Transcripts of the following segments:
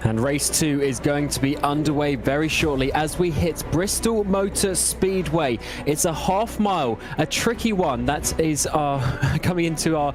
And race 2 is going to be underway very shortly as we hit Bristol Motor Speedway. It's a half mile, a tricky one. That is coming into our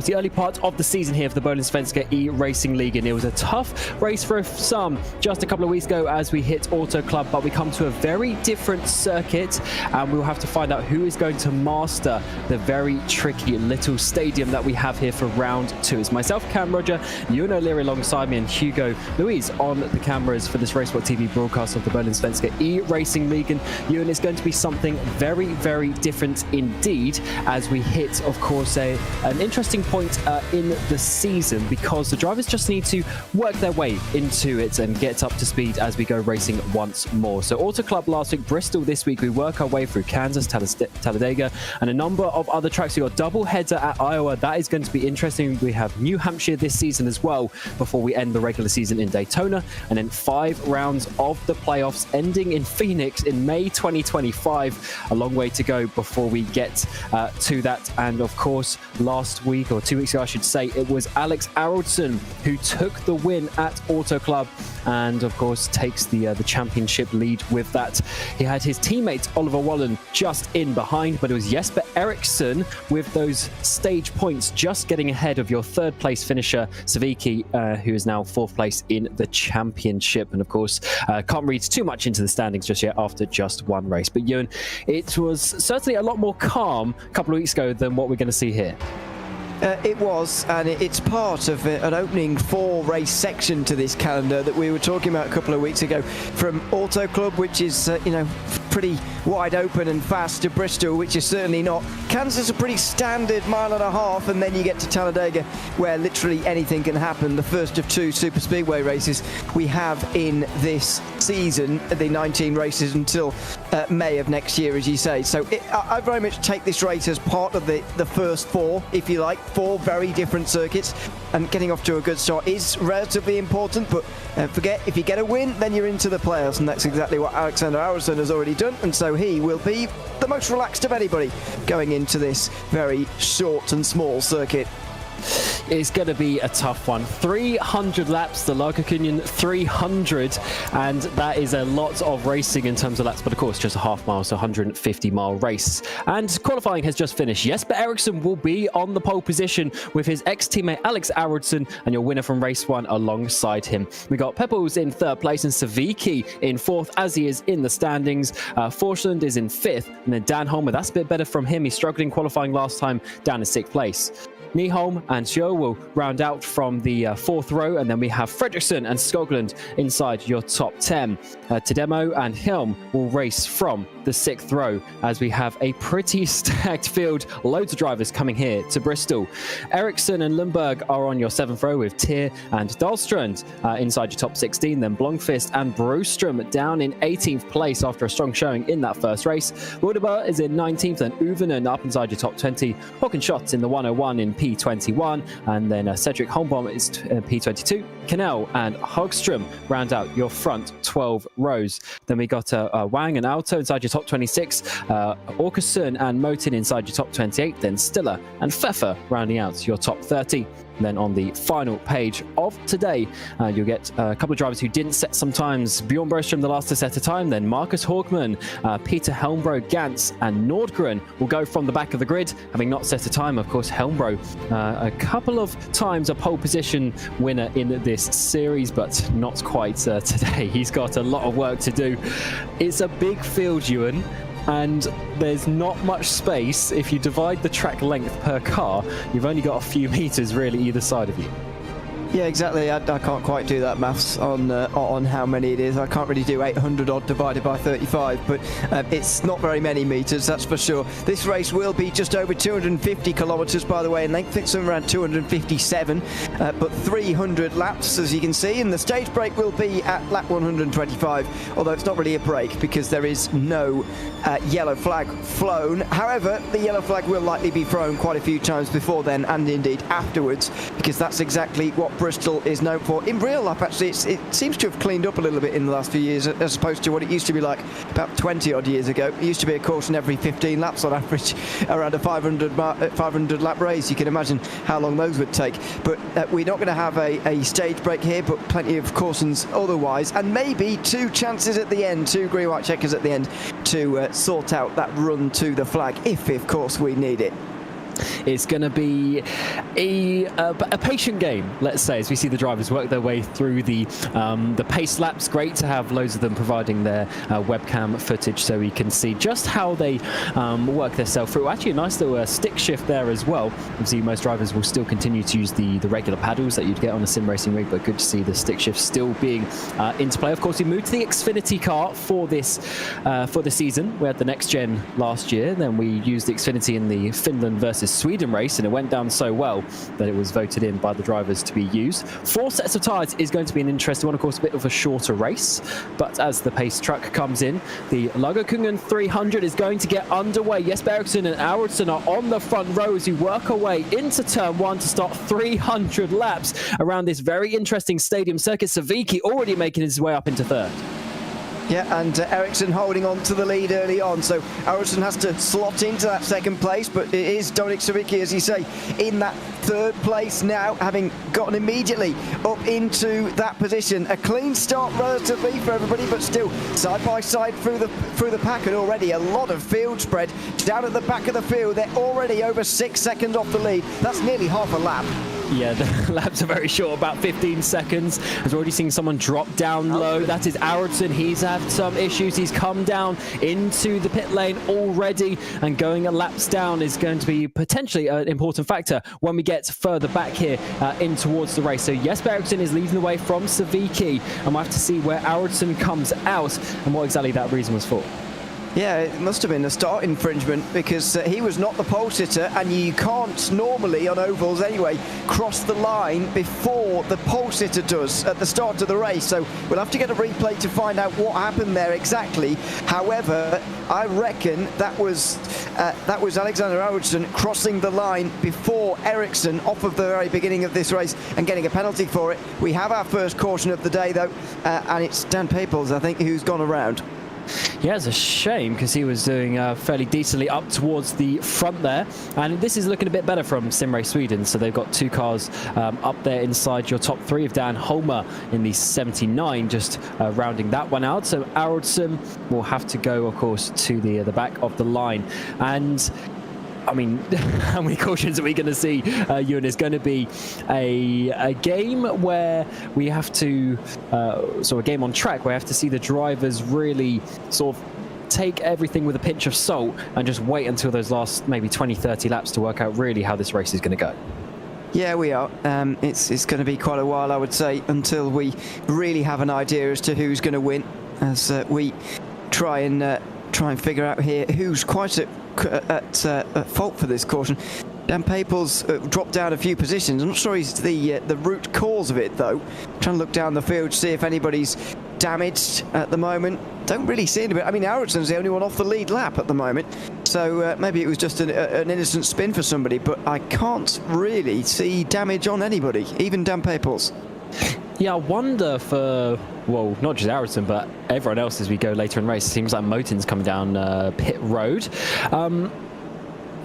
the early part of the season here for the Bohlin Svenska Eracingligan. It was a tough race for some just a couple of weeks ago as we hit Auto Club, but we come to a very different circuit and we'll have to find out who is going to master the very tricky little stadium that we have here for round 2. It's myself, Cam Roger, Ewan O'Leary alongside me, and Hugo Louise on the cameras for this Racewalk TV broadcast of the Bohlin Svenska Eracingligan. Ewan, is going to be something very, very different indeed as we hit, of course, an interesting point in the season, because the drivers just need to work their way into it and get up to speed as we go racing once more. So Auto Club last week, Bristol this week, we work our way through Kansas, Talladega, and a number of other tracks. We got double header at Iowa. That is going to be interesting. We have New Hampshire this season as well before we end the regular season in Daytona, and then 5 rounds of the playoffs ending in Phoenix in May 2025. A long way to go before we get to that. And of course, last week, or 2 weeks ago I should say, it was Alex Aronson who took the win at Auto Club and of course takes the championship lead with that. He had his teammate Oliver Wallen just in behind, but it was Jesper Eriksson with those stage points just getting ahead of your third place finisher Savicki, who is now 4th place in the championship. And of course, can't read too much into the standings just yet after just one race. But Ewan, it was certainly a lot more calm a couple of weeks ago than what we're going to see here. It was, and it's part of an opening 4-race section to this calendar that we were talking about a couple of weeks ago. From Auto Club, which is, pretty wide open and fast, to Bristol, which is certainly not. Kansas is a pretty standard 1.5 miles, and then you get to Talladega, where literally anything can happen. The first of 2 super speedway races we have in this season, the 19 races until May of next year, as you say. So I very much take this race as part of the first 4, if you like. 4 very different circuits, and getting off to a good start is relatively important, but forget, if you get a win, then you're into the playoffs, and that's exactly what Alexander Aronson has already done, and so he will be the most relaxed of anybody going into this very short and small circuit. It's going to be a tough one. 300 laps, the Lagerkungen 300, and that is a lot of racing in terms of laps, but of course just a half mile, so 150-mile race. And qualifying has just finished. Jesper Eriksson will be on the pole position with his ex-teammate Alex Aronson, and your winner from race 1 alongside him. We got Peppels in 3rd place and Savicki in 4th, as he is in the standings. Forsland is in 5th, and then Dan Holmer, that's a bit better from him. He struggled in qualifying last time, down in 6th place. Nyholm and Sjö will round out from the 4th row, and then we have Fredriksson and Skoglund inside your top 10. Tademo and Helm will race from the 6th row as we have a pretty stacked field, loads of drivers coming here to Bristol. Eriksson and Lundberg are on your 7th row with Tyr and Dahlstrand inside your top 16, then Blomqvist and Broström down in 18th place after a strong showing in that first race. Woudeberg is in 19th, and Uvenen up inside your top 20. Håkenschott in the 101 in P21, and then Cedric Holmbaum is P22. Cannell and Hagström round out your front 12 rows. Then we got Wang and Auto inside your top 26, Åkesson and Motin inside your top 28, then Stiller and Pfeffer rounding out your top 30. Then on the final page of today, you'll get a couple of drivers who didn't set some times. Bjorn Broström, the last to set a time, then Marcus Hagman, Peter Helmbro, Gantz and Nordgren will go from the back of the grid, having not set a time. Of course, Helmbro, a couple of times a pole position winner in this series, but not quite today. He's got a lot of work to do. It's a big field, Ewan, and there's not much space. If you divide the track length per car, you've only got a few meters really either side of you. Yeah, exactly. I can't quite do that maths on how many it is. I can't really do 800 odd divided by 35, but it's not very many meters, that's for sure. This race will be just over 250 kilometers, by the way, in length. It's around 257, but 300 laps, as you can see, and the stage break will be at lap 125, although it's not really a break because there is no yellow flag flown. However, the yellow flag will likely be thrown quite a few times before then, and indeed afterwards, because that's exactly what Bristol is known for. In real life, actually, it seems to have cleaned up a little bit in the last few years, as opposed to what it used to be like about 20 odd years ago. It used to be a caution every 15 laps on average, around a 500 lap race. You can imagine how long those would take. But we're not going to have a stage break here, but plenty of cautions otherwise, and maybe 2 chances at the end, 2 green-white checkers at the end to sort out that run to the flag, if of course we need it. It's going to be a patient game, let's say, as we see the drivers work their way through the pace laps. Great to have loads of them providing their webcam footage so we can see just how they work themselves through. Actually, a nice little stick shift there as well. Obviously, most drivers will still continue to use the regular paddles that you'd get on a sim racing rig, but good to see the stick shift still being into play. Of course, we moved to the Xfinity car for this season. We had the next gen last year, then we used the Xfinity in the Finland versus Sweden race, and it went down so well that it was voted in by the drivers to be used. 4 sets of tyres is going to be an interesting one. Of course, a bit of a shorter race, but as the pace truck comes in, the Lagerkungen 300 is going to get underway. Jesper Eriksson and Eracingligan are on the front row as we work our way into turn 1 to start 300 laps around this very interesting stadium circuit. Savicki already making his way up into third. Yeah, and Eriksson holding on to the lead early on, so Eriksson has to slot into that second place, but it is Dominik Savicki, as you say, in that third place now, having gotten immediately up into that position. A clean start relatively for everybody, but still side by side through the pack, and already a lot of field spread down at the back of the field. They're already over 6 seconds off the lead. That's nearly half a lap. Yeah, the laps are very short, about 15 seconds. I've already seen someone drop down low. That is Eracingligan. He's had some issues. He's come down into the pit lane already, and going laps down is going to be potentially an important factor when we get further back here in towards the race. So Jesper Eriksson is leading the way from Savicki, and we'll have to see where Eracingligan comes out and what exactly that reason was for. Yeah, it must have been a start infringement, because he was not the pole sitter, and you can't normally, on ovals anyway, cross the line before the pole sitter does at the start of the race. So we'll have to get a replay to find out what happened there exactly. However, I reckon that was Alexander Eracingligan crossing the line before Eriksson off of the very beginning of this race and getting a penalty for it. We have our first caution of the day, though, and it's Dan Paples, I think, who's gone around. Yeah, it's a shame, because he was doing fairly decently up towards the front there, and this is looking a bit better from Simrace Sweden. So they've got 2 cars up there inside your top 3 of Dan Holmer in the 79, just rounding that one out. So Eracingligan will have to go, of course, to the back of the line. And I mean, how many cautions are we going to see, Ewan? It's going to be a game where we have to, a game on track where we have to see the drivers really sort of take everything with a pinch of salt and just wait until those last maybe 20, 30 laps to work out really how this race is going to go. Yeah, we are. It's going to be quite a while, I would say, until we really have an idea as to who's going to win, as we try and figure out here who's quite at fault for this caution. Dan Paples dropped down a few positions. I'm not sure he's the root cause of it, though. Trying to look down the field to see if anybody's damaged at the moment. Don't really see anybody. I mean, Ericsson's the only one off the lead lap at the moment, so maybe it was just an innocent spin for somebody, but I can't really see damage on anybody, even Dan Paples. Yeah, I wonder for, well, not just Eracingligan, but everyone else as we go later in the race. It seems like Motin's coming down pit road.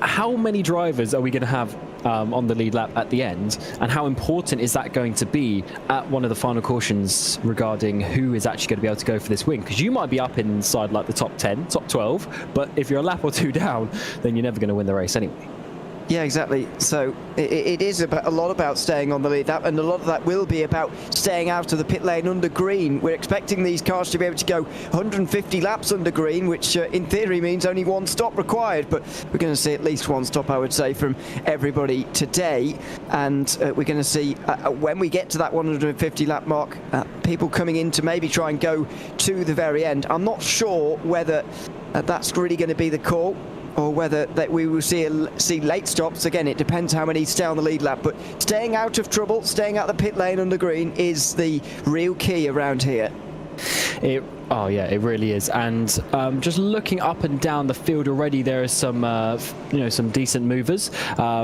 How many drivers are we going to have on the lead lap at the end, and how important is that going to be at one of the final cautions regarding who is actually going to be able to go for this win? Because you might be up inside like the top 10, top 12, but if you're a lap or 2 down, then you're never going to win the race anyway. Yeah, exactly. So it is a lot about staying on the lead lap, and a lot of that will be about staying out of the pit lane under green. We're expecting these cars to be able to go 150 laps under green, which in theory means only 1 stop required, but we're going to see at least 1 stop, I would say, from everybody today. And we're going to see when we get to that 150 lap mark, people coming in to maybe try and go to the very end. I'm not sure whether that's really going to be the call, or whether that we will see late stops. Again, it depends how many stay on the lead lap, but staying out of trouble, staying out the pit lane under green is the real key around here. It Oh yeah, it really is. And just looking up and down the field already, there are some, some decent movers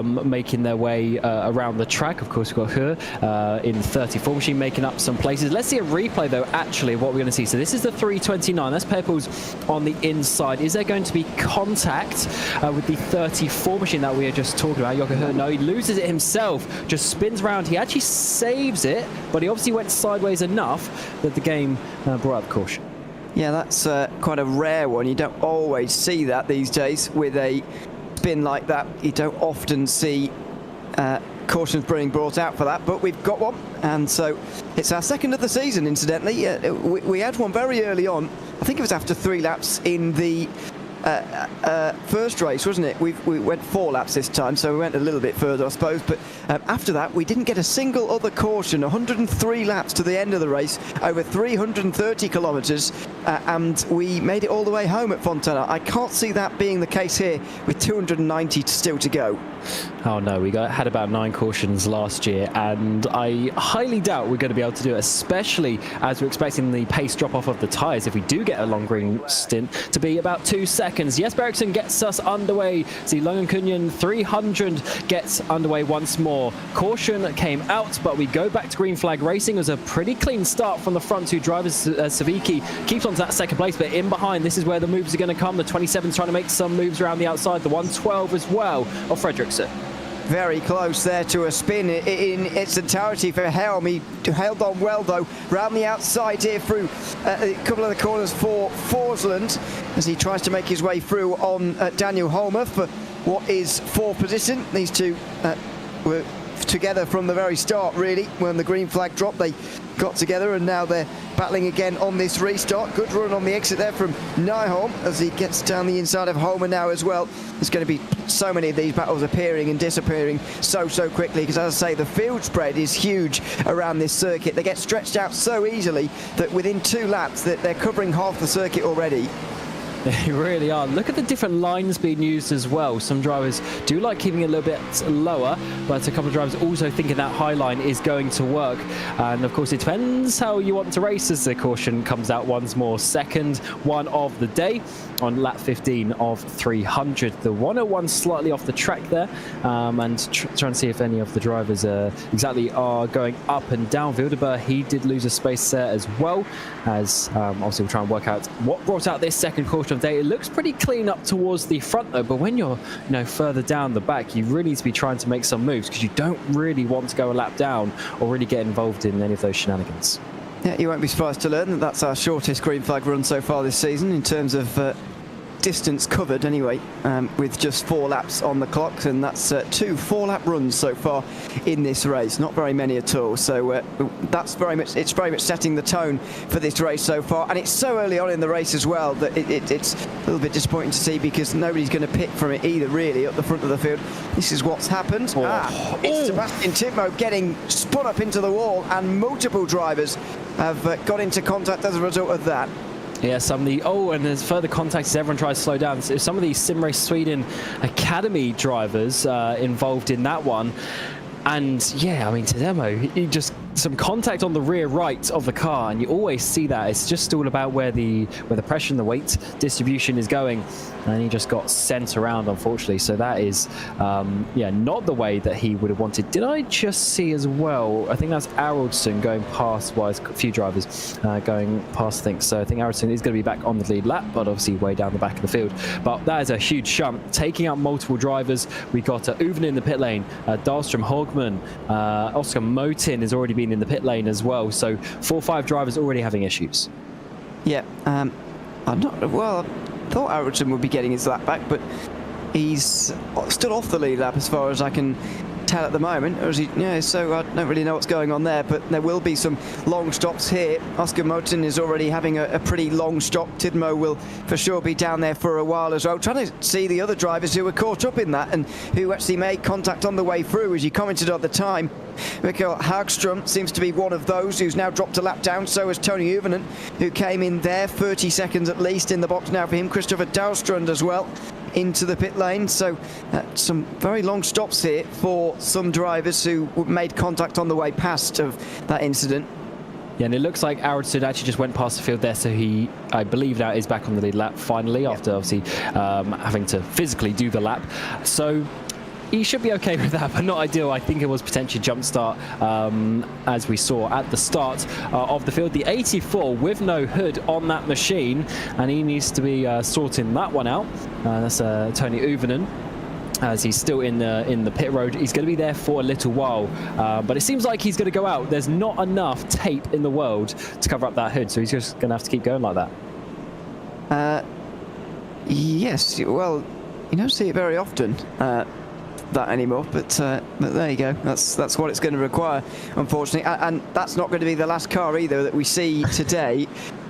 making their way around the track. Of course, we've got her in the 34 machine making up some places. Let's see a replay though, actually, of what we're going to see. So this is the 329. That's Purple's on the inside. Is there going to be contact with the 34 machine that we are just talking about? Joker, no, he loses it himself. Just spins around. He actually saves it, but he obviously went sideways enough that the game brought up caution. Yeah, that's quite a rare one. You don't always see that these days with a spin like that. You don't often see cautions being brought out for that, but we've got one, and so it's our second of the season, incidentally. We had one very early on. I think it was after 3 laps in the first race, wasn't it? We went 4 laps this time, so we went a little bit further, I suppose, but after that we didn't get a single other caution. 103 laps to the end of the race, over 330 kilometres, and we made it all the way home at Fontana. I can't see that being the case here with 290 still to go. Oh no, we had about 9 cautions last year, and I highly doubt we're going to be able to do it, especially as we're expecting the pace drop off of the tyres if we do get a long green stint to be about 2 seconds. Yes, Ericsson gets us underway. See, Lagerkungen 300 gets underway once more. Caution came out, but we go back to green flag racing. It was a pretty clean start from the front 2 drivers. Savicki keeps on to that second place, but in behind, this is where the moves are going to come. The 27's trying to make some moves around the outside. The 112 as well of Fredriksson. Very close there to a spin in its entirety for Helm. He held on well though, round the outside here through a couple of the corners for Forsland as he tries to make his way through on Daniel Holmer for what is 4th position. These two were together from the very start, really. When the green flag dropped, they got together, and now they're battling again on this restart. Good run on the exit there from Nyholm as he gets down the inside of Homer now as well. There's going to be so many of these battles appearing and disappearing so quickly, because as I say, the field spread is huge around this circuit. They get stretched out so easily that within 2 laps that they're covering half the circuit already. They really are. Look at the different lines being used as well. Some drivers do like keeping it a little bit lower, but a couple of drivers also thinking that high line is going to work. And of course, it depends how you want to race as the caution comes out once more. Second one of the day on lap 15 of 300. The 101 slightly off the track there, and trying to see if any of the drivers exactly are going up and down. Wildeberg, he did lose a space there as well, as obviously we'll try and work out what brought out this second caution of the day. It looks pretty clean up towards the front though, but when you're further down the back, you really need to be trying to make some moves, because you don't really want to go a lap down or really get involved in any of those shenanigans. Yeah, you won't be surprised to learn that that's our shortest green flag run so far this season in terms of distance covered anyway, with just 4 laps on the clock, and that's 2 4-lap runs so far in this race. Not very many at all, so that's very much setting the tone for this race so far. And it's so early on in the race as well that it's a little bit disappointing to see, because nobody's going to pick from it either, really, up the front of the field. This is what's happened. It's Sebastian Titmo getting spun up into the wall, and multiple drivers have got into contact as a result of that. Yeah, and there's further contact as everyone tries to slow down. So some of these Sim Race Sweden Academy drivers involved in that one. And yeah, I mean, Tademo, he just some contact on the rear right of the car, and you always see that. It's just all about where the pressure and the weight distribution is going, and he just got sent around, unfortunately. So that is not the way that he would have wanted. Did I just see as well, I think that's Aroldsson going past, well, there's a few drivers going past, I think. So I think Aroldsson is going to be back on the lead lap, but obviously way down the back of the field. But that is a huge shunt, taking out multiple drivers. We got Uven in the pit lane, Dahlstrom, Hogman, Oscar Motin has already been in the pit lane as well. So 4 or 5 drivers already having issues. Yeah, I thought Aroldsson would be getting his lap back, but he's still off the lead lap as far as I can tell at the moment. So I don't really know what's going on there, but there will be some long stops here. Oscar Motin is already having a pretty long stop. Tidmo will for sure be down there for a while as well, trying to see the other drivers who were caught up in that and who actually made contact on the way through, as you commented at the time. Mikael Hagström seems to be one of those who's now dropped a lap down. So has Tony Uvenen, who came in there 30 seconds at least in the box now for him. Christopher Dahlstrand as well into the pit lane. So some very long stops here for some drivers who made contact on the way past of that incident. Yeah, and it looks like Eracingligan actually just went past the field there, so he, I believe, now is back on the lead lap finally, after obviously having to physically do the lap. So he should be okay with that, but not ideal. I think it was potentially jump start, as we saw at the start of the field. The 84 with no hood on that machine, and he needs to be sorting that one out. That's Tony Uvinen, as he's still in the pit road. He's going to be there for a little while, but it seems like he's going to go out. There's not enough tape in the world to cover up that hood, so he's just going to have to keep going like that. Yes, well, you don't see it very often, that anymore, but there you go. That's what it's going to require, unfortunately, and that's not going to be the last car either that we see today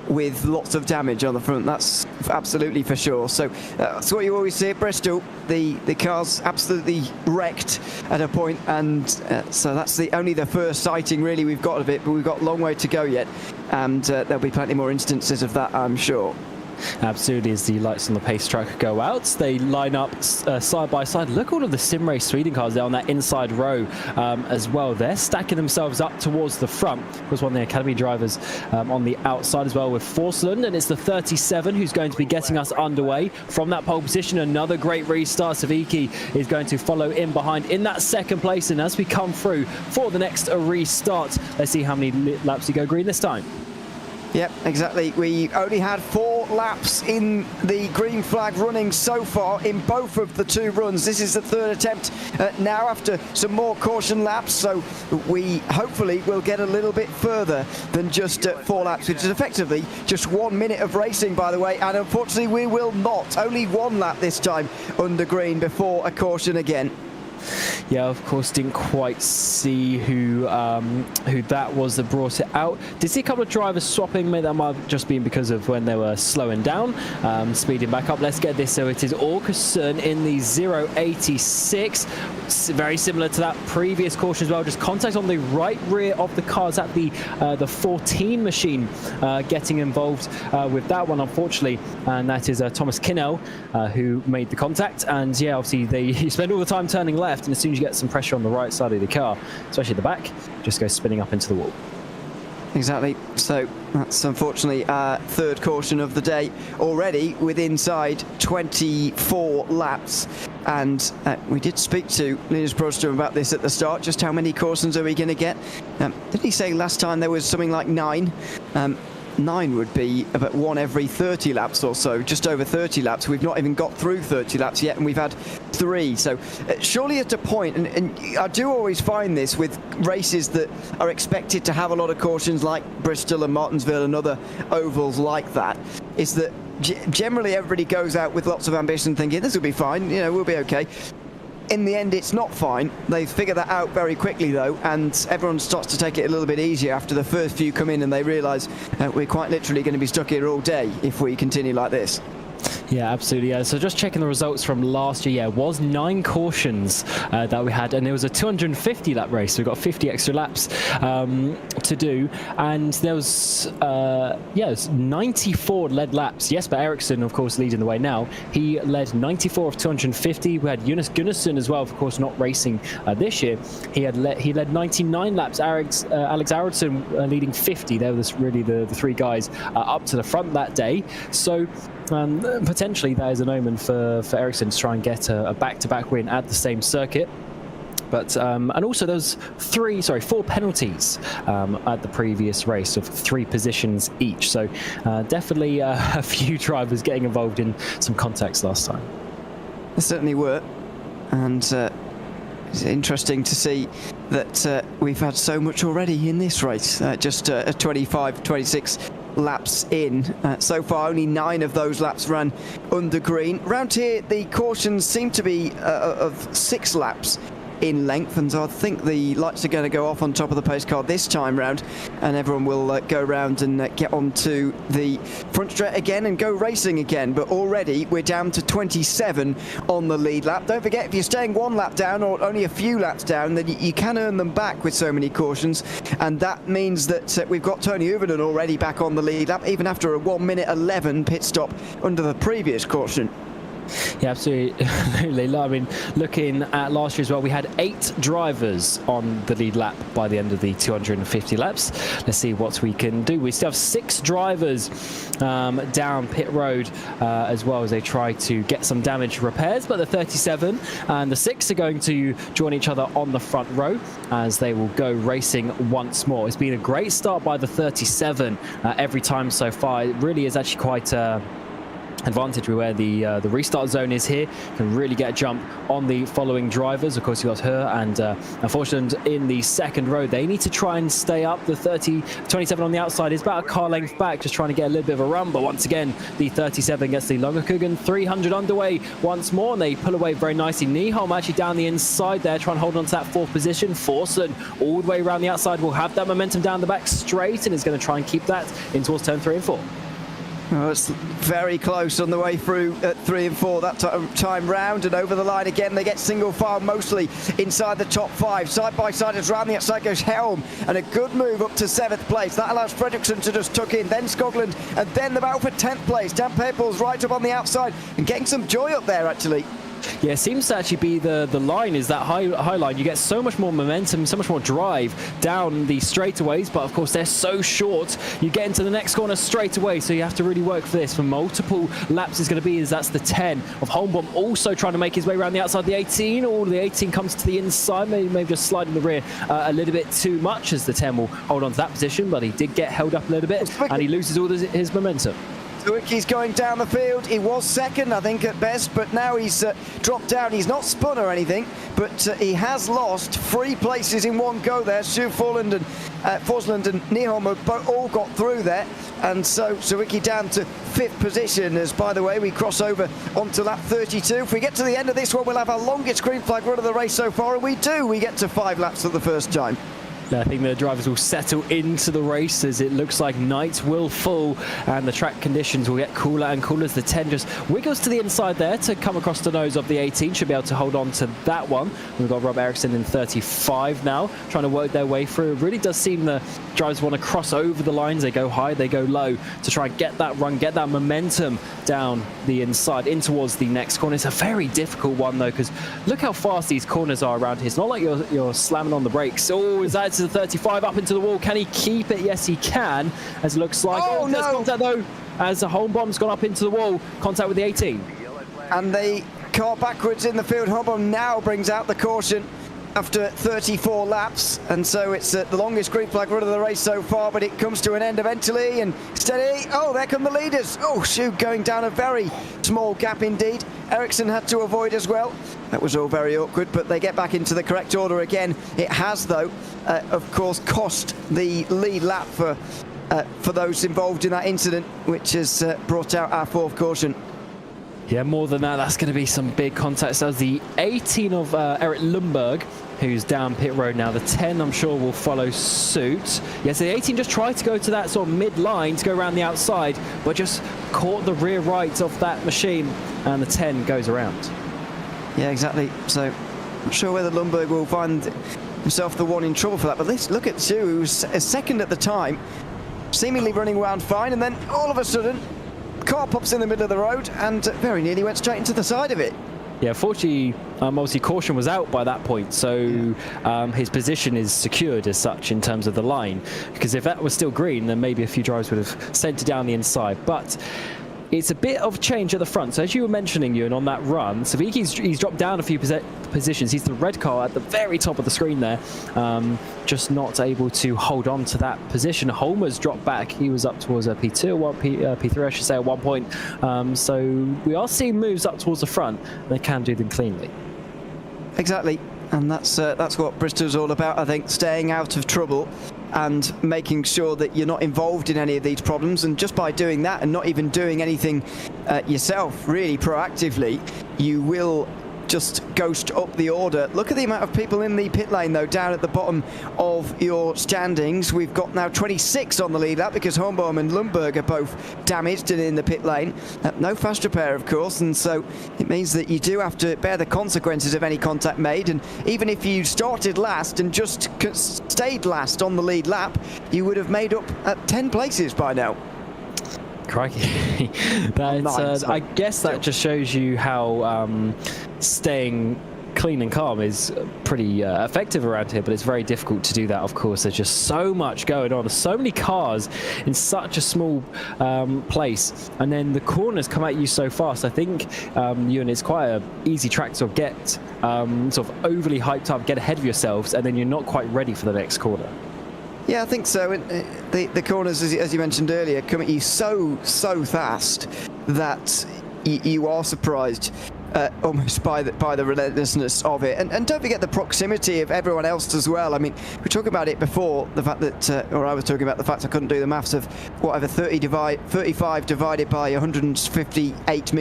with lots of damage on the front. That's absolutely for sure. So that's what you always see at Bristol. The car's absolutely wrecked at a point, and so that's only the first sighting really we've got of it, but we've got a long way to go yet, and there'll be plenty more instances of that, I'm sure. Absolutely, as the lights on the pace track go out, they line up side by side. Look at all of the sim race Sweden cars there on that inside row as well. They're stacking themselves up towards the front. Of course, one of the academy drivers on the outside as well with Forslund, and it's the 37 who's going to be getting us underway from that pole position. Another great restart. Savicki is going to follow in behind in that second place, and as we come through for the next restart, let's see how many laps we go green this time. Yep, exactly. We only had 4 laps in the green flag running so far in both of the 2 runs. This is the 3rd attempt now after some more caution laps, so we hopefully will get a little bit further than just 4 laps, which is effectively just 1 minute of racing, by the way, and unfortunately we will not. Only 1 lap this time under green before a caution again. Yeah, of course, didn't quite see who that was that brought it out. Did see a couple of drivers swapping. Maybe that might have just been because of when they were slowing down, speeding back up. Let's get this. So it is Åkesson in the 086. Very similar to that previous caution as well. Just contact on the right rear of the cars at the 14 machine getting involved with that one, unfortunately. And that is Thomas Kinnell who made the contact. And yeah, obviously you spend all the time turning left, and as soon as you get some pressure on the right side of the car, especially the back, just goes spinning up into the wall. Exactly. So that's unfortunately our 3rd caution of the day already with inside 24 laps. And we did speak to Linus Broström about this at the start. Just how many cautions are we going to get? Did he say last time there was something like 9? 9 would be about 1 every 30 laps or so, just over 30 laps. We've not even got through 30 laps yet, and we've had 3. So surely at a point, and I do always find this with races that are expected to have a lot of cautions like Bristol and Martinsville and other ovals like that, is that generally everybody goes out with lots of ambition thinking this will be fine, you know, we'll be okay. In the end, it's not fine. They figure that out very quickly, though, and everyone starts to take it a little bit easier after the first few come in and they realise we're quite literally going to be stuck here all day if we continue like this. Yeah, absolutely. Yeah. So just checking the results from last year, yeah, it was 9 cautions that we had, and it was a 250 lap race. So we got 50 extra laps to do, and there was it was 94 led laps. Jesper Eriksson, of course, leading the way now. He led 94 of 250. We had Jonas Gunnarsson as well, of course, not racing this year. He led 99 laps. Alex Arvidsson leading 50. There was really the 3 guys up to the front that day. So potentially that is an omen for Eriksson to try and get a back-to-back win at the same circuit. But and also there's 4 penalties at the previous race of 3 positions each. So definitely a few drivers getting involved in some contacts last time. There certainly were, and it's interesting to see that we've had so much already in this race. Just 25, 26 laps in. So far, only 9 of those laps ran under green. Round here, the cautions seem to be of 6 laps in length, and so I think the lights are going to go off on top of the pace car this time round, and everyone will go round and get onto the front straight again and go racing again. But already we're down to 27 on the lead lap. Don't forget, if you're staying 1 lap down or only a few laps down, then you can earn them back with so many cautions, and that means that we've got Tony Uvinen already back on the lead lap, even after a 1 minute 11 pit stop under the previous caution. Yeah, absolutely. I mean, looking at last year as well, we had 8 drivers on the lead lap by the end of the 250 laps. Let's see what we can do. We still have 6 drivers down pit road as well as they try to get some damage repairs, but the 37 and the 6 are going to join each other on the front row as they will go racing once more. It's been a great start by the 37 every time so far. It really is actually quite advantage where the restart zone is here. Can really get a jump on the following drivers. Of course, you got her and unfortunately in the second row. They need to try and stay up. The 27 on the outside is about a car length back, just trying to get a little bit of a run. But once again, the 37 gets the Lagerkungen 300 underway once more, and they pull away very nicely. Nyholm actually down the inside there, trying to hold on to that 4th position. Forsen all the way around the outside will have that momentum down the back straight and is going to try and keep that in towards turn 3 and 4. Oh, it's very close on the way through at 3 and 4 that time round, and over the line again. They get single file mostly inside the top 5. Side by side as round the outside goes Helm, and a good move up to 7th place. That allows Fredriksson to just tuck in, then Skoglund, and then the battle for 10th place. Dan Pepels right up on the outside and getting some joy up there actually. Yeah, it seems to actually be the line is that high line. You get so much more momentum, so much more drive down the straightaways, but of course they're so short. You get into the next corner straight away, so you have to really work for this. For multiple laps is going to be, that's the 10 of Holmboom also trying to make his way around the outside. The 18, the 18 comes to the inside, maybe just sliding the rear a little bit too much as the 10 will hold on to that position, but he did get held up a little bit and he loses all his momentum. He's going down the field. He was second, I think, at best, but now he's dropped down. He's not spun or anything, but he has lost 3 places in one go there. Sue Forland and Forsland and Nyholm have all got through there, and so Sawicki down to 5th position as, by the way, we cross over onto lap 32. If we get to the end of this one, we'll have our longest green flag run of the race so far, and we get to 5 laps for the first time. I think the drivers will settle into the race as it looks like night will fall and the track conditions will get cooler and cooler as the 10 just wiggles to the inside there to come across the nose of the 18. Should be able to hold on to that one. We've got Rob Eriksson in 35 now, trying to work their way through. It really does seem the drivers want to cross over the lines. They go high, they go low to try and get that run, get that momentum down the inside in towards the next corner. It's a very difficult one though, because look how fast these corners are around here. It's not like you're slamming on the brakes. Oh, is that to the 35 up into the wall? Can he keep it? Yes, he can. As it looks like, no, contact though, as the Holmboom's gone up into the wall. Contact with the 18. And they car backwards in the field. Holmboom now brings out the caution after 34 laps, and so it's the longest green flag run of the race so far, but it comes to an end eventually, and steady. Oh, there come the leaders. Oh, shoot, going down a very small gap indeed. Eriksson had to avoid as well. That was all very awkward, but they get back into the correct order again. It has, though, of course, cost the lead lap for those involved in that incident, which has brought out our 4th caution. Yeah, more than that, that's going to be some big contacts. That was the 18 of Erik Lundberg, who's down pit road now. The 10, I'm sure, will follow suit. Yes, the 18 just tried to go to that sort of mid-line to go around the outside, but just caught the rear right of that machine, and the 10 goes around. Yeah, exactly. So, not sure whether Lundberg will find himself the one in trouble for that, but let's look at Sue, who was second at the time, seemingly running around fine, and then all of a sudden, car pops in the middle of the road and very nearly went straight into the side of it. Yeah, fortunately, obviously caution was out by that point, so his position is secured as such in terms of the line, because if that was still green, then maybe a few drivers would have centered down the inside. But it's a bit of change at the front. So as you were mentioning, Ewan, on that run, Sawicki's he's dropped down a few positions. He's the red car at the very top of the screen there, just not able to hold on to that position. Holmer's dropped back. He was up towards P2 or P3, I should say, at one point. So we are seeing moves up towards the front. They can do them cleanly. Exactly. And that's what Bristol's all about, I think, staying out of trouble and making sure that you're not involved in any of these problems. And just by doing that and not even doing anything yourself really proactively, you will just ghost up the order. Look at the amount of people in the pit lane, though, down at the bottom of your standings. We've got now 26 on the lead lap because Holmboom and Lundberg are both damaged and in the pit lane. No fast repair, of course, and so it means that you do have to bear the consequences of any contact made. And even if you started last and just stayed last on the lead lap, you would have made up 10 places by now. Crikey. I guess that just shows you how staying clean and calm is pretty effective around here, but it's very difficult to do that. Of course, there's just so much going on. There's so many cars in such a small place, and then the corners come at you so fast. I think it's quite an easy track to get sort of overly hyped up, get ahead of yourselves, and then you're not quite ready for the next corner. Yeah, I think so. The corners, as you mentioned earlier, come at you so fast that you are surprised almost by the relentlessness of it. And don't forget the proximity of everyone else as well. I mean, we talked about it before, the fact that, or I was talking about the fact I couldn't do the maths of whatever 35 divided by 858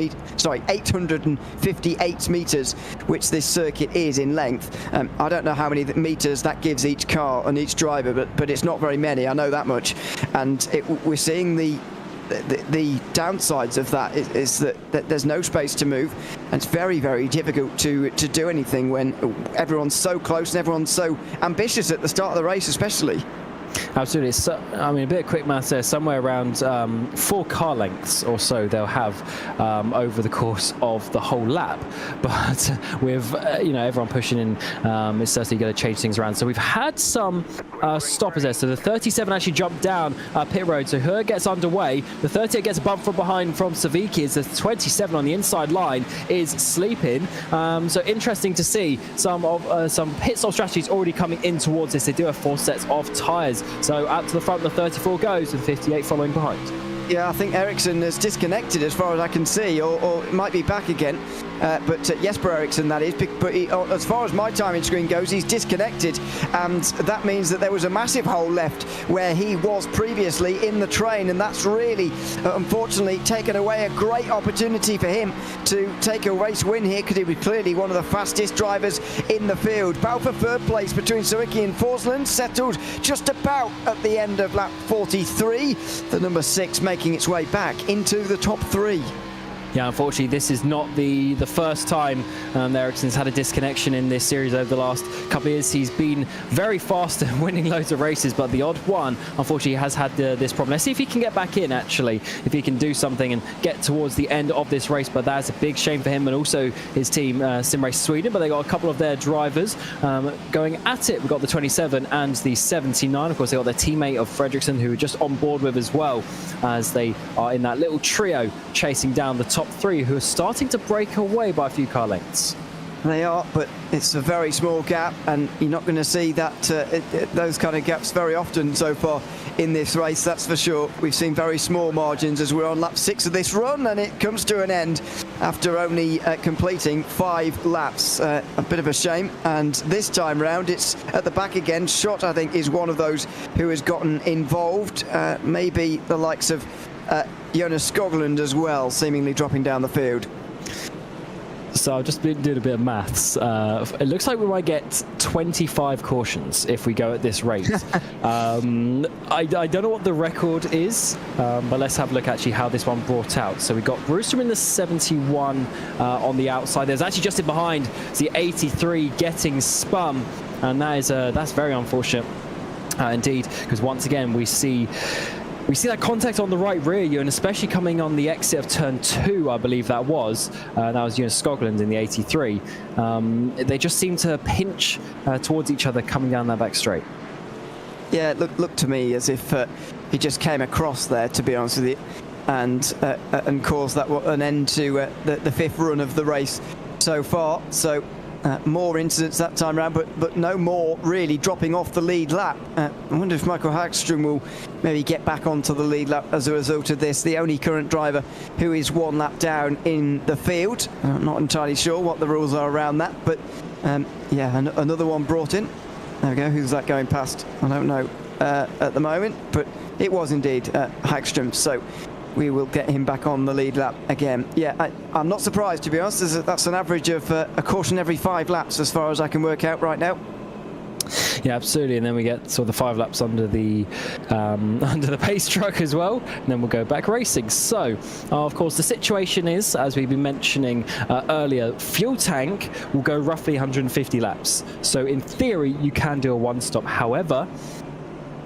meters, which this circuit is in length. I don't know how many meters that gives each car and each driver, but it's not very many, I know that much. And we're seeing the downsides of that is that there's no space to move, and it's very, very difficult to do anything when everyone's so close and everyone's so ambitious at the start of the race, especially. Absolutely. So, I mean, a bit of quick maths there. Somewhere around 4 car lengths or so they'll have over the course of the whole lap. But with everyone pushing in, it's certainly going to change things around. So we've had some stoppers there. So the 37 actually jumped down pit road. So her gets underway. The 38 gets a bump from behind from Saviki. As the 27 on the inside line is sleeping. So interesting to see some pit stop strategies already coming in towards this. They do have 4 sets of tyres. So out to the front, the 34 goes, and 58 following behind. Yeah, I think Ericsson has disconnected as far as I can see, or it might be back again. But Jesper Ericsson, that is. But as far as my timing screen goes, he's disconnected. And that means that there was a massive hole left where he was previously in the train. And that's really, unfortunately, taken away a great opportunity for him to take a race win here, because he was clearly one of the fastest drivers in the field. Battle for third place between Sawicki and Forsland settled just about at the end of lap 43. The number 6 making its way back into the top 3. Yeah, unfortunately, this is not the first time Ericsson's had a disconnection in this series over the last couple of years. He's been very fast and winning loads of races, but the odd one, unfortunately, has had this problem. Let's see if he can get back in, actually, if he can do something and get towards the end of this race. But that's a big shame for him and also his team, Simrace Sweden. But they got a couple of their drivers going at it. We've got the 27 and the 79. Of course, they got their teammate of Fredriksson, who are just on board with as well, as they are in that little trio chasing down the top 3, who are starting to break away by a few car lengths. They are, but it's a very small gap, and you're not going to see that those kind of gaps very often so far in this race, that's for sure. We've seen very small margins as we're on lap 6 of this run, and it comes to an end after only completing 5 laps. A bit of a shame, and this time round it's at the back again. Schott, I think, is one of those who has gotten involved. Maybe the likes of Jonas Skoglund as well, seemingly dropping down the field. So I've just been doing a bit of maths. It looks like we might get 25 cautions if we go at this rate. I don't know what the record is, but let's have a look actually how this one brought out. So we got Brewster in the 71 on the outside. There's actually just in behind the 83 getting spun, and that's very unfortunate indeed, because once again we see that contact on the right rear, and especially coming on the exit of turn 2, I believe that was Jonas Skoglund in the 83. They just seem to pinch towards each other coming down that back straight. Yeah, it looked to me as if he just came across there, to be honest with you, and caused that an end to the 5th run of the race so far. So more incidents that time around, but no more really dropping off the lead lap. I wonder if Michael Hagström will maybe get back onto the lead lap as a result of this. The only current driver who is 1 lap down in the field. I'm not entirely sure what the rules are around that, but yeah, another one brought in. There we go. Who's that going past? I don't know at the moment, but it was indeed Hagström. So we will get him back on the lead lap again. Yeah, I'm not surprised, to be honest. That's an average of a caution every 5 laps as far as I can work out right now. Yeah, absolutely. And then we get sort of the 5 laps under the pace truck as well, and then we'll go back racing. So of course the situation is, as we've been mentioning earlier, fuel tank will go roughly 150 laps. So in theory you can do a 1-stop. However,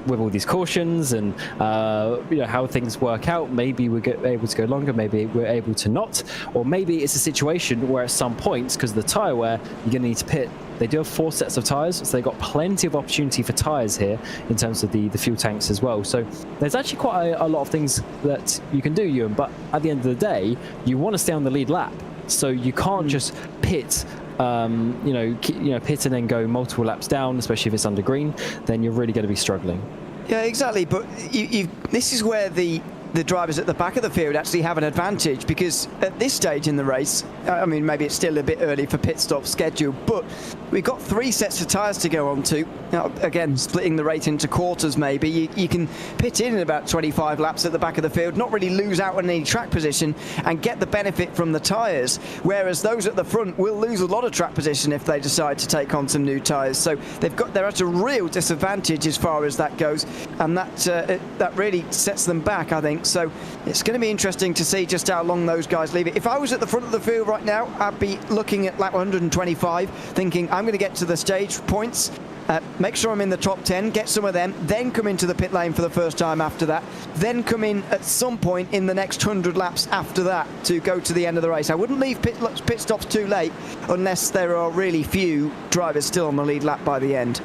with all these cautions and how things work out, maybe we're able to go longer, maybe we're able to not, or maybe it's a situation where at some points, because of the tyre wear, you're going to need to pit. They do have 4 sets of tyres, so they've got plenty of opportunity for tyres here in terms of the fuel tanks as well. So there's actually quite a lot of things that you can do, Ewan, but at the end of the day, you want to stay on the lead lap. So you can't just pit, pit and then go multiple laps down, especially if it's under green, then you're really going to be struggling. Yeah, exactly. But this is where the drivers at the back of the field actually have an advantage, because at this stage in the race, I mean, maybe it's still a bit early for pit stop schedule, but we've got 3 sets of tyres to go on to. Now, again, splitting the rate into quarters maybe, you can pit in about 25 laps at the back of the field, not really lose out on any track position and get the benefit from the tyres, whereas those at the front will lose a lot of track position if they decide to take on some new tyres. So they're at a real disadvantage as far as that goes, and that really sets them back, I think. So it's going to be interesting to see just how long those guys leave it. If I was at the front of the field right now, I'd be looking at lap 125, thinking I'm going to get to the stage points, make sure I'm in the top 10, get some of them, then come into the pit lane for the first time after that, then come in at some point in the next 100 laps after that to go to the end of the race. I wouldn't leave pit stops too late unless there are really few drivers still on the lead lap by the end.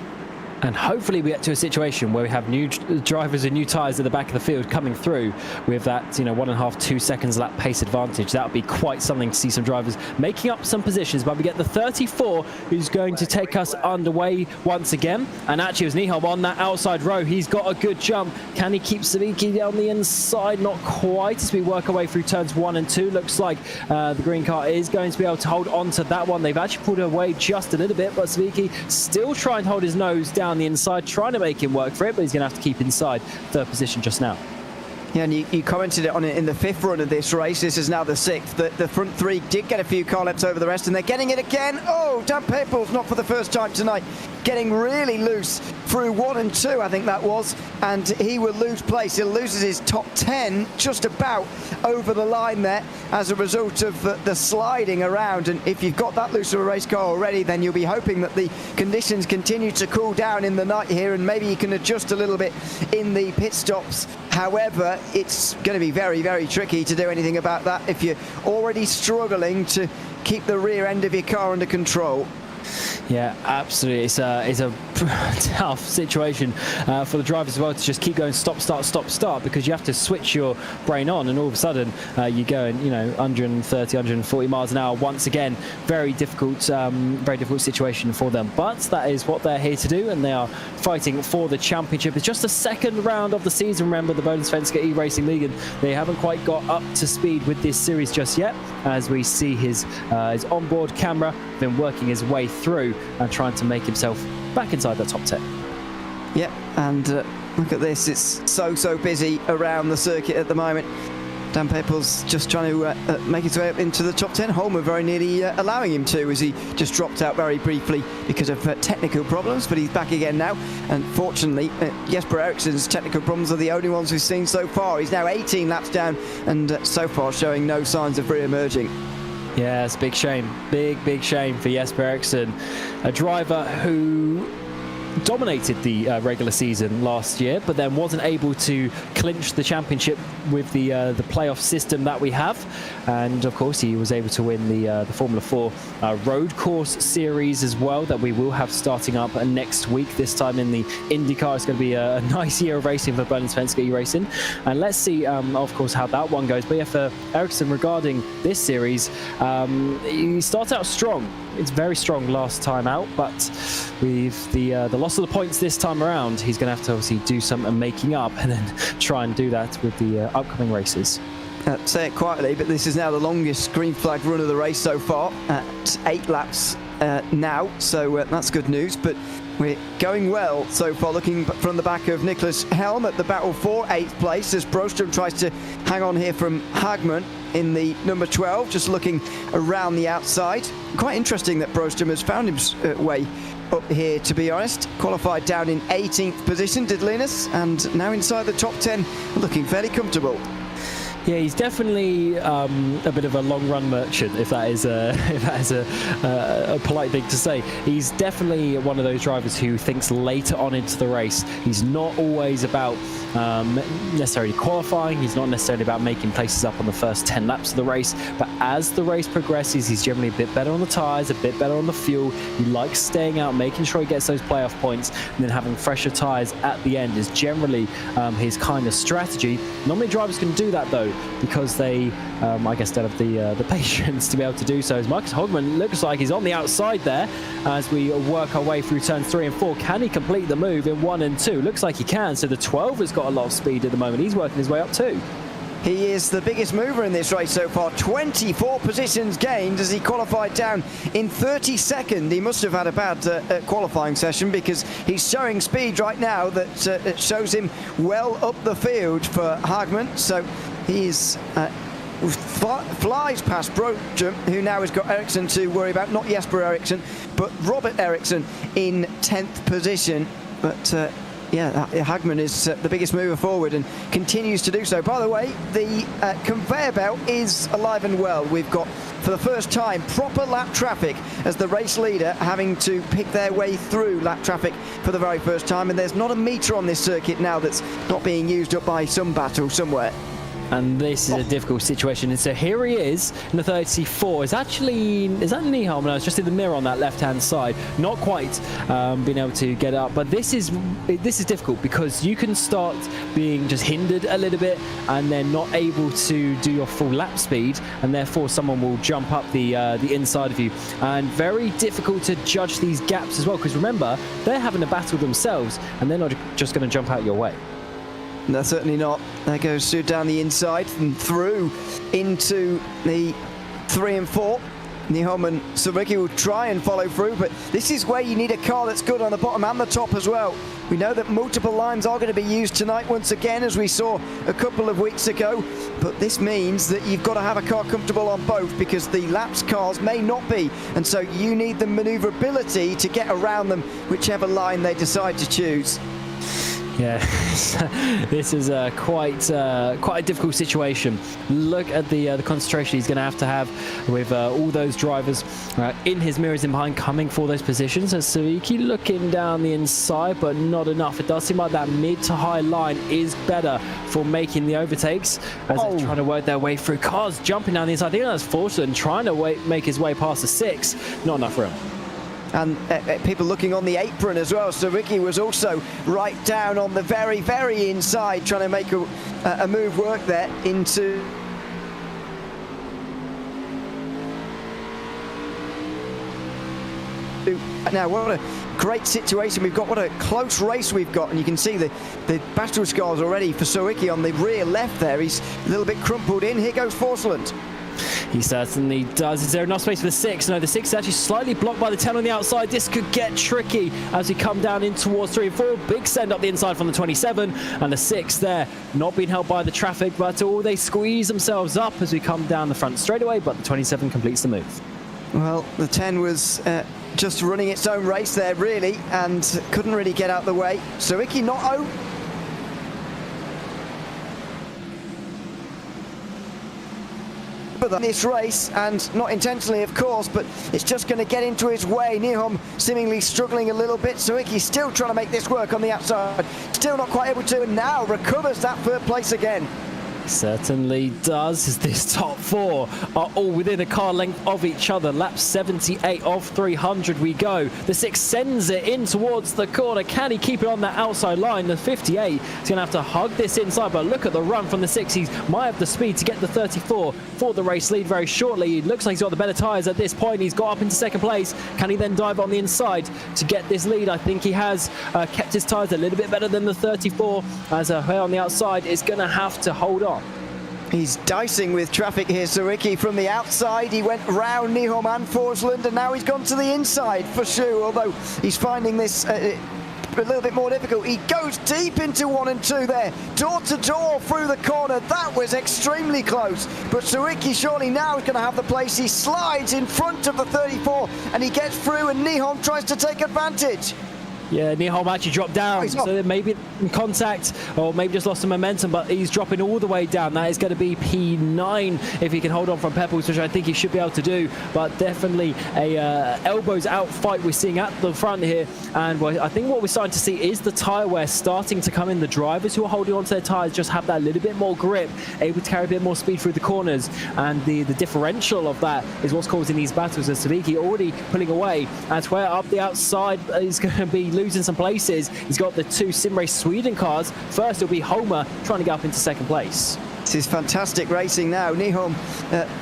And hopefully we get to a situation where we have new drivers and new tyres at the back of the field coming through with that 1.5, 2 seconds lap pace advantage. That would be quite something to see some drivers making up some positions. But we get the 34 who's going to take us underway once again. And actually it was Nihal on that outside row. He's got a good jump. Can he keep Savicki on the inside? Not quite, as we work our way through turns 1 and 2. Looks like the green car is going to be able to hold on to that one. They've actually pulled away just a little bit, but Savicki still trying to hold his nose down the inside, trying to make him work for it, but he's going to have to keep inside 3rd position just now. Yeah, and you commented on it in the 5th run of this race. This is now the 6th. The front 3 did get a few car laps over the rest, and they're getting it again. Oh, Dan Peoples, not for the first time tonight, getting really loose through 1 and 2, I think that was, and he will lose place. He loses his top 10 just about over the line there as a result of the sliding around. And if you've got that loose of a race car already, then you'll be hoping that the conditions continue to cool down in the night here, and maybe you can adjust a little bit in the pit stops. However, it's going to be very, very tricky to do anything about that if you're already struggling to keep the rear end of your car under control. Yeah, absolutely. It's a tough situation for the drivers as well to just keep going stop, start, because you have to switch your brain on, and all of a sudden you're going 130, 140 miles an hour once again. Very difficult situation for them, but that is what they're here to do, and they are fighting for the championship. It's just the 2nd round of the season. Remember, the Bohlin Svenska Eracingligan, they haven't quite got up to speed with this series just yet, as we see his onboard camera been working his way through and trying to make himself back inside the top 10. Yep, and look at this, it's so busy around the circuit at the moment. Dan Peoples just trying to make his way up into the top 10. Holmer very nearly allowing him to, as he just dropped out very briefly because of technical problems, but he's back again now. And fortunately, Jesper Ericsson's technical problems are the only ones we've seen so far. He's now 18 laps down and so far showing no signs of re-emerging. Yeah, it's a big shame. Big shame for Jesper Ericsson, a driver who dominated the regular season last year, but then wasn't able to clinch the championship with the playoff system that we have. And of course, he was able to win the Formula 4 road course series as well, that we will have starting up next week. This time in the IndyCar. It's going to be a nice year of racing for Bohlin Svenska Racing, and let's see, of course, how that one goes. But yeah, for Ericsson, regarding this series, he starts out strong. It's very strong last time out, but with the loss of the points this time around, he's going to have to obviously do some making up, and then try and do that with the upcoming races. Say it quietly, but this is now the longest green flag run of the race so far, at 8 laps now, so that's good news. But we're going well so far, looking from the back of Nicholas Helm at the battle for 8th place, as Broström tries to hang on here from Hagman in the number 12, just looking around the outside. Quite interesting that Broström has found his way up here, to be honest. Qualified down in 18th position, did Linus, and now inside the top 10, looking fairly comfortable. Yeah, he's definitely a bit of a long run merchant, if that is a polite thing to say. He's definitely one of those drivers who thinks later on into the race. He's not always about necessarily qualifying. He's not necessarily about making places up on the first 10 laps of the race. But as the race progresses, he's generally a bit better on the tyres, a bit better on the fuel. He likes staying out, making sure he gets those playoff points, and then having fresher tyres at the end is generally his kind of strategy. Not many drivers can do that though, because they, I guess, don't have the patience to be able to do so. As Marcus Hogman looks like he's on the outside there as we work our way through turns 3 and 4. Can he complete the move in 1 and 2? Looks like he can. So the 12 has got a lot of speed at the moment. He's working his way up too. He is the biggest mover in this race so far. 24 positions gained as he qualified down in 32nd. He must have had a bad qualifying session, because he's showing speed right now that shows him well up the field for Hagman. So he's flies past Brojum, who now has got Ericsson to worry about. Not Jesper Ericsson, but Robert Ericsson in 10th position. But yeah, Hagman is the biggest mover forward and continues to do so. By the way, the conveyor belt is alive and well. We've got, for the first time, proper lap traffic as the race leader having to pick their way through lap traffic for the very first time. And there's not a meter on this circuit now that's not being used up by some battle somewhere. And this is a difficult situation. And so here he is in the 34. Is that Nyholm? No, it's just in the mirror on that left-hand side. Not quite being able to get up. But this is difficult, because you can start being just hindered a little bit and then not able to do your full lap speed, and therefore someone will jump up the inside of you. And very difficult to judge these gaps as well, because remember, they're having a battle themselves, and they're not just going to jump out your way. No, certainly not. There goes Sue down the inside and through into the 3 and 4. Nyholm and Savicki will try and follow through, but this is where you need a car that's good on the bottom and the top as well. We know that multiple lines are going to be used tonight once again, as we saw a couple of weeks ago, but this means that you've got to have a car comfortable on both, because the laps cars may not be, and so you need the manoeuvrability to get around them, whichever line they decide to choose. Yeah, this is quite a difficult situation. Look at the concentration he's going to have with all those drivers in his mirrors in behind, coming for those positions. And Savicki looking down the inside, but not enough. It does seem like that mid to high line is better for making the overtakes, as they're trying to work their way through. Cars jumping down the inside. I think that's Forsen trying to make his way past the 6. Not enough room. And people looking on the apron as well. So Ricky was also right down on the very, very inside, trying to make a move work there into... Now, what a great situation we've got. What a close race we've got. And you can see the battle scars already for Sawicki on the rear left there. He's a little bit crumpled in. Here goes Forsland. He certainly does. Is there enough space for the 6? No, the 6 is actually slightly blocked by the 10 on the outside. This could get tricky as we come down in towards 3 and 4. Big send up the inside from the 27, and the 6 there not being held by the traffic, but they squeeze themselves up as we come down the front straightaway, but the 27 completes the move. Well, the 10 was just running its own race there, really, and couldn't really get out the way. Sawicki not out. This race, and not intentionally of course, but it's just going to get into his way. Nyholm seemingly struggling a little bit. Sawicki still trying to make this work on the outside, still not quite able to, and now recovers that third place again. Certainly does, as this top 4 are all within a car length of each other. Lap 78 of 300 we go. The 6 sends it in towards the corner. Can he keep it on that outside line? The 58 is going to have to hug this inside, but look at the run from the 6. He might have the speed to get the 34 for the race lead very shortly. It looks like he's got the better tyres at this point. He's got up into second place. Can he then dive on the inside to get this lead? I think he has kept his tyres a little bit better than the 34, as Her on the outside is going to have to hold on. He's dicing with traffic here, Sawicki. From the outside, he went round Nyholm and Forsland, and now he's gone to the inside for Shu, although he's finding this a little bit more difficult. He goes deep into 1 and 2 there, door to door through the corner. That was extremely close, but Sawicki surely now is going to have the place. He slides in front of the 34, and he gets through, and Nyholm tries to take advantage. Yeah, Nyholm actually dropped down, so maybe in contact or maybe just lost some momentum, but he's dropping all the way down. That is going to be P9 if he can hold on from Pebbles, which I think he should be able to do, but definitely a elbows out fight we're seeing at the front here. And I think what we're starting to see is the tyre wear starting to come in. The drivers who are holding onto their tyres just have that little bit more grip, able to carry a bit more speed through the corners, and the differential of that is what's causing these battles. As Savicki already pulling away, and Twer up the outside is going to be losing some places. He's got the two Sim Race Sweden cars. First it'll be Homer trying to get up into second place. This is fantastic racing now. Nyholm,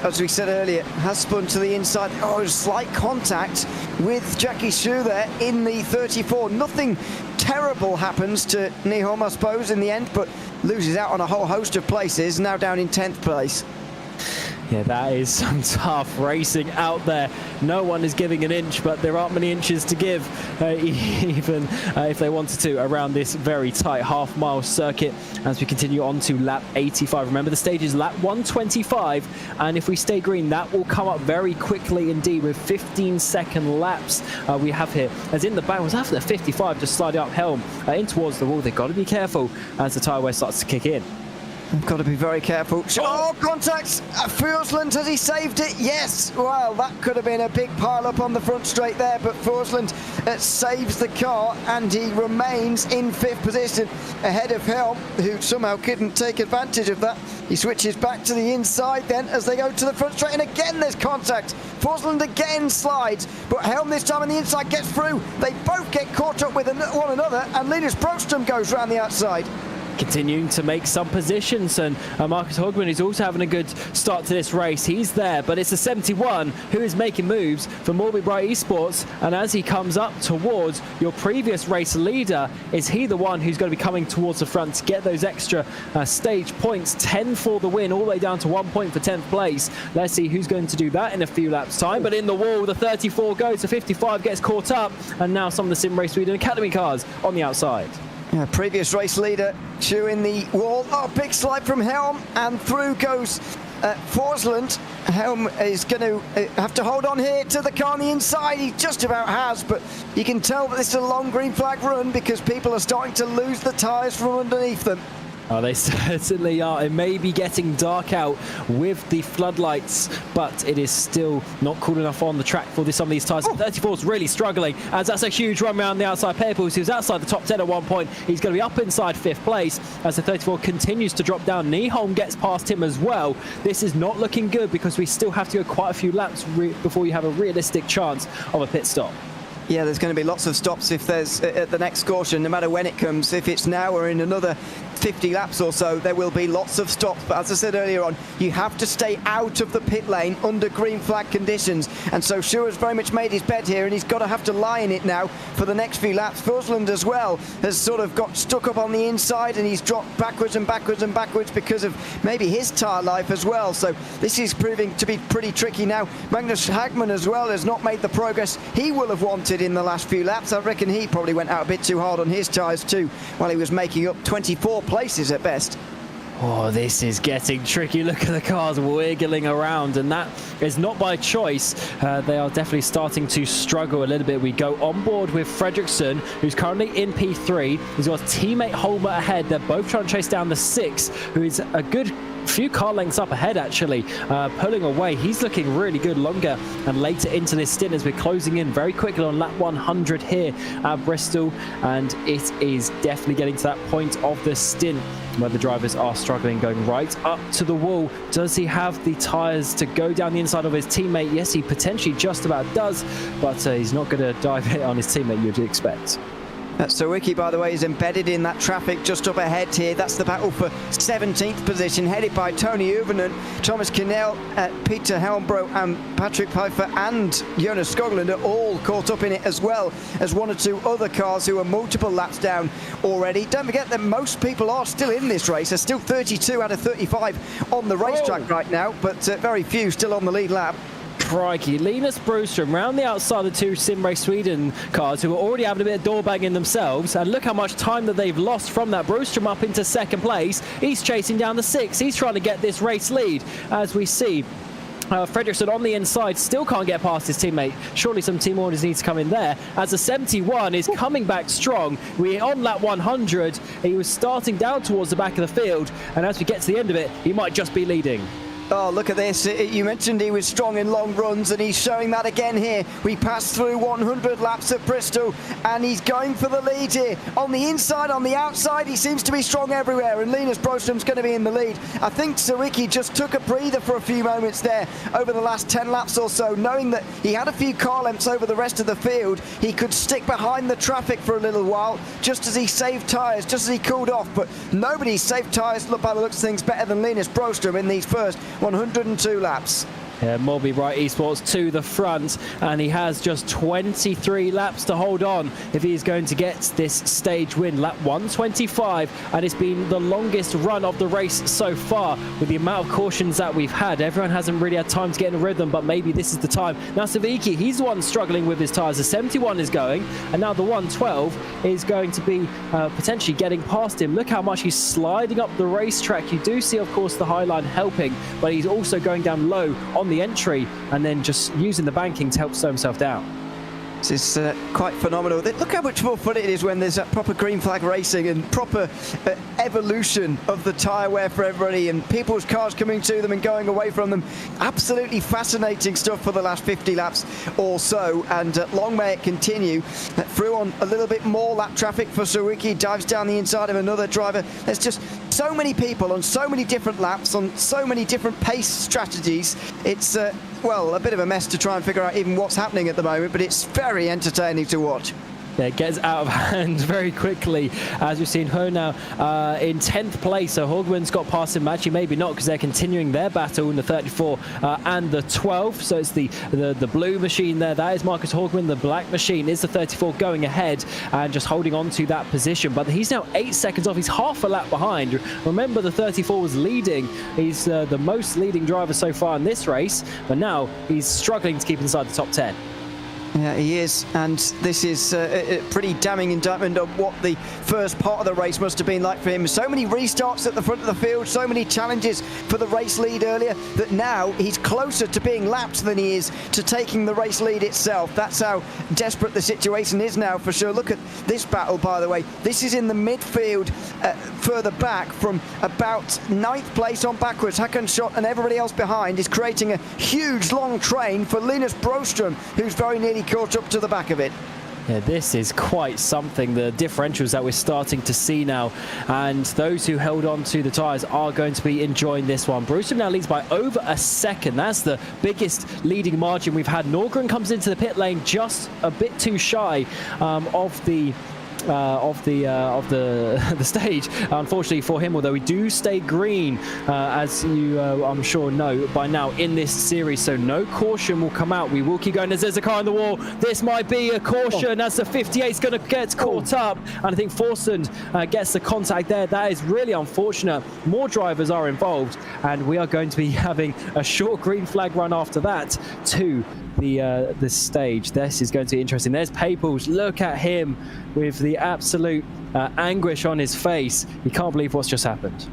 as we said earlier, has spun to the inside. Oh, slight contact with Jackie Shu there in the 34. Nothing terrible happens to Nyholm, I suppose, in the end, but loses out on a whole host of places, now down in 10th place. Yeah, that is some tough racing out there. No one is giving an inch, but there aren't many inches to give, even if they wanted to, around this very tight half-mile circuit as we continue on to lap 85. Remember, the stage is lap 125, and if we stay green, that will come up very quickly indeed with 15-second laps we have here. As in the back, was after the 55, just sliding up Helm in towards the wall. They've got to be careful as the tyre wear starts to kick in. I've got to be very careful. Oh, contacts! Forsland, has he saved it? Yes! Well, that could have been a big pile-up on the front straight there, but Forsland saves the car, and he remains in 5th position ahead of Helm, who somehow couldn't take advantage of that. He switches back to the inside then as they go to the front straight, and again there's contact. Forsland again slides, but Helm this time on the inside gets through. They both get caught up with one another, and Linus Broström goes round the outside. Continuing to make some positions, and Marcus Hogman is also having a good start to this race. He's there, but it's the 71 who is making moves for MABI Bright Esports, and as he comes up towards your previous race leader, is he the one who's going to be coming towards the front to get those extra stage points? 10 for the win, all the way down to 1 point for 10th place. Let's see who's going to do that in a few laps time, but in the wall the 34 goes, the 55 gets caught up, and now some of the Sim Race Sweden Academy cars on the outside. Yeah, previous race leader, Chu in the wall. Oh, big slide from Helm, and through goes Forsland. Helm is going to have to hold on here to the car on the inside. He just about has, but you can tell that this is a long green flag run because people are starting to lose the tyres from underneath them. Oh, they certainly are. It may be getting dark out with the floodlights, but it is still not cool enough on the track for some of these tyres. 34 is really struggling, as that's a huge run around the outside. Pebbles, who's outside the top 10 at 1 point, he's going to be up inside 5th place as the 34 continues to drop down. Nyholm gets past him as well. This is not looking good because we still have to go quite a few laps before you have a realistic chance of a pit stop. Yeah, there's going to be lots of stops if there's at the next caution, no matter when it comes. If it's now or in another 50 laps or so, there will be lots of stops. But as I said earlier on, you have to stay out of the pit lane under green flag conditions. And so Schuer's very much made his bed here, and he's got to have to lie in it now for the next few laps. Forsland as well has sort of got stuck up on the inside, and he's dropped backwards and backwards and backwards because of maybe his tyre life as well. So this is proving to be pretty tricky now. Magnus Hagman as well has not made the progress he will have wanted in the last few laps. I reckon he probably went out a bit too hard on his tyres too, while he was making up 24 places at best. Oh, this is getting tricky. Look at the cars wiggling around, and that is not by choice. They are definitely starting to struggle a little bit. We go on board with Fredriksson, who's currently in P3. He's got teammate Holmer ahead. They're both trying to chase down the 6, who is a good few car lengths up ahead, actually, pulling away. He's looking really good longer and later into this stint as we're closing in very quickly on lap 100 here at Bristol, and it is definitely getting to that point of the stint where the drivers are struggling, going right up to the wall. Does he have the tyres to go down the inside of his teammate? Yes, he potentially just about does, but he's not going to dive it on his teammate, you'd expect. Sawicki, by the way, is embedded in that traffic just up ahead here. That's the battle for 17th position, headed by Tony Uvernen, Thomas Kinnell, Peter Helmbro, and Patrick Pfeiffer, and Jonas Skoglund are all caught up in it, as well as one or two other cars who are multiple laps down already. Don't forget that most people are still in this race. There's still 32 out of 35 on the racetrack right now, but very few still on the lead lap. Crikey, Linus Broström round the outside of the two Sim Race Sweden cars who are already having a bit of door banging themselves, and look how much time that they've lost from that. Broström up into second place. He's chasing down the 6. He's trying to get this race lead, as we see Fredriksson on the inside still can't get past his teammate. Surely some team orders need to come in there, as the 71 is coming back strong. We're on lap 100. He was starting down towards the back of the field, and as we get to the end of it, he might just be leading. Oh, look at this. You mentioned he was strong in long runs, and he's showing that again here. We passed through 100 laps at Bristol, and he's going for the lead here. On the inside, on the outside, he seems to be strong everywhere, and Linus Broström's going to be in the lead. I think Sawicki just took a breather for a few moments there over the last 10 laps or so, knowing that he had a few car lengths over the rest of the field. He could stick behind the traffic for a little while, just as he saved tyres, just as he cooled off. But nobody's saved tyres, look by the looks of things, better than Linus Broström in these first 102 laps. Yeah, MABI Bright Esports to the front, and he has just 23 laps to hold on if he's going to get this stage win. Lap 125, and it's been the longest run of the race so far with the amount of cautions that we've had. Everyone hasn't really had time to get in a rhythm, but maybe this is the time. Now Sawicki, he's the one struggling with his tyres. The 71 is going, and now the 112 is going to be potentially getting past him. Look how much he's sliding up the racetrack. You do see, of course, the high line helping, but he's also going down low on the entry and then just using the banking to help slow himself down. This is quite phenomenal. Look how much more fun it is when there's that proper green flag racing and proper evolution of the tyre wear for everybody, and people's cars coming to them and going away from them. Absolutely fascinating stuff for the last 50 laps or so, and long may it continue. Through on a little bit more lap traffic for Sawicki, dives down the inside of another driver. There's just so many people on so many different laps, on so many different pace strategies. It's well, a bit of a mess to try and figure out even what's happening at the moment, but it's very entertaining to watch. Yeah, it gets out of hand very quickly, as we've seen Ho now in 10th place. So Hogman's got past him, actually maybe not, because they're continuing their battle in the 34 and the 12. So it's the blue machine there. That is Marcus Hogman. The black machine is the 34 going ahead and just holding on to that position. But he's now 8 seconds off. He's half a lap behind. Remember, the 34 was leading. He's the most leading driver so far in this race, but now he's struggling to keep inside the top 10. Yeah, he is, and this is a pretty damning indictment of what the first part of the race must have been like for him. So many restarts at the front of the field, so many challenges for the race lead earlier, that now he's closer to being lapped than he is to taking the race lead itself. That's how desperate the situation is now, for sure. Look at this battle, by the way. This is in the midfield, further back from about 9th place on backwards. Hakan Schott and everybody else behind is creating a huge long train for Linus Broström, who's very nearly caught up to the back of it. Yeah, this is quite something, the differentials that we're starting to see now, and those who held on to the tyres are going to be enjoying this one. Broström now leads by over a second. That's the biggest leading margin we've had. Nordgren comes into the pit lane just a bit too shy of the stage, unfortunately for him, although we do stay green, as you I'm sure know by now in this series, so no caution will come out. We will keep going as there's a car on the wall. This might be a caution as the 58 is going to get caught up, and I think Forsund gets the contact there. That is really unfortunate. More drivers are involved, and we are going to be having a short green flag run after that to the stage. This is going to be interesting. There's Paples. Look at him with the absolute anguish on his face. He can't believe what's just happened.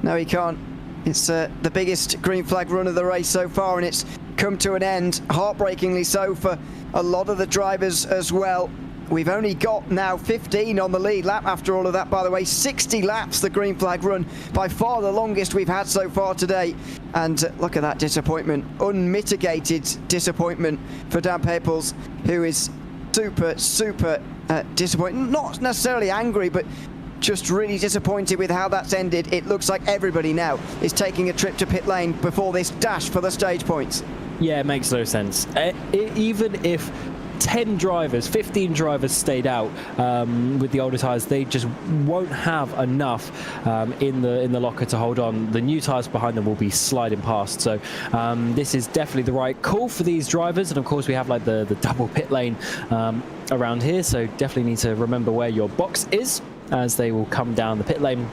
No, he can't. It's the biggest green flag run of the race so far, and it's come to an end, heartbreakingly so for a lot of the drivers as well. We've only got now 15 on the lead lap after all of that, by the way. 60 laps, the green flag run, by far the longest we've had so far today. And look at that disappointment, unmitigated disappointment for Dan Paples, who is super disappointed. Not necessarily angry, but just really disappointed with how that's ended. It looks like everybody now is taking a trip to pit lane before this dash for the stage points. Yeah, it makes no sense. Even if 10 drivers, 15 drivers stayed out with the older tyres, they just won't have enough in the locker to hold on. The new tyres behind them will be sliding past. So this is definitely the right call for these drivers. And of course we have like the double pit lane around here, so definitely need to remember where your box is, as they will come down the pit lane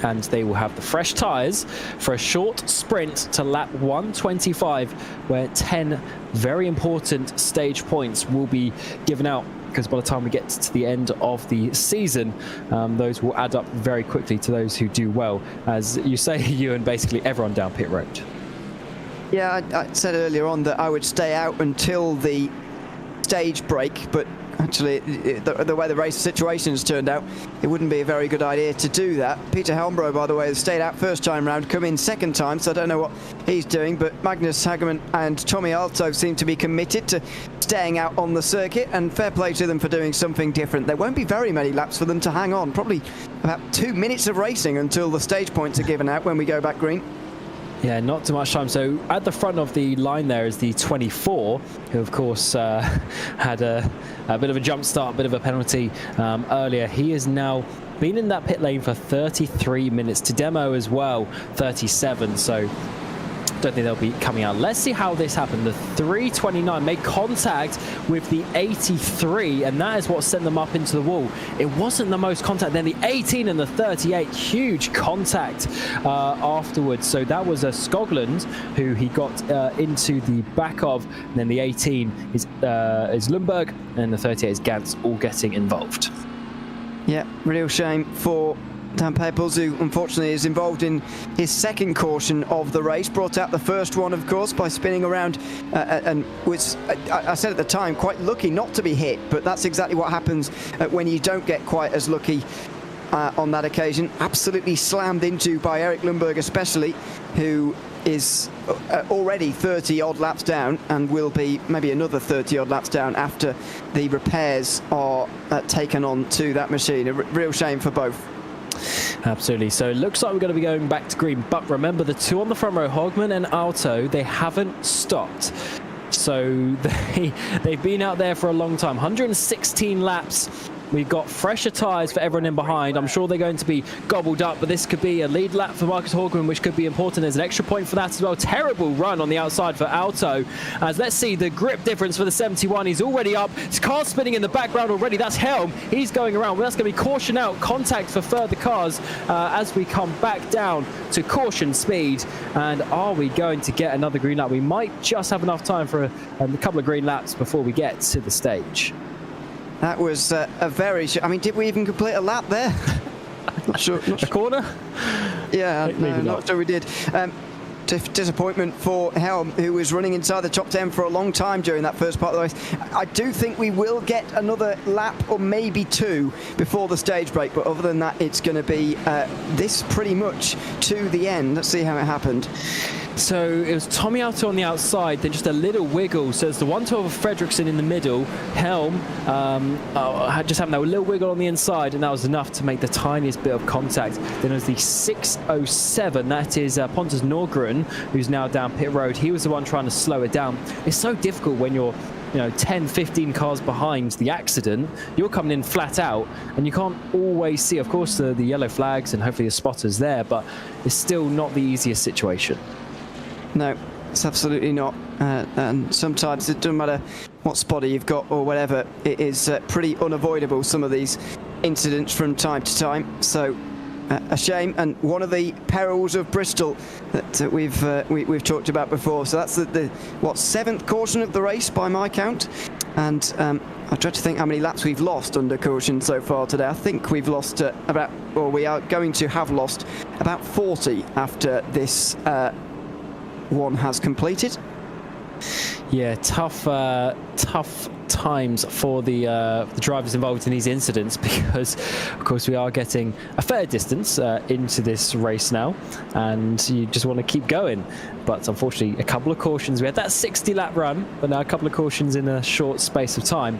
and they will have the fresh tyres for a short sprint to lap 125, where 10 very important stage points will be given out, because by the time we get to the end of the season, those will add up very quickly to those who do well, as you say, you and basically everyone down pit road. Yeah, I said earlier on that I would stay out until the stage break, but actually, the way the race situation has turned out, it wouldn't be a very good idea to do that. Peter Helmbro, by the way, has stayed out first time round, come in second time, so I don't know what he's doing, but Magnus Hagemann and Tommy Alto seem to be committed to staying out on the circuit, and fair play to them for doing something different. There won't be very many laps for them to hang on, probably about 2 minutes of racing until the stage points are given out when we go back green. Yeah, not too much time. So at the front of the line there is the 24, who of course had a bit of a jump start, a bit of a penalty earlier. He has now been in that pit lane for 33 minutes. To demo as well, 37. So don't think they'll be coming out. Let's see how this happened. The 329 made contact with the 83, and that is what sent them up into the wall. It wasn't the most contact. Then the 18 and the 38, huge contact afterwards. So that was a Skoglund who he got into the back of. And then the 18 is Lundberg, and the 38 is Gantz, all getting involved. Yeah, real shame for Dan Peebles, who unfortunately is involved in his second caution of the race. Brought out the first one, of course, by spinning around and was, I said at the time, quite lucky not to be hit, but that's exactly what happens when you don't get quite as lucky on that occasion. Absolutely slammed into by Erik Lundberg especially, who is already 30 odd laps down and will be maybe another 30 odd laps down after the repairs are taken on to that machine. A real shame for both. Absolutely. So it looks like we're going to be going back to green, but remember the two on the front row, Hogman and Alto, they haven't stopped. So they've been out there for a long time. 116 laps. We've got fresher tyres for everyone in behind. I'm sure they're going to be gobbled up, but this could be a lead lap for Marcus Hogman, which could be important. There's an extra point for that as well. Terrible run on the outside for Alto. As let's see the grip difference for the 71. He's already up. His car spinning in the background already. That's Helm. He's going around. Well, that's going to be caution out. Contact for further cars as we come back down to caution speed. And are we going to get another green lap? We might just have enough time for a couple of green laps before we get to the stage. That was a very... I mean, did we even complete a lap there? Not sure. A corner? Yeah, no, not sure we did. Disappointment for Helm, who was running inside the top 10 for a long time during that first part of the race. I do think we will get another lap or maybe two before the stage break, but other than that, it's going to be this pretty much to the end. Let's see how it happened. So it was Tommy Alto on the outside, then just a little wiggle. So it's the 112 of Fredriksson in the middle. Helm just having that little wiggle on the inside, and that was enough to make the tiniest bit of contact. Then it was the 607. That is Pontus Norgren, who's now down pit road. He was the one trying to slow it down. It's so difficult when you're 10, 15 cars behind the accident. You're coming in flat out, and you can't always see, of course, the yellow flags and hopefully the spotters there, but it's still not the easiest situation. No, it's absolutely not. And sometimes it doesn't matter what spotter you've got or whatever, it is pretty unavoidable, some of these incidents from time to time. So a shame, and one of the perils of Bristol that we've talked about before. So that's the seventh caution of the race by my count. And I try to think how many laps we've lost under caution so far today. I think we've lost we are going to have lost about 40 after this one has completed. Yeah, tough times for the drivers involved in these incidents, because of course we are getting a fair distance into this race now, and you just want to keep going. But unfortunately, a couple of cautions. We had that 60-lap run, but now a couple of cautions in a short space of time.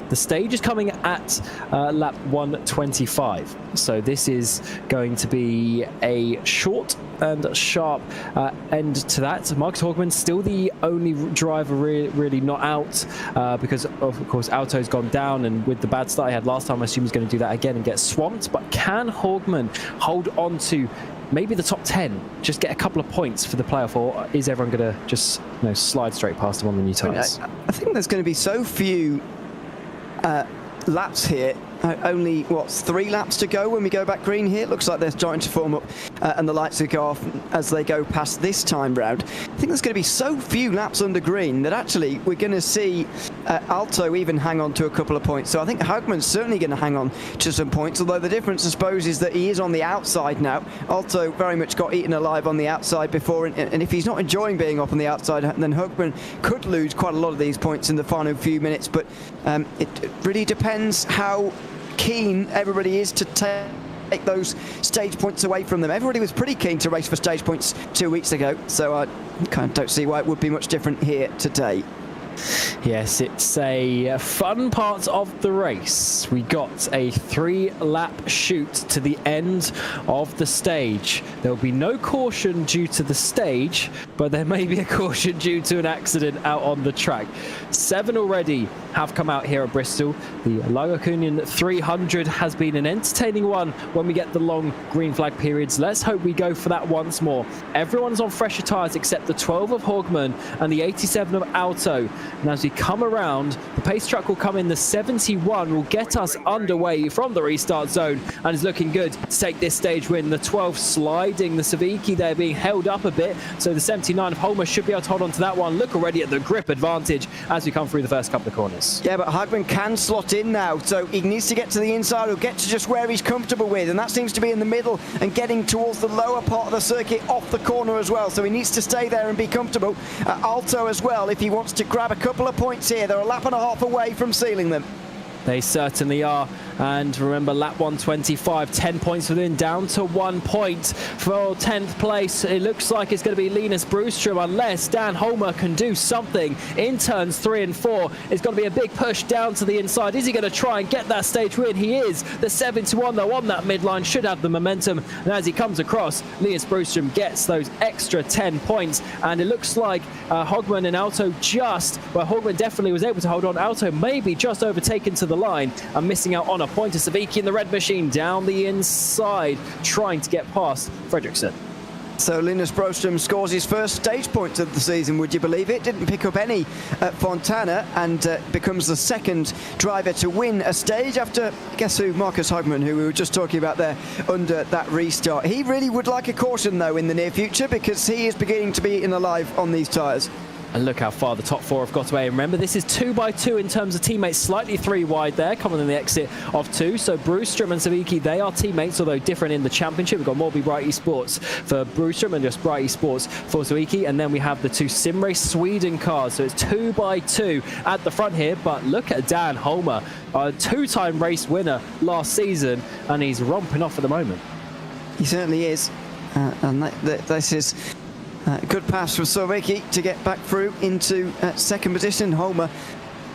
The stage is coming at lap 125, so this is going to be a short and sharp end to that. Marcus Hogman still the only driver really not out, because of course Alto's gone down, and with the bad start he had last time, I assume he's going to do that again and get swamped. But can Hogman hold on to maybe the top 10, just get a couple of points for the playoff, or is everyone going to just slide straight past him on the new tyres? I think there's going to be so few laps here only, 3 laps to go when we go back green here. It looks like they're starting to form up and the lights will go off as they go past this time round. I think there's going to be so few laps under green that actually we're going to see Alto even hang on to a couple of points. So I think Haugman's certainly going to hang on to some points, although the difference, I suppose, is that he is on the outside now. Alto very much got eaten alive on the outside before, and if he's not enjoying being up on the outside, then Haugman could lose quite a lot of these points in the final few minutes. But it really depends how keen everybody is to take those stage points away from them. Everybody was pretty keen to race for stage points 2 weeks ago, so I kind of don't see why it would be much different here today. Yes, it's a fun part of the race. We got a 3-lap shoot to the end of the stage. There will be no caution due to the stage, but there may be a caution due to an accident out on the track. 7 already have come out here at Bristol. The Lagerkungen 300 has been an entertaining one when we get the long green flag periods. Let's hope we go for that once more. Everyone's on fresher tyres except the 12 of Haugman and the 87 of Alto. And as we come around, the pace truck will come in. The 71 will get us underway from the restart zone and is looking good to take this stage win. The 12 sliding, the Saviki there being held up a bit. So the 79 of Holmer should be able to hold on to that one. Look already at the grip advantage as we come through the first couple of corners. Yeah, but Haugman can slot in now, so he needs to get to the inside or get to just where he's comfortable with, and that seems to be in the middle and getting towards the lower part of the circuit off the corner as well, so he needs to stay there and be comfortable. Alto as well, if he wants to grab a couple of points here. They're a lap and a half away from sealing them. They certainly are. And remember, lap 125, 10 points within, down to 1 point for 10th place. It looks like it's going to be Linus Brustrom unless Dan Holmer can do something in turns 3 and 4. It's going to be a big push down to the inside. Is he going to try and get that stage win? He is. The 71 though on that midline should have the momentum. And as he comes across, Linus Brustrom gets those extra 10 points. And it looks like Haugman and Alto Haugman definitely was able to hold on. Alto maybe just overtaken to the line and missing out on a point. To Saviki in the red machine down the inside, trying to get past Fredriksson. So Linus Brostrom scores his first stage points of the season, would you believe it? Didn't pick up any at Fontana and becomes the second driver to win a stage after, guess who, Marcus Haugman, who we were just talking about there under that restart. He really would like a caution though in the near future because he is beginning to be eaten alive on these tyres. And look how far the top 4 have got away. Remember, this is 2 by 2 in terms of teammates, slightly 3 wide there, coming in the exit of 2. So Brustrom and Saviki, they are teammates, although different in the championship. We've got MABI Bright Esports for Brustrom and just Bright Esports for Saviki. And then we have the 2 Simrace Sweden cars. So it's 2 by 2 at the front here. But look at Dan Holmer, a 2-time race winner last season, and he's romping off at the moment. He certainly is. And this is good pass from Saviki to get back through into second position. Holmer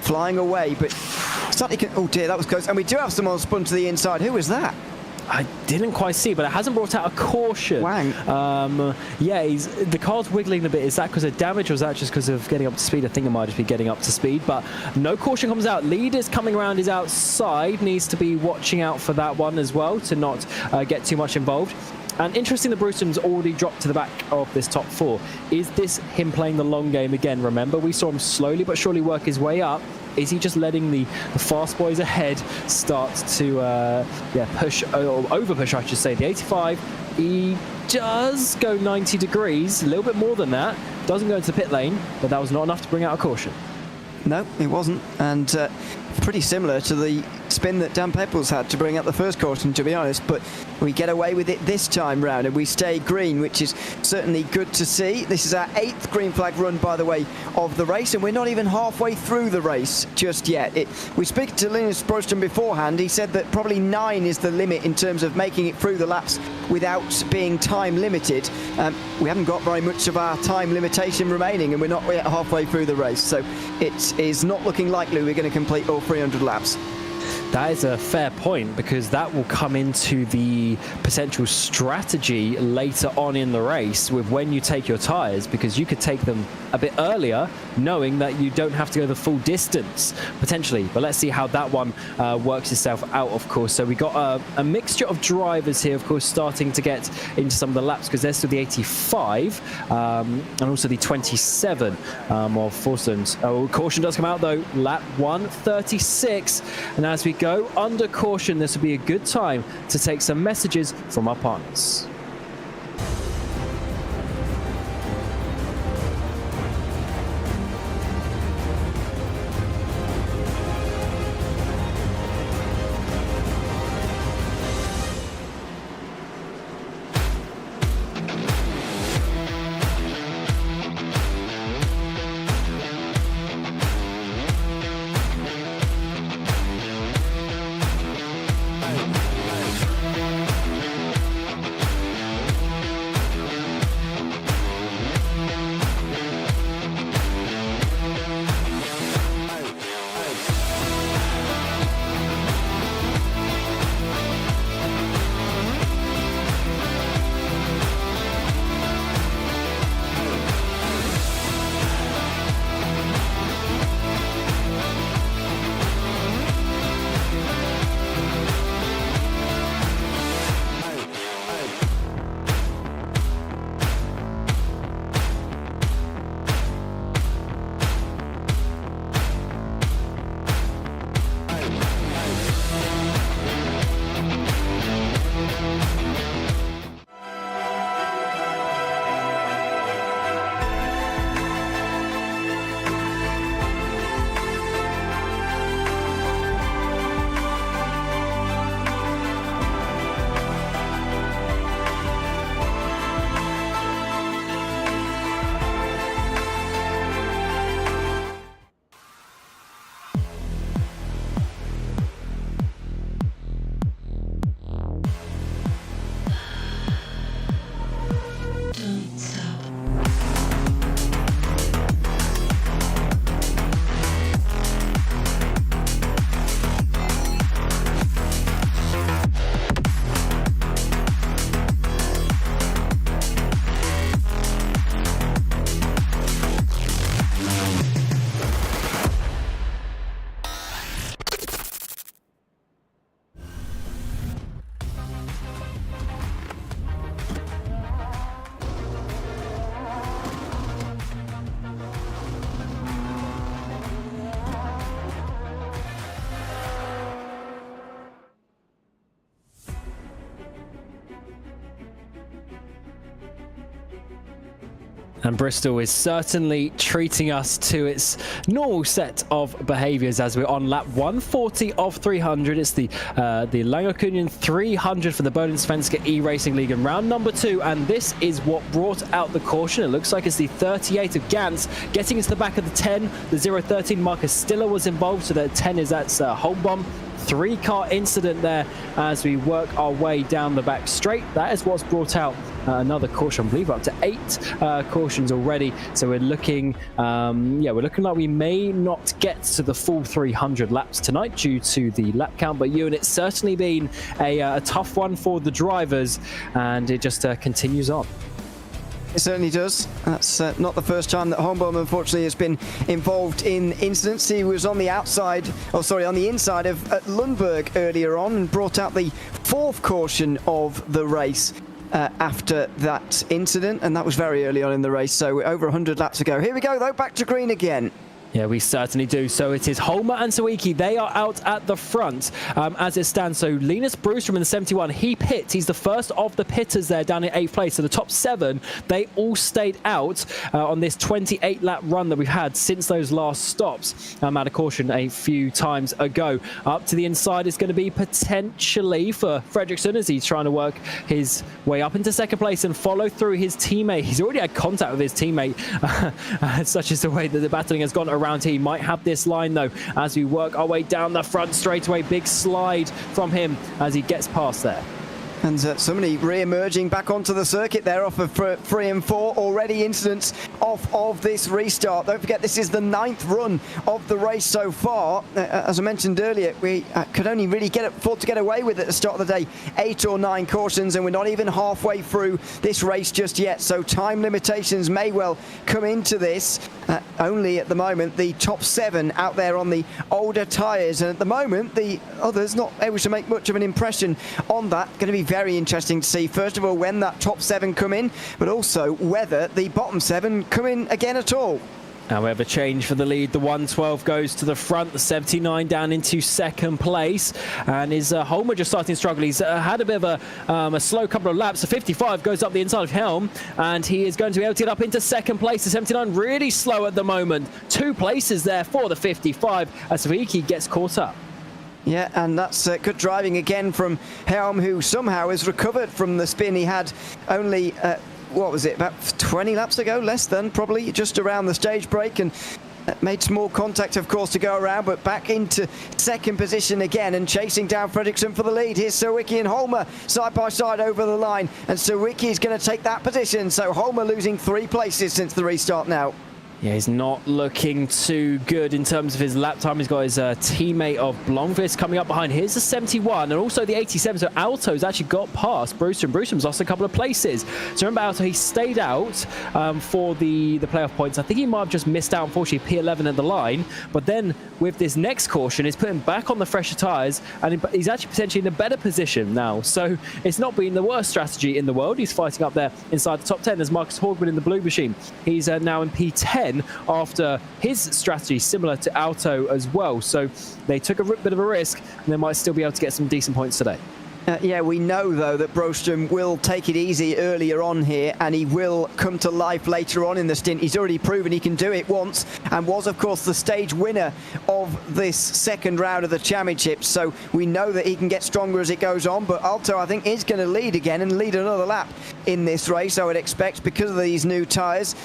flying away, but slightly oh dear, that was close. And we do have someone spun to the inside. Who was that? I didn't quite see, but it hasn't brought out a caution. Wang. Yeah, the car's wiggling a bit. Is that because of damage or is that just because of getting up to speed? I think it might just be getting up to speed, but no caution comes out. Leaders coming around his outside. Needs to be watching out for that one as well to not get too much involved. And interesting that Brustrom's already dropped to the back of this top 4. Is this him playing the long game again? Remember, we saw him slowly but surely work his way up. Is he just letting the fast boys ahead start to push, or over push, I should say, the 85? He does go 90 degrees, a little bit more than that. Doesn't go into the pit lane, but that was not enough to bring out a caution. No, it wasn't. And pretty similar to the spin that Dan Pepples had to bring out the first caution, to be honest, but we get away with it this time round and we stay green, which is certainly good to see. This is our 8th green flag run, by the way, of the race, and we're not even halfway through the race just yet. We speak to Linus Brostrom beforehand. He said that probably 9 is the limit in terms of making it through the laps without being time limited. We haven't got very much of our time limitation remaining and we're not yet halfway through the race, so it is not looking likely we're going to complete all 300 laps. That is a fair point, because that will come into the potential strategy later on in the race with when you take your tyres, because you could take them a bit earlier knowing that you don't have to go the full distance potentially. But let's see how that one works itself out, of course. So we got a mixture of drivers here, of course, starting to get into some of the laps, because there's still the 85 and also the 27 of Forsland's. Caution does come out though, lap 136, and as we go go under caution. This will be a good time to take some messages from our partners. And Bristol is certainly treating us to its normal set of behaviours as we're on lap 140 of 300. It's the Lagerkungen 300 for the Bohlin Svenska Eracingligan round number 2, and this is what brought out the caution. It looks like it's the 38 of Gans getting into the back of the 10. The 013 Marcus Stiller was involved, so the 10 is that's Holmbom. 3-car incident there as we work our way down the back straight. That is what's brought out another caution. I believe up to 8 cautions already. So we're looking, we're looking like we may not get to the full 300 laps tonight due to the lap count. But Ewan, it's certainly been a tough one for the drivers, and it just continues on. It certainly does. That's not the first time that Holmbom, unfortunately, has been involved in incidents. He was on the outside, on the inside of Lundberg earlier on and brought out the 4th caution of the race after that incident, and that was very early on in the race, so over 100 laps ago. Here we go, though, back to green again. Yeah, we certainly do. So it is Holmer and Sawicki. They are out at the front as it stands. So Linus Brewstrom in the 71, he pits. He's the first of the pitters there down in 8th place. So the top 7, they all stayed out on this 28-lap run that we've had since those last stops. Out of caution a few times ago. Up to the inside is going to be potentially for Fredriksson as he's trying to work his way up into 2nd place and follow through his teammate. He's already had contact with his teammate. Such is the way that the battling has gone around here. He might have this line though as we work our way down the front straight away. Big slide from him as he gets past there. And somebody re-emerging back onto the circuit there off of 3 and 4. Already incidents off of this restart. Don't forget, this is the 9th run of the race so far. As I mentioned earlier, we could only really afford to get away with it at the start of the day. 8 or 9 cautions, and we're not even halfway through this race just yet. So time limitations may well come into this. Only at the moment, the top 7 out there on the older tyres. And at the moment, the others not able to make much of an impression on that. Going to be very interesting to see, first of all, when that top 7 come in, but also whether the bottom 7 come in again at all. And we have a change for the lead. The 112 goes to the front, the 79 down into second place. And is Holmer just starting to struggle? He's had a bit of a slow couple of laps. The 55 goes up the inside of Helm, and he is going to be able to get up into second place. The 79 really slow at the moment. 2 places there for the 55 as Vicky gets caught up. Yeah, and that's good driving again from Helm, who somehow has recovered from the spin he had only... what was it, about 20 laps ago, less than, probably, just around the stage break, and made small contact, of course, to go around, but back into second position again and chasing down Fredriksson for the lead. Here's Sawicki and Holmer side by side over the line, and Sawicki is going to take that position, so Holmer losing 3 places since the restart now. Yeah, he's not looking too good in terms of his lap time. He's got his teammate of Blomqvist coming up behind. Here's the 71 and also the 87. So Alto's actually got past Brewster, and Brewster's lost a couple of places. So remember, Alto, he stayed out for the playoff points. I think he might have just missed out, unfortunately, P11 at the line. But then with this next caution, it's put him back on the fresher tyres, and he's actually potentially in a better position now. So it's not been the worst strategy in the world. He's fighting up there inside the top 10. There's Marcus Hogman in the blue machine. He's now in P10 after his strategy similar to Alto as well. So they took a bit of a risk, and they might still be able to get some decent points today. Yeah, we know, though, that Broström will take it easy earlier on here, and he will come to life later on in the stint. He's already proven he can do it once, and was, of course, the stage winner of this second round of the championship. So we know that he can get stronger as it goes on, but Alto, I think, is going to lead again and lead another lap in this race, I would expect, because of these new tyres,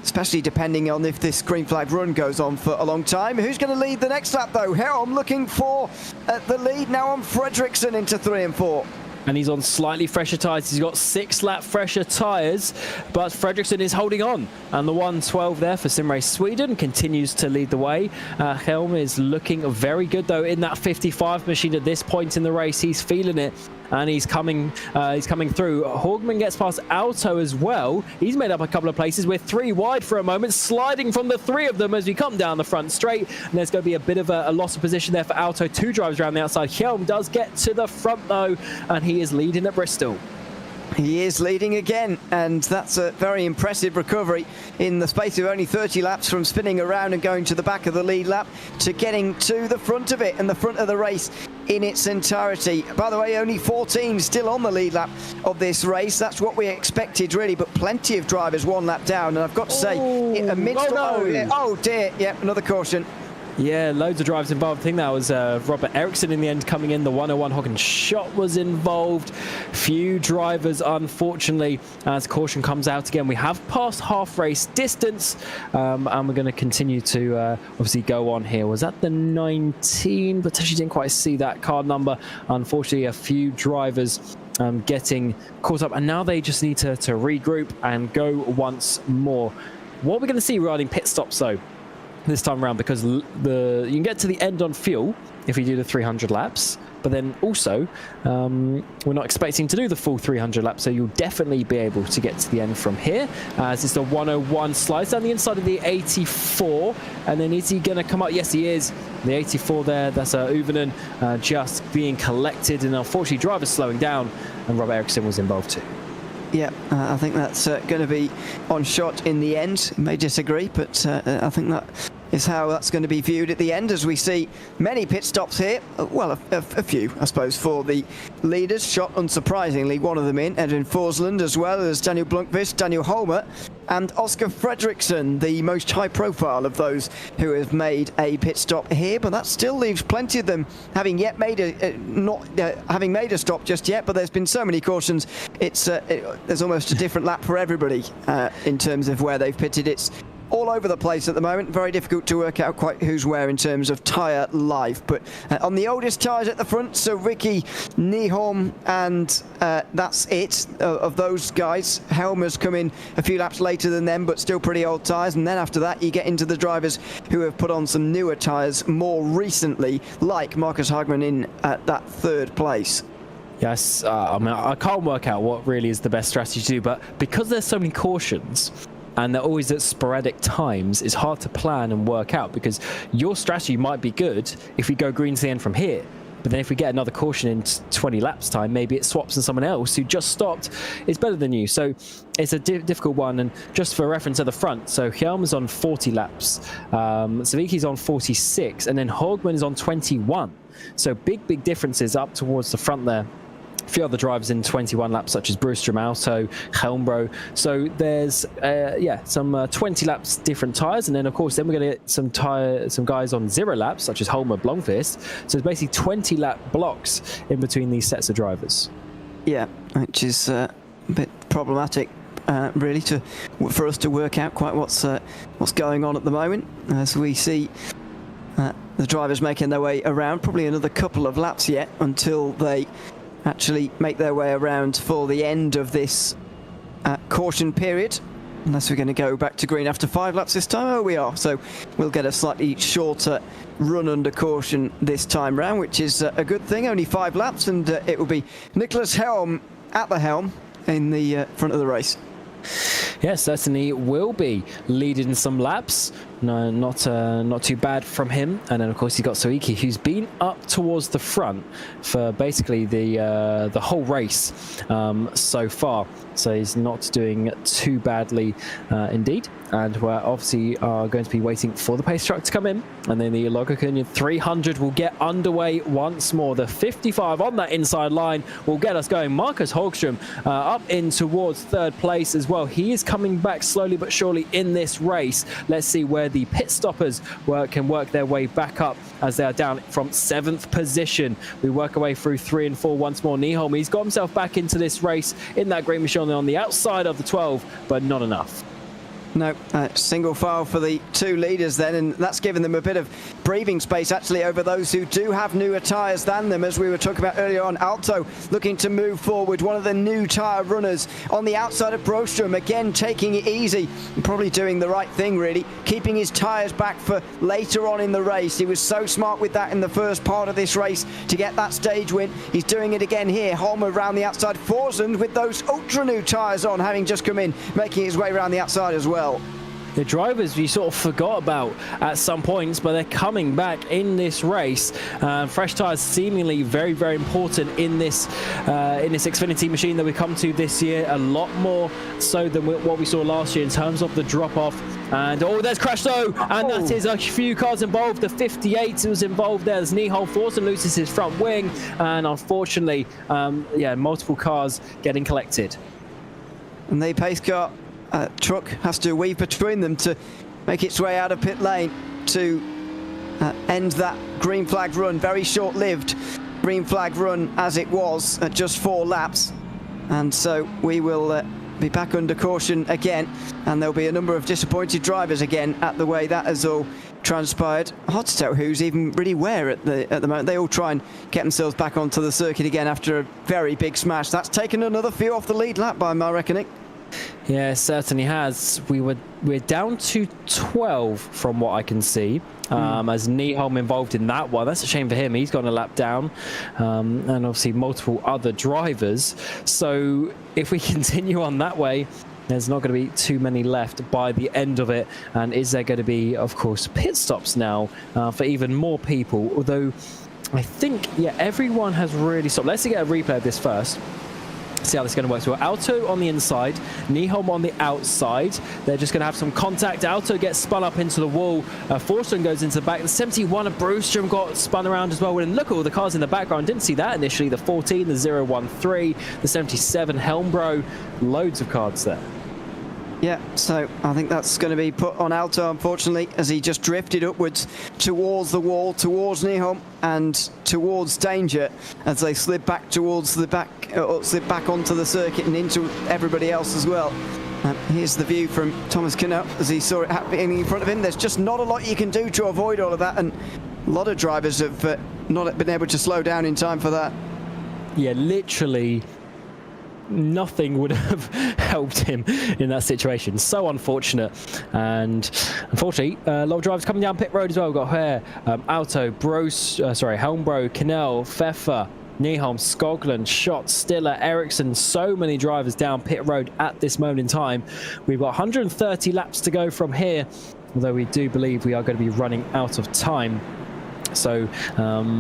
especially depending on if this green flag run goes on for a long time. Who's going to lead the next lap, though? Helm looking for the lead now on Fredriksson into 3 and 4. And he's on slightly fresher tyres. He's got 6-lap fresher tyres, but Fredriksson is holding on. And the 112 there for Sim Race Sweden continues to lead the way. Helm is looking very good, though, in that 55 machine at this point in the race. He's feeling it, and he's coming through. Hogman gets past Alto as well. He's made up a couple of places. We're 3 wide for a moment, sliding from the 3 of them as we come down the front straight. And there's going to be a bit of a loss of position there for Alto. 2 drivers around the outside. Helm does get to the front, though, and he is leading at Bristol. He is leading again, and that's a very impressive recovery in the space of only 30 laps, from spinning around and going to the back of the lead lap to getting to the front of it and the front of the race in its entirety. By the way, only 14 still on the lead lap of this race. That's what we expected, really, but plenty of drivers 1 lap down, and I've got to say, amidst oh dear, yeah, another caution. Yeah, loads of drivers involved. I think that was Robert Eriksson in the end coming in. The 101 Håkan Schott was involved. Few drivers, unfortunately, as caution comes out again. We have passed half race distance, and we're going to continue to obviously go on here. Was that the 19? Potentially didn't quite see that card number. Unfortunately, a few drivers getting caught up, and now they just need to regroup and go once more. What we're going to see regarding pit stops, though, this time around, because you can get to the end on fuel if you do the 300 laps, but then also we're not expecting to do the full 300 laps, so you'll definitely be able to get to the end from here, as it's the 101 slides down the inside of the 84. And then is he going to come up? Yes, he is. The 84 there, that's Uvenen just being collected, and unfortunately drivers slowing down, and Rob Eriksson was involved too. Yeah, I think that's going to be on shot in the end. You may disagree, but I think that is how that's going to be viewed at the end, as we see many pit stops here. Well, a few, I suppose, for the leaders. Shot, unsurprisingly, one of them in. Edwin Forsland, as well as Daniel Blomqvist, Daniel Holmer, and Oscar Fredriksson, the most high profile of those who have made a pit stop here. But that still leaves plenty of them having yet made not having made a stop just yet. But there's been so many cautions. There's almost a different lap for everybody in terms of where they've pitted. It's all over the place at the moment. Very difficult to work out quite who's where in terms of tyre life. But on the oldest tyres at the front, so Ricky, Nyholm, and that's it of those guys. Helmer's come in a few laps later than them, but still pretty old tyres. And then after that, you get into the drivers who have put on some newer tyres more recently, like Marcus Hagman in at that 3rd place. Yes, I mean, I can't work out what really is the best strategy to do, but because there's so many cautions, and they're always at sporadic times, it's hard to plan and work out, because your strategy might be good if we go green to the end from here, But then if we get another caution in 20 laps time, maybe it swaps and someone else who just stopped is better than you. So it's a difficult one. And just for reference at the front, so Hjelm's on 40 laps, Saviki's on 46, and then Hogman is on 21. So big differences up towards the front there. A few other drivers in 21 laps, such as Brustrom, Auto, Helmbro. So there's some 20 laps different tyres, and then of course then we're going to get some guys on 0 laps, such as Holmer, Blomqvist. So it's basically 20 lap blocks in between these sets of drivers. Yeah, which is a bit problematic, really, for us to work out quite what's going on at the moment, as we see the drivers making their way around. Probably another couple of laps yet until they actually make their way around for the end of this caution period, unless we're going to go back to green after 5 laps this time. Oh, we are. So we'll get a slightly shorter run under caution this time round, which is a good thing. Only 5 laps, and it will be Nicholas Helm at the helm in the front of the race. Yes, certainly will be leading some laps. No, not too bad from him. And then of course you've got Soiki, who's been up towards the front for basically the whole race so far. So he's not doing too badly indeed. And we're obviously are going to be waiting for the pace truck to come in, and then the Lagerkungen 300 will get underway once more. The 55 on that inside line will get us going. Marcus Hogström up in towards 3rd place as well. He is coming back slowly but surely in this race. Let's see where the pit stoppers can work their way back up, as they are down from 7th position. We work our way through 3 and 4 once more. Nyholm, he's got himself back into this race in that green machine on the outside of the 12, but not enough. No, single file for the 2 leaders then, and that's given them a bit of breathing space actually over those who do have newer tyres than them, as we were talking about earlier on. Alto looking to move forward, one of the new tyre runners on the outside of Brostrom, again taking it easy, probably doing the right thing really, keeping his tyres back for later on in the race. He was so smart with that in the first part of this race to get that stage win. He's doing it again here. Holmer around the outside, Forsund with those ultra new tyres on, having just come in, making his way around the outside as well. The drivers we sort of forgot about at some points, but they're coming back in this race. Fresh tyres seemingly very important in this Xfinity machine that we come to this year, a lot more so than what we saw last year in terms of the drop-off. And oh, there's crash though, and that is a few cars involved. The 58 was involved there. There's Nyholm. Forsen loses his front wing, and unfortunately, multiple cars getting collected. And the pace car truck has to weave between them to make its way out of pit lane to end that green flag run. Very short-lived green flag run as it was at just 4 laps, and so we will be back under caution again, and there'll be a number of disappointed drivers again at the way that has all transpired. Hard to tell who's even really where at the moment. They all try and get themselves back onto the circuit again after a very big smash. That's taken another few off the lead lap by my reckoning. Yeah, it certainly has. We're down to 12 from what I can see, as Nyholm involved in that one. That's a shame for him. He's gone a lap down, and obviously multiple other drivers. So if we continue on that way, there's not going to be too many left by the end of it. And is there going to be, of course, pit stops now for even more people? Although I think, everyone has really stopped. Let's get a replay of this first. See how this is going to work. So Alto on the inside, Nyholm on the outside. They're just going to have some contact. Alto gets spun up into the wall. Forston goes into the back. The 71 of Brustrom got spun around as well. And look at all the cars in the background. Didn't see that initially. The 14, the 013, the 77 Helmbro. Loads of cards there. Yeah, so I think that's going to be put on Alto, unfortunately, as he just drifted upwards towards the wall, towards Nyholm, and towards danger as they slid back towards the back, slid back onto the circuit and into everybody else as well. Here's the view from Thomas Knop as he saw it happening in front of him. There's just not a lot you can do to avoid all of that, and a lot of drivers have not been able to slow down in time for that. Yeah, literally nothing would have helped him in that situation. So unfortunate. And unfortunately, a lot of drivers coming down pit road as well. We've got here Alto, Helmbro, Canel, Pfeffer, Nyholm, Skoglund, Schott, Stiller, Ericsson. So many drivers down pit road at this moment in time. We've got 130 laps to go from here, although we do believe we are going to be running out of time. So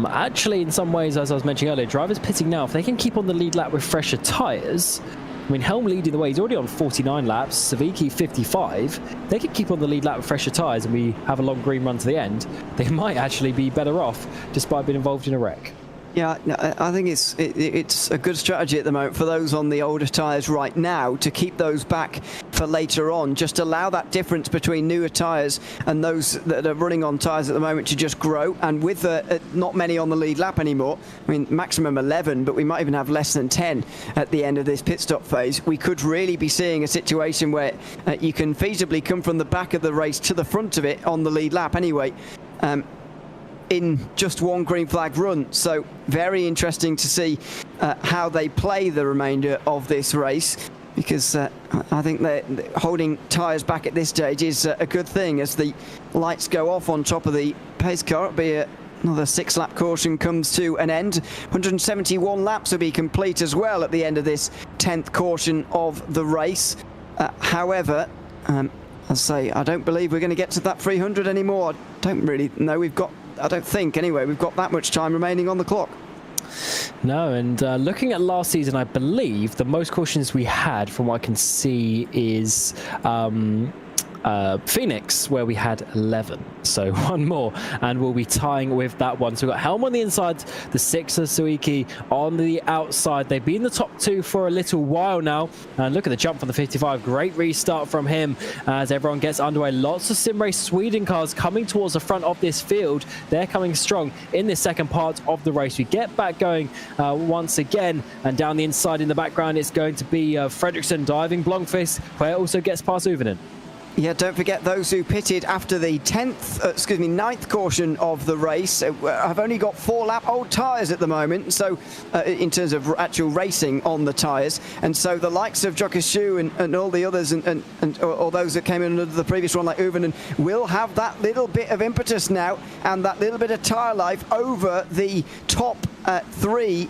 actually, in some ways, as I was mentioning earlier, drivers pitting now, if they can keep on the lead lap with fresher tyres, I mean, Helm leading the way. He's already on 49 laps. Savicki 55. They could keep on the lead lap with fresher tyres and we have a long green run to the end. They might actually be better off despite being involved in a wreck. Yeah, I think it's a good strategy at the moment for those on the older tyres right now to keep those back for later on. Just allow that difference between newer tyres and those that are running on tyres at the moment to just grow. And with not many on the lead lap anymore, I mean, maximum 11, but we might even have less than 10 at the end of this pit stop phase. We could really be seeing a situation where you can feasibly come from the back of the race to the front of it on the lead lap anyway. In just one green flag run. So very interesting to see how they play the remainder of this race, because I think that holding tyres back at this stage is a good thing. As the lights go off on top of the pace car, it'll be another 6-lap caution comes to an end. 171 laps will be complete as well at the end of this 10th caution of the race. However, as I say, I don't believe we're going to get to that 300 anymore. I don't really know. I don't think, anyway, we've got that much time remaining on the clock. No, and looking at last season, I believe the most cautions we had, from what I can see, is Phoenix, where we had 11. So one more, and we'll be tying with that one. So we've got Helm on the inside, the 6 of Savicki on the outside. They've been the top 2 for a little while now. And look at the jump from the 55. Great restart from him as everyone gets underway. Lots of Sim Race Sweden cars coming towards the front of this field. They're coming strong in this second part of the race. We get back going once again, and down the inside in the background, it's going to be Fredriksson diving Blomqvist, where it also gets past Uvinen. Yeah, don't forget those who pitted after the 9th caution of the race have only got 4-lap-old tyres at the moment, so in terms of actual racing on the tyres. And so the likes of Jokishu and all the others or those that came in under the previous one like Uvinen will have that little bit of impetus now and that little bit of tyre life over the top 3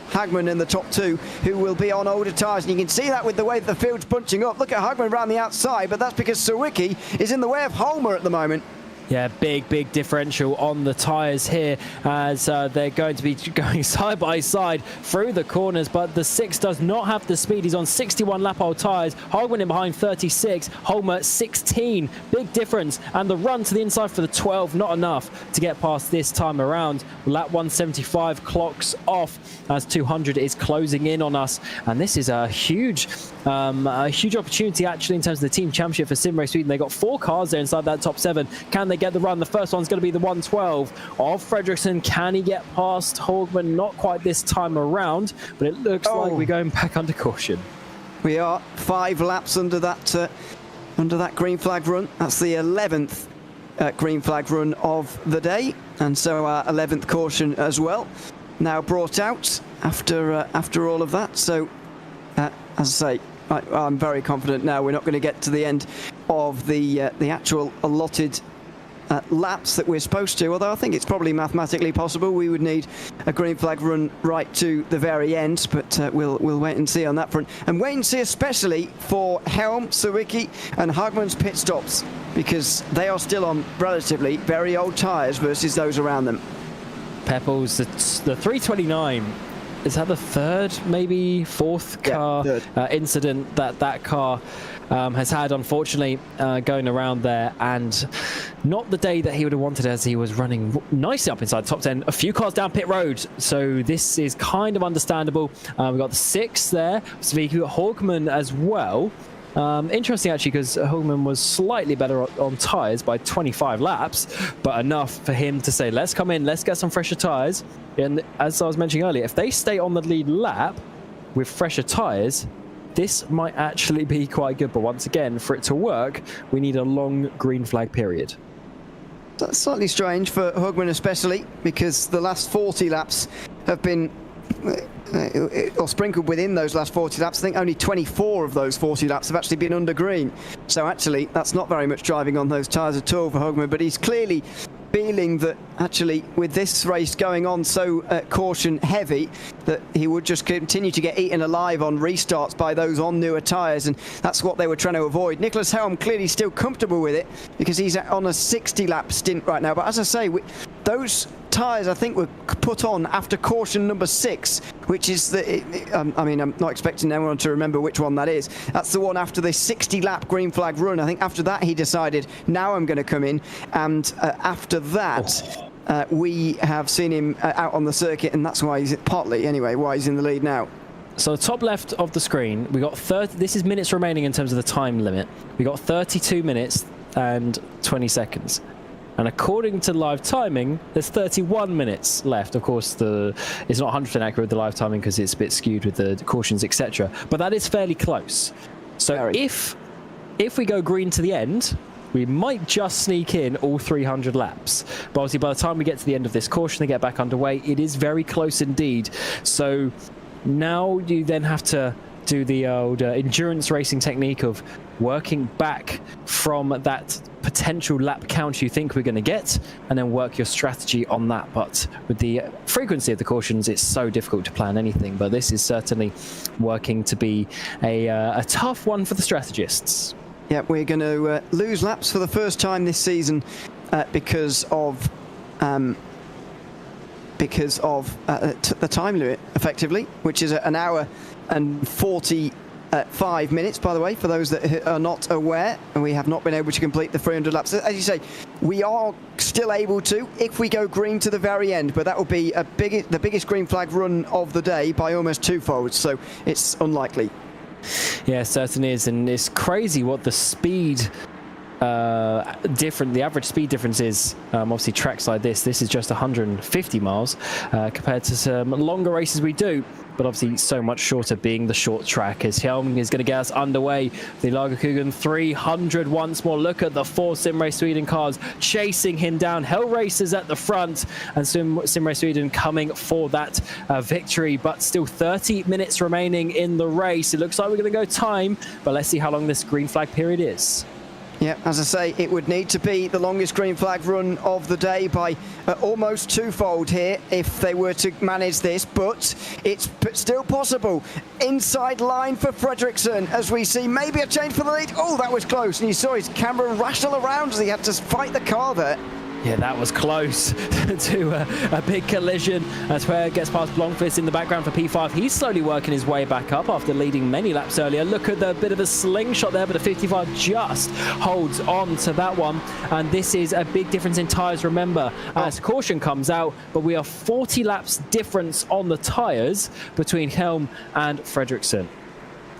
Hagman in the top 2 who will be on older tyres. And you can see that with the way that the field's bunching up. Look at Hagman around the outside, but that's because Savicki is in the way of Holmer at the moment. Yeah, big differential on the tyres here as they're going to be going side by side through the corners, but the 6 does not have the speed. He's on 61 lap-old tyres. Hogman in behind 36, Holmer 16. Big difference, and the run to the inside for the 12, not enough to get past this time around. Lap 175 clocks off as 200 is closing in on us, and this is a huge opportunity actually in terms of the team championship for Sim Race Sweden. They got 4 cars there inside that top 7. Can they get the run? The first one's going to be the 112 of Fredriksson. Can he get past Hogman? Not quite this time around, but it looks like we're going back under caution. We are 5 laps under that green flag run. That's the 11th green flag run of the day, and so our 11th caution as well now brought out after all of that. So as I say, I'm very confident now we're not going to get to the end of the actual allotted laps that we're supposed to, although I think it's probably mathematically possible. We would need a green flag run right to the very end, but we'll wait and see on that front, and wait and see especially for Helm, Savicki and Hagman's pit stops, because they are still on relatively very old tyres versus those around them. Pepples, the 329, is that the 3rd, maybe 4th car incident that car has had, unfortunately, going around there, and not the day that he would have wanted, as he was running nicely up inside the top 10. A few cars down pit road, so this is kind of understandable. We've got the 6 there, Savicki, Hogman as well. Interesting actually, because Hogman was slightly better on tyres by 25 laps, but enough for him to say, let's come in, let's get some fresher tyres. And as I was mentioning earlier, if they stay on the lead lap with fresher tyres, this might actually be quite good. But once again, for it to work, we need a long green flag period. That's slightly strange for Hogman especially, because the last 40 laps have been or sprinkled within those last 40 laps. I think only 24 of those 40 laps have actually been under green. So actually, that's not very much driving on those tyres at all for Hogman, but he's clearly feeling that actually with this race going on so caution heavy, that he would just continue to get eaten alive on restarts by those on newer tyres, and that's what they were trying to avoid. Nicholas Helm clearly still comfortable with it because he's on a 60-lap stint right now, but as I say, those tyres I think were put on after caution number 6, which is I mean, I'm not expecting anyone to remember which one that is. That's the one after the 60-lap green flag run. I think after that he decided, now I'm going to come in, and after that we have seen him out on the circuit, and that's why he's partly anyway why he's in the lead now. So top left of the screen, we got 30. This is minutes remaining in terms of the time limit. We got 32 minutes and 20 seconds. And according to live timing, there's 31 minutes left. Of course, it's not 100% accurate with the live timing because it's a bit skewed with the cautions, etc. But that is fairly close. So if we go green to the end, we might just sneak in all 300 laps. But obviously, by the time we get to the end of this caution and get back underway, it is very close indeed. So now you then have to do the old endurance racing technique of working back from that potential lap count you think we're going to get, and then work your strategy on that. But with the frequency of the cautions, it's so difficult to plan anything. But this is certainly working to be a tough one for the strategists. Yeah, we're going to lose laps for the first time this season because of the time limit, effectively, which is an hour and 45 minutes, by the way, for those that are not aware, and we have not been able to complete the 300 laps. As you say, we are still able to if we go green to the very end, but that will be the biggest green flag run of the day by almost twofold, so it's unlikely. Yeah, it certainly is, and it's crazy what the speed the average speed difference is. Obviously tracks like this is just 150 miles compared to some longer races we do, but obviously so much shorter, being the short track. As Helm is going to get us underway, the Lagerkungen 300 once more. Look at the 4 Simrace Sweden cars chasing him down. Hell Racers at the front, and Simrace Sweden coming for that victory, but still 30 minutes remaining in the race. It looks like we're going to go time, but let's see how long this green flag period is. Yeah, as I say, it would need to be the longest green flag run of the day by almost twofold here if they were to manage this, but it's still possible. Inside line for Fredriksson as we see maybe a change for the lead. Oh, that was close, and you saw his camera rattle around as he had to fight the car there. Yeah, that was close to a big collision. That's where it gets past Blomqvist in the background for P5. He's slowly working his way back up after leading many laps earlier. Look at the bit of a slingshot there, but the 55 just holds on to that one. And this is a big difference in tyres, remember, as caution comes out. But we are 40 laps difference on the tyres between Helm and Fredriksson.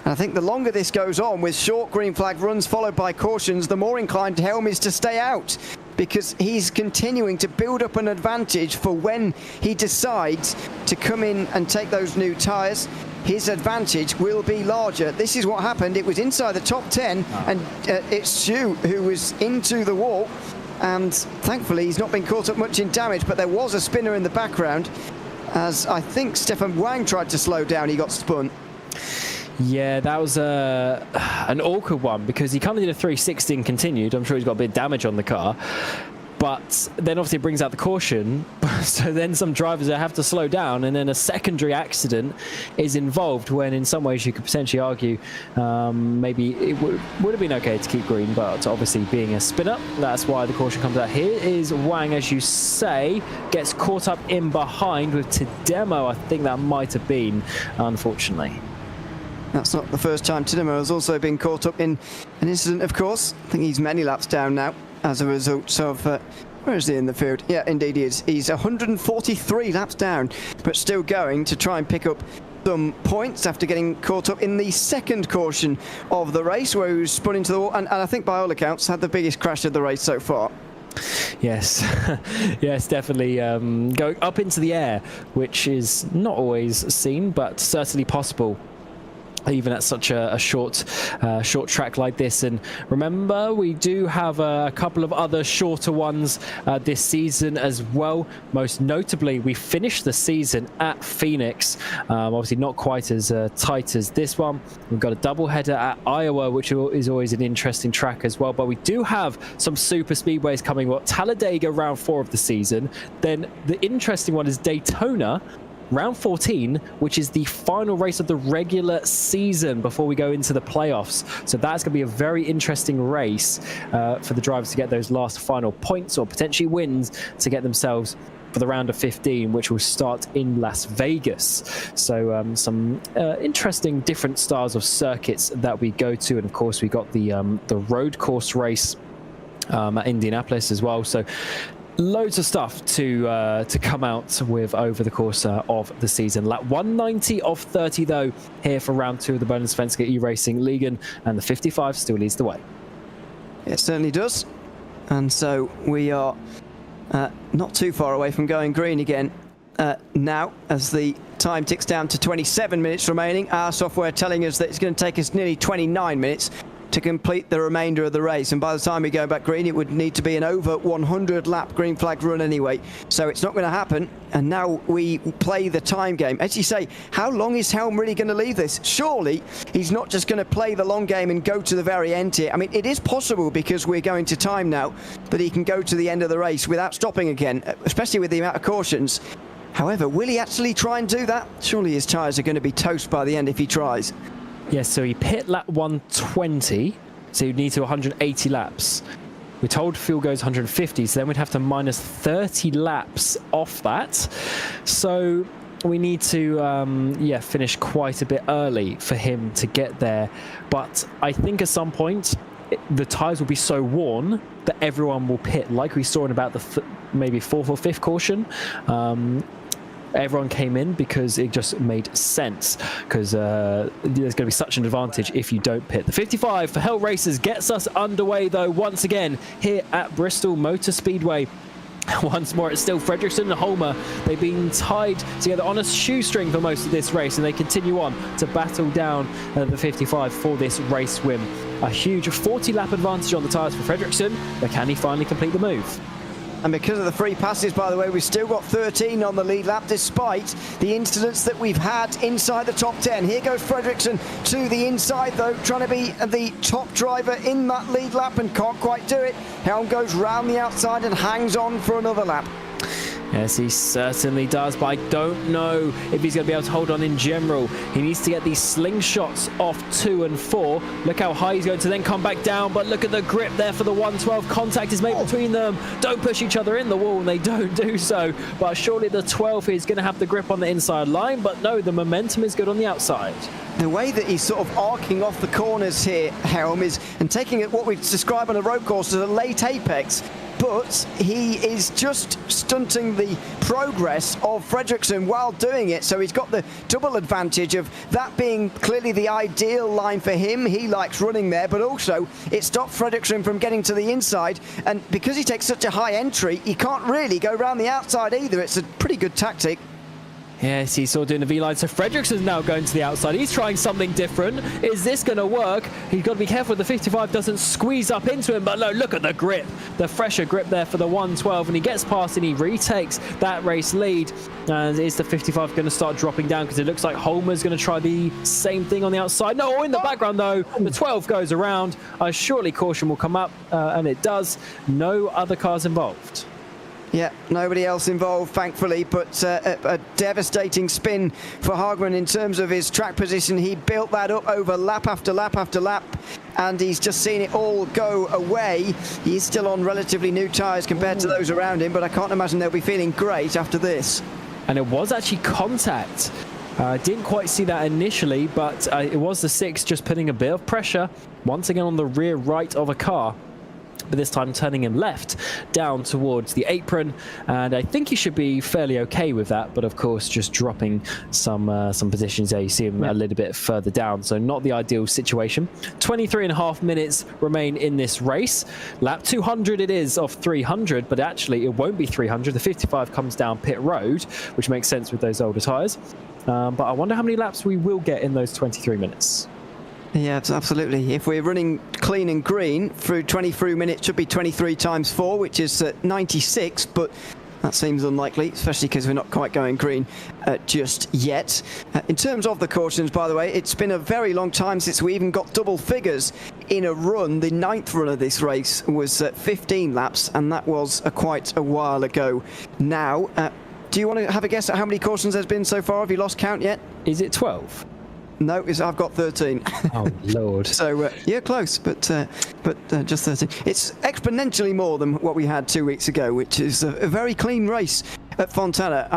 I think the longer this goes on with short green flag runs followed by cautions, the more inclined Helm is to stay out, because he's continuing to build up an advantage for when he decides to come in and take those new tyres. His advantage will be larger. This is what happened. It was inside the top 10, and it's Stu who was into the wall, and thankfully he's not been caught up much in damage, but there was a spinner in the background as I think Stefan Wang tried to slow down. He got spun. Yeah, that was an awkward one because he kind of did a 360 and continued. I'm sure he's got a bit of damage on the car. But then obviously it brings out the caution. So then some drivers have to slow down, and then a secondary accident is involved when in some ways you could potentially argue maybe it would have been okay to keep green, but obviously being a spinner, that's why the caution comes out. Here is Wang, as you say, gets caught up in behind with Tademo. I think that might have been, unfortunately. That's not the first time Tademo has also been caught up in an incident, of course. I think he's many laps down now as a result of... where is he in the field? Yeah, indeed he is. He's 143 laps down, but still going to try and pick up some points after getting caught up in the second caution of the race, where he was spun into the wall, and I think by all accounts had the biggest crash of the race so far. Yes, yes, definitely going up into the air, which is not always seen, but certainly possible even at such a short track like this. And remember, we do have a couple of other shorter ones this season as well. Most notably, we finished the season at Phoenix. Obviously not quite as tight as this one. We've got a double header at Iowa, which is always an interesting track as well. But we do have some super speedways coming. Well, Talladega round 4 of the season. Then the interesting one is Daytona, round 14, which is the final race of the regular season before we go into the playoffs. So that's going to be a very interesting race for the drivers to get those last final points or potentially wins to get themselves for the round of 15, which will start in Las Vegas. So some interesting different styles of circuits that we go to. And of course, we got the road course race at Indianapolis as well. So loads of stuff to come out with over the course of the season. Lap 190 of 30 though here for round 2 of the Bohlin Svenska Eracingligan, and the 55 still leads the way. It certainly does. And so we are not too far away from going green again now, as the time ticks down to 27 minutes remaining. Our software telling us that it's going to take us nearly 29 minutes to complete the remainder of the race, and by the time we go back green, it would need to be an over 100 lap green flag run anyway, so it's not going to happen. And now we play the time game. As you say, how long is Helm really going to leave this? Surely he's not just going to play the long game and go to the very end here. I mean, it is possible, because we're going to time now, that he can go to the end of the race without stopping again, especially with the amount of cautions. However, will he actually try and do that? Surely his tyres are going to be toast by the end if he tries. Yes, so he pit lap 120, so you'd need to 180 laps. We're told fuel goes 150, so then we'd have to minus 30 laps off that. So we need to finish quite a bit early for him to get there. But I think at some point the tyres will be so worn that everyone will pit, like we saw in about the maybe 4th or 5th caution. Everyone came in because it just made sense, because there's going to be such an advantage if you don't pit. The 55 for Hell Racers gets us underway though once again here at Bristol Motor Speedway. Once more, it's still Fredriksson and Holmer. They've been tied together on a shoestring for most of this race, and they continue on to battle down the 55 for this race win. A huge 40-lap advantage on the tyres for Fredriksson, but can he finally complete the move? And because of the free passes, by the way, we've still got 13 on the lead lap, despite the incidents that we've had inside the top 10. Here goes Fredriksson to the inside, though, trying to be the top driver in that lead lap and can't quite do it. Helm goes round the outside and hangs on for another lap. Yes, he certainly does, but I don't know if he's going to be able to hold on in general. He needs to get these slingshots off 2 and 4. Look how high he's going to then come back down, but look at the grip there for the 112. Contact is made between them. Don't push each other in the wall, and they don't do so. But surely the 12 is going to have the grip on the inside line, but no, the momentum is good on the outside. The way that he's sort of arcing off the corners here, Helm, is and taking it what we describe on a road course as a late apex, but he is just stunting the progress of Fredriksson while doing it. So he's got the double advantage of that being clearly the ideal line for him. He likes running there, but also it stops Fredriksson from getting to the inside. And because he takes such a high entry, he can't really go around the outside either. It's a pretty good tactic. Yes, he's sort of doing the V-line, so Fredriksson's now going to the outside. He's trying something different. Is this going to work? He's got to be careful the 55 doesn't squeeze up into him, but no, look at the grip. The fresher grip there for the 112, and he gets past and he retakes that race lead. And is the 55 going to start dropping down? Because it looks like Holmer's going to try the same thing on the outside. No, in the background though, the 12 goes around. Surely caution will come up, and it does. No other cars involved. Yeah, nobody else involved, thankfully, but a devastating spin for Hagman in terms of his track position. He built that up over lap after lap after lap, and he's just seen it all go away. He's still on relatively new tyres compared to those around him, but I can't imagine they'll be feeling great after this. And it was actually contact. Didn't quite see that initially, but it was the 6 just putting a bit of pressure once again on the rear right of a car. But this time turning him left down towards the apron, and I think he should be fairly okay with that, but of course just dropping some positions there. You see him a little bit further down, so not the ideal situation. 23.5 minutes remain in this race. Lap 200 it is of 300, but actually it won't be 300. The 55 comes down pit road, which makes sense with those older tyres. but I wonder how many laps we will get in those 23 minutes. Yeah, absolutely. If we're running clean and green through 23 minutes, should be 23 times 4, which is 96, but that seems unlikely, especially because we're not quite going green just yet. In terms of the cautions, by the way, it's been a very long time since we even got double figures in a run. The 9th run of this race was 15 laps, and that was quite a while ago now. Do you want to have a guess at how many cautions there's been so far? Have you lost count yet? Is it 12? No, I've got 13. Oh, Lord. So, yeah, close, but just 13. It's exponentially more than what we had 2 weeks ago, which is a very clean race at Fontana.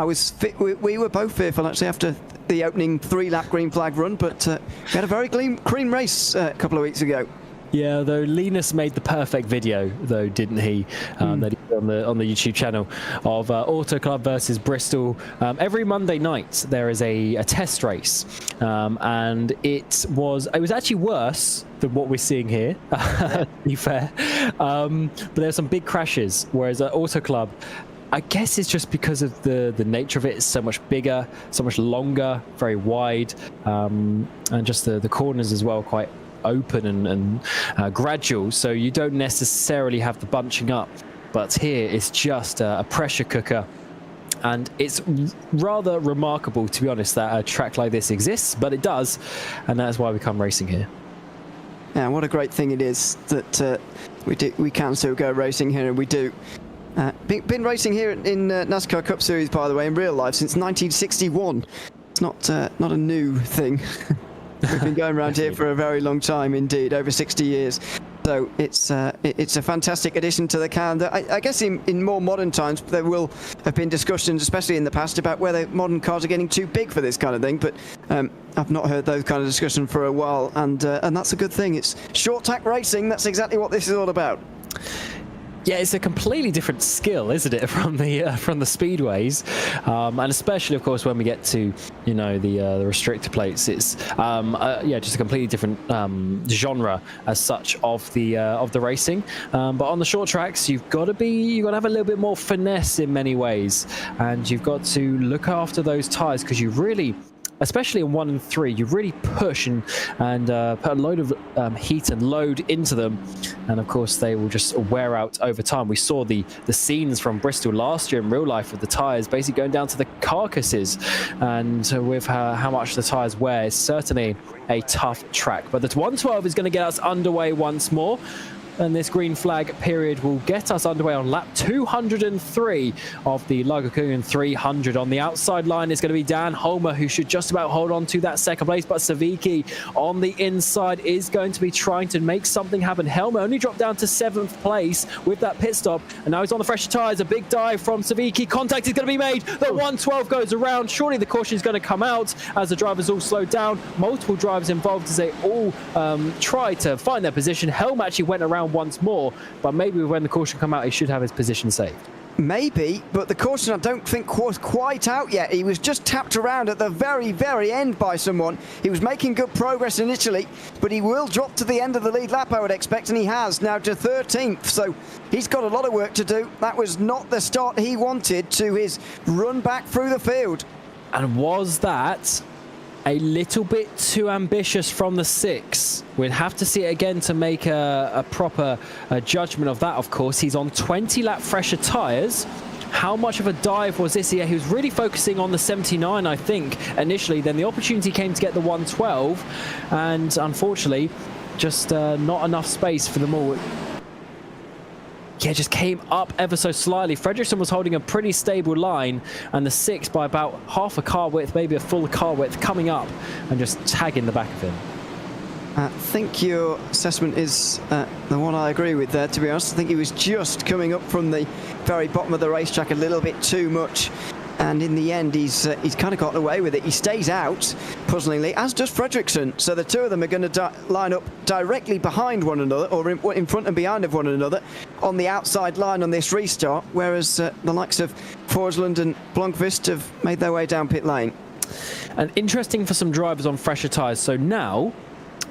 We were both fearful, actually, after the opening 3-lap green flag run, but we had a very clean race a couple of weeks ago. Yeah, though Linus made the perfect video, though, didn't he? That he put on the YouTube channel of Auto Club versus Bristol. Every Monday night there is a test race, and it was actually worse than what we're seeing here. To be fair, but there's some big crashes. Whereas at Auto Club, I guess it's just because of the nature of it. It's so much bigger, so much longer, very wide, and just the corners as well, quite open and gradual, so you don't necessarily have the bunching up. But here it's just a pressure cooker, and it's rather remarkable, to be honest, that a track like this exists, but it does, and that's why we come racing here. Yeah, what a great thing it is that we can still go racing here, and we do. Been racing here in NASCAR Cup Series, by the way, in real life since 1961. It's not a new thing. We've been going around here for a very long time indeed, over 60 years. So it's a fantastic addition to the calendar. I guess in more modern times there will have been discussions, especially in the past, about whether modern cars are getting too big for this kind of thing. But I've not heard those kind of discussions for a while, and that's a good thing. It's short tack racing. That's exactly what this is all about. Yeah, it's a completely different skill, isn't it, from the speedways, and especially, of course, when we get to the restrictor plates. It's just a completely different genre as such of the racing. But on the short tracks, you've got to have a little bit more finesse in many ways, and you've got to look after those tires, because you really, especially in 1 and 3, you really push and put a load of heat and load into them, and of course they will just wear out over time. We saw the scenes from Bristol last year in real life with the tyres basically going down to the carcasses, and with how much the tyres wear, it's certainly a tough track. But the 112 is going to get us underway once more. And this green flag period will get us underway on lap 203 of the Lagerkungen 300. On the outside line is going to be Dan Homer, who should just about hold on to that second place, but Savicki on the inside is going to be trying to make something happen. Helmer only dropped down to 7th place with that pit stop, and now he's on the fresher tyres. A big dive from Savicki. Contact is going to be made. The 112 goes around. Surely the caution is going to come out as the drivers all slow down. Multiple drivers involved as they all try to find their position. Helmer actually went around once more, but maybe when the caution come out, he should have his position saved. Maybe, but the caution I don't think was quite out yet. He was just tapped around at the very, very end by someone. He was making good progress initially, but he will drop to the end of the lead lap, I would expect, and he has now to 13th, so he's got a lot of work to do. That was not the start he wanted to his run back through the field. And was that a little bit too ambitious from the 6? We'd have to see it again to make a proper judgment of that, of course. He's on 20-lap fresher tyres. How much of a dive was this? Yeah, he was really focusing on the 79, I think, initially. Then the opportunity came to get the 112, and unfortunately, just not enough space for them all. Yeah, just came up ever so slightly. Fredriksson was holding a pretty stable line, and the 6 by about half a car width, maybe a full car width, coming up and just tagging the back of him. I think your assessment is the one I agree with there, to be honest. I think he was just coming up from the very bottom of the racetrack a little bit too much. And in the end, he's kind of gotten away with it. He stays out, puzzlingly, as does Fredriksson. So the two of them are going to line up directly behind one another, or in front and behind of one another, on the outside line on this restart, whereas the likes of Forsland and Blomqvist have made their way down pit lane. And interesting for some drivers on fresher tyres. So now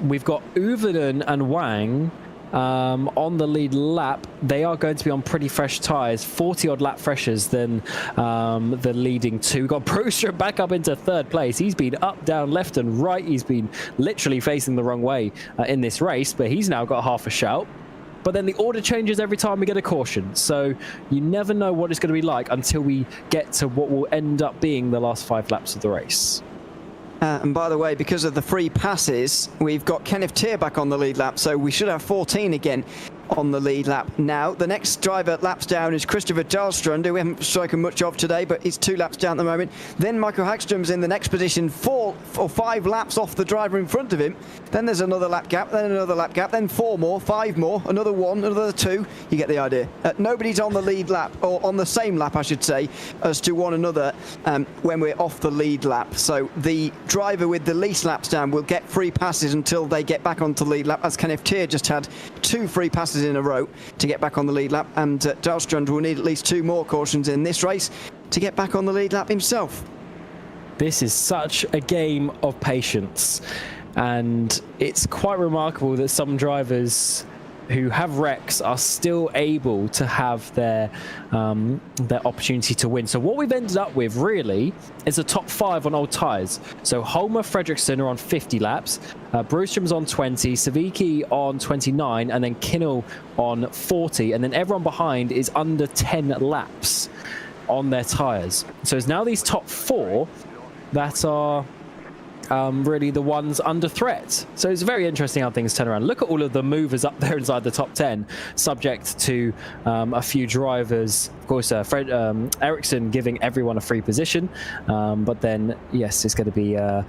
we've got Uveden and Wang on the lead lap, they are going to be on pretty fresh tyres, 40-odd lap freshers than the leading two. We've got Brewster back up into third place. He's been up, down, left and right. He's been literally facing the wrong way in this race, but he's now got half a shout. But then the order changes every time we get a caution, so you never know what it's going to be like until we get to what will end up being the last 5 laps of the race. And by the way, because of the free passes, we've got Kenneth Tier back on the lead lap, so we should have 14 again on the lead lap. Now, the next driver laps down is Christopher Dahlstrand, who we haven't spoken much of today, but he's 2 laps down at the moment. Then Michael Hagstrom's in the next position, 4 or 5 laps off the driver in front of him. Then there's another lap gap, then another lap gap, then 4 more, 5 more, another 1, another 2. You get the idea. Nobody's on the lead lap, or on the same lap, I should say, as to one another when we're off the lead lap. So the driver with the least laps down will get free passes until they get back onto the lead lap, as Kenneth Tier just had 2 free passes in a row to get back on the lead lap, and Dahlstrand will need at least 2 more cautions in this race to get back on the lead lap himself. This is such a game of patience, and it's quite remarkable that some drivers who have wrecks are still able to have their opportunity to win. So what we've ended up with really is a top 5 on old tyres. So Holmer, Fredriksson are on 50 laps, Brostrom's on 20, Savicki on 29, and then Kinnell on 40, and then everyone behind is under 10 laps on their tyres. So it's now these top 4 that are really the ones under threat. So it's very interesting how things turn around. Look at all of the movers up there inside the top 10, subject to a few drivers. Of course, Ericsson giving everyone a free position, but then yes, it's going to be a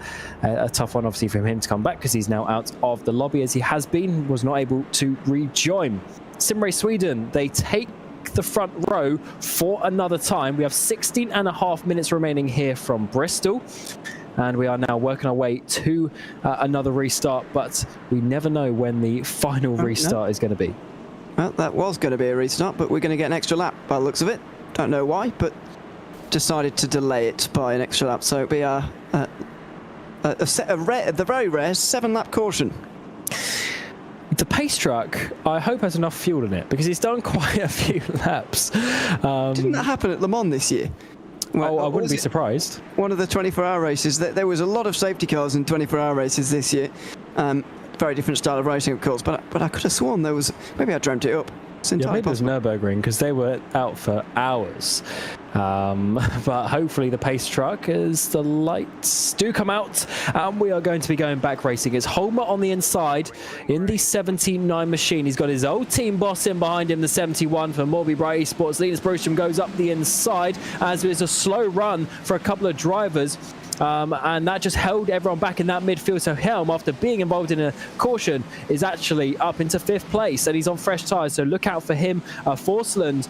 tough one obviously for him to come back, because he's now out of the lobby, as he has been, was not able to rejoin. Simray Sweden, they take the front row for another time. We have 16.5 minutes remaining here from Bristol, and we are now working our way to another restart, but we never know when the final restart is going to be. Well, that was going to be a restart, but we're going to get an extra lap by the looks of it. Don't know why, but decided to delay it by an extra lap. So it'll be the very rare 7-lap caution. The pace truck, I hope, has enough fuel in it, because he's done quite a few laps. Didn't that happen at Le Mans this year? Well, I wouldn't be surprised. One of the 24-hour races. There was a lot of safety cars in 24-hour races this year. Very different style of racing, of course, but I could have sworn there was... Maybe I dreamt it up. Yeah, maybe it was Nürburgring, because they were out for hours. But hopefully the pace truck, as the lights do come out, we are going to be going back racing. It's Holmer on the inside in the 79 machine. He's got his old team boss in behind him, the 71 for MABI Bright Esports. Linus Brostrom goes up the inside, as there's a slow run for a couple of drivers. And that just held everyone back in that midfield. So Helm, after being involved in a caution, is actually up into 5th place, and he's on fresh tyres, so look out for him. Forsland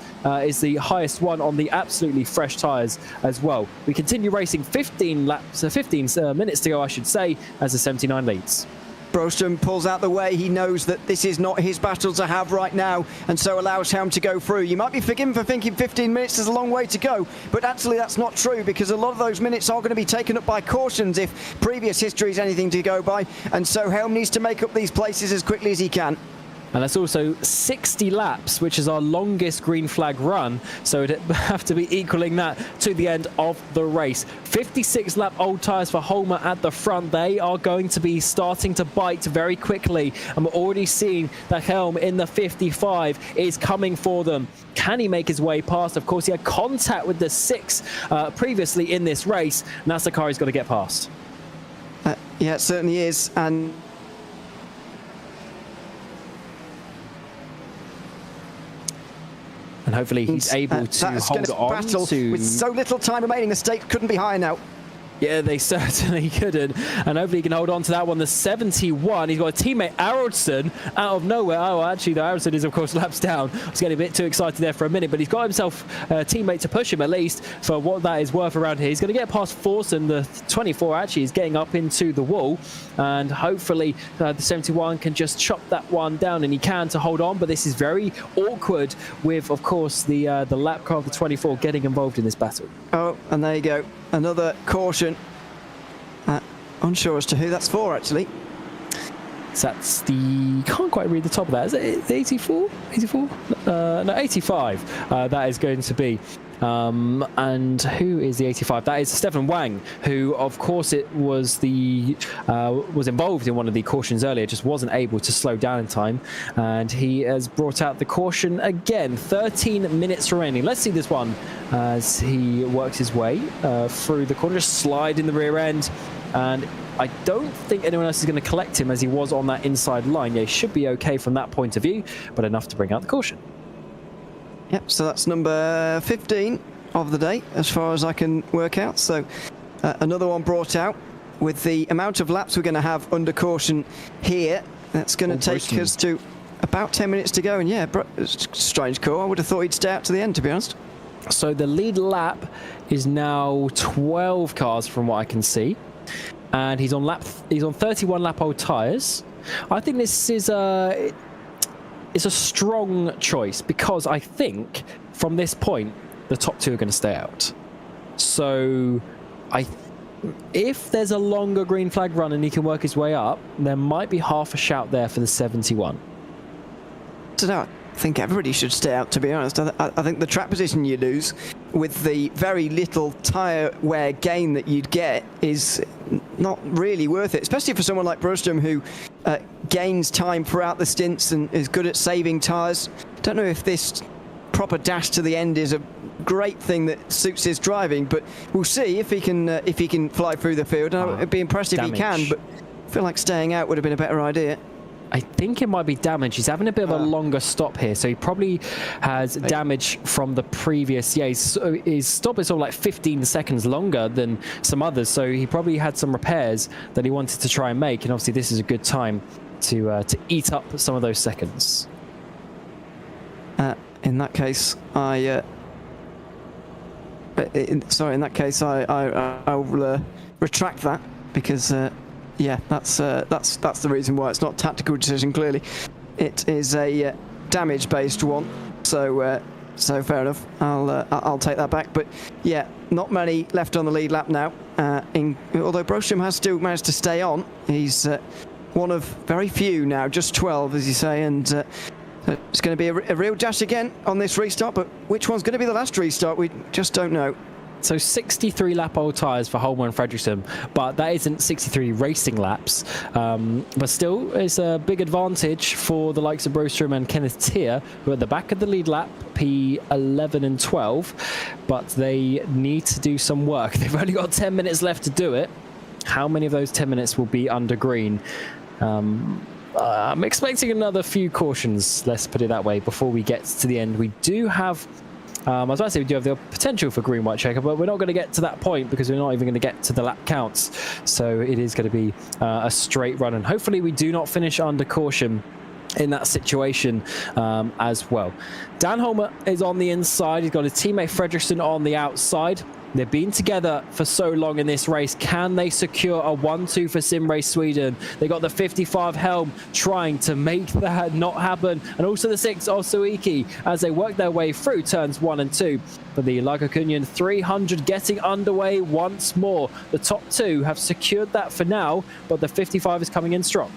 is the highest one on the absolutely fresh tyres as well. We continue racing, 15 minutes to go, I should say, as the 79 leads. Brostrom pulls out the way. He knows that this is not his battle to have right now, and so allows Helm to go through. You might be forgiven for thinking 15 minutes is a long way to go, but actually that's not true, because a lot of those minutes are going to be taken up by cautions if previous history is anything to go by, and so Helm needs to make up these places as quickly as he can. And that's also 60 laps, which is our longest green flag run. So it'd have to be equaling that to the end of the race. 56 lap old tyres for Holmer at the front. They are going to be starting to bite very quickly. And we're already seeing that Helm in the 55 is coming for them. Can he make his way past? Of course, he had contact with the 6 previously in this race. And that's the car he's got to get past. Yeah, it certainly is. And hopefully he's able to hold on to... With so little time remaining, the stakes couldn't be higher now. Yeah, they certainly couldn't. And hopefully he can hold on to that one. The 71, he's got a teammate, Aronson, out of nowhere. Oh, actually, the Aronson is, of course, laps down. I was getting a bit too excited there for a minute, but he's got himself a teammate to push him, at least, for what that is worth around here. He's going to get past Forson. The 24 actually is getting up into the wall. And hopefully the 71 can just chop that one down, and he can, to hold on. But this is very awkward with, of course, the lap car of the 24 getting involved in this battle. Oh, and there you go. Another caution. Unsure as to who that's for, actually. So that's the, can't quite read the top of that. Is it 84? 84? No, 85. That is going to be. And who is the 85? That is Stefan Wang, who, of course, it was was involved in one of the cautions earlier, just wasn't able to slow down in time, and he has brought out the caution again. 13 minutes remaining. Let's see this one as he works his way through the corner, just slide in the rear end, and I don't think anyone else is going to collect him as he was on that inside line. Yeah, he should be okay from that point of view, but enough to bring out the caution. Yep, so that's number 15 of the day, as far as I can work out. So another one brought out with the amount of laps we're going to have under caution here. That's going to take us to about 10 minutes to go. And yeah, strange call. I would have thought he'd stay out to the end, to be honest. So the lead lap is now 12 cars from what I can see. And he's on 31 lap old tyres. I think this is it's a strong choice because I think from this point the top two are going to stay out. So if there's a longer green flag run and he can work his way up, there might be half a shout there for the 71. I think everybody should stay out, to be honest. I think the track position you lose with the very little tyre wear gain that you'd get is not really worth it, especially for someone like Bristol, who gains time throughout the stints and is good at saving tyres. Don't know if this proper dash to the end is a great thing that suits his driving, but we'll see if he can fly through the field. It'd be impressive if he can, but I feel like staying out would have been a better idea. I think it might be damage. He's having a bit of a longer stop here, so he probably has damage from the previous. Yeah, his stop is sort of like 15 seconds longer than some others, so he probably had some repairs that he wanted to try and make, and obviously this is a good time to eat up some of those seconds. In that case, I will retract that because. Yeah, that's the reason why. It's not a tactical decision, clearly. It is a damage-based one, so fair enough. I'll take that back. But yeah, not many left on the lead lap now. Although Brostrom has still managed to stay on, he's one of very few now, just 12, as you say, and it's going to be a real dash again on this restart. But which one's going to be the last restart? We just don't know. So 63 lap old tyres for Holmer and Fredriksson, but that isn't 63 racing laps. But still, it's a big advantage for the likes of Brostrom and Kenneth Tier, who are at the back of the lead lap, P11 and 12. But they need to do some work. They've only got 10 minutes left to do it. How many of those 10 minutes will be under green? I'm expecting another few cautions, let's put it that way, before we get to the end. We do have... I was about to say we do have the potential for green-white checker, but we're not going to get to that point because we're not even going to get to the lap counts. So it is going to be a straight run, and hopefully we do not finish under caution in that situation as well. Dan Holmer is on the inside. He's got his teammate Fredriksson on the outside. They've been together for so long in this race. Can they secure a 1-2 for Sim Race Sweden? They got the 55 helm trying to make that not happen. And also the 6 of Suiki as they work their way through turns 1 and 2. For the Lagerkungen 300 getting underway once more. The top two have secured that for now, but the 55 is coming in strong.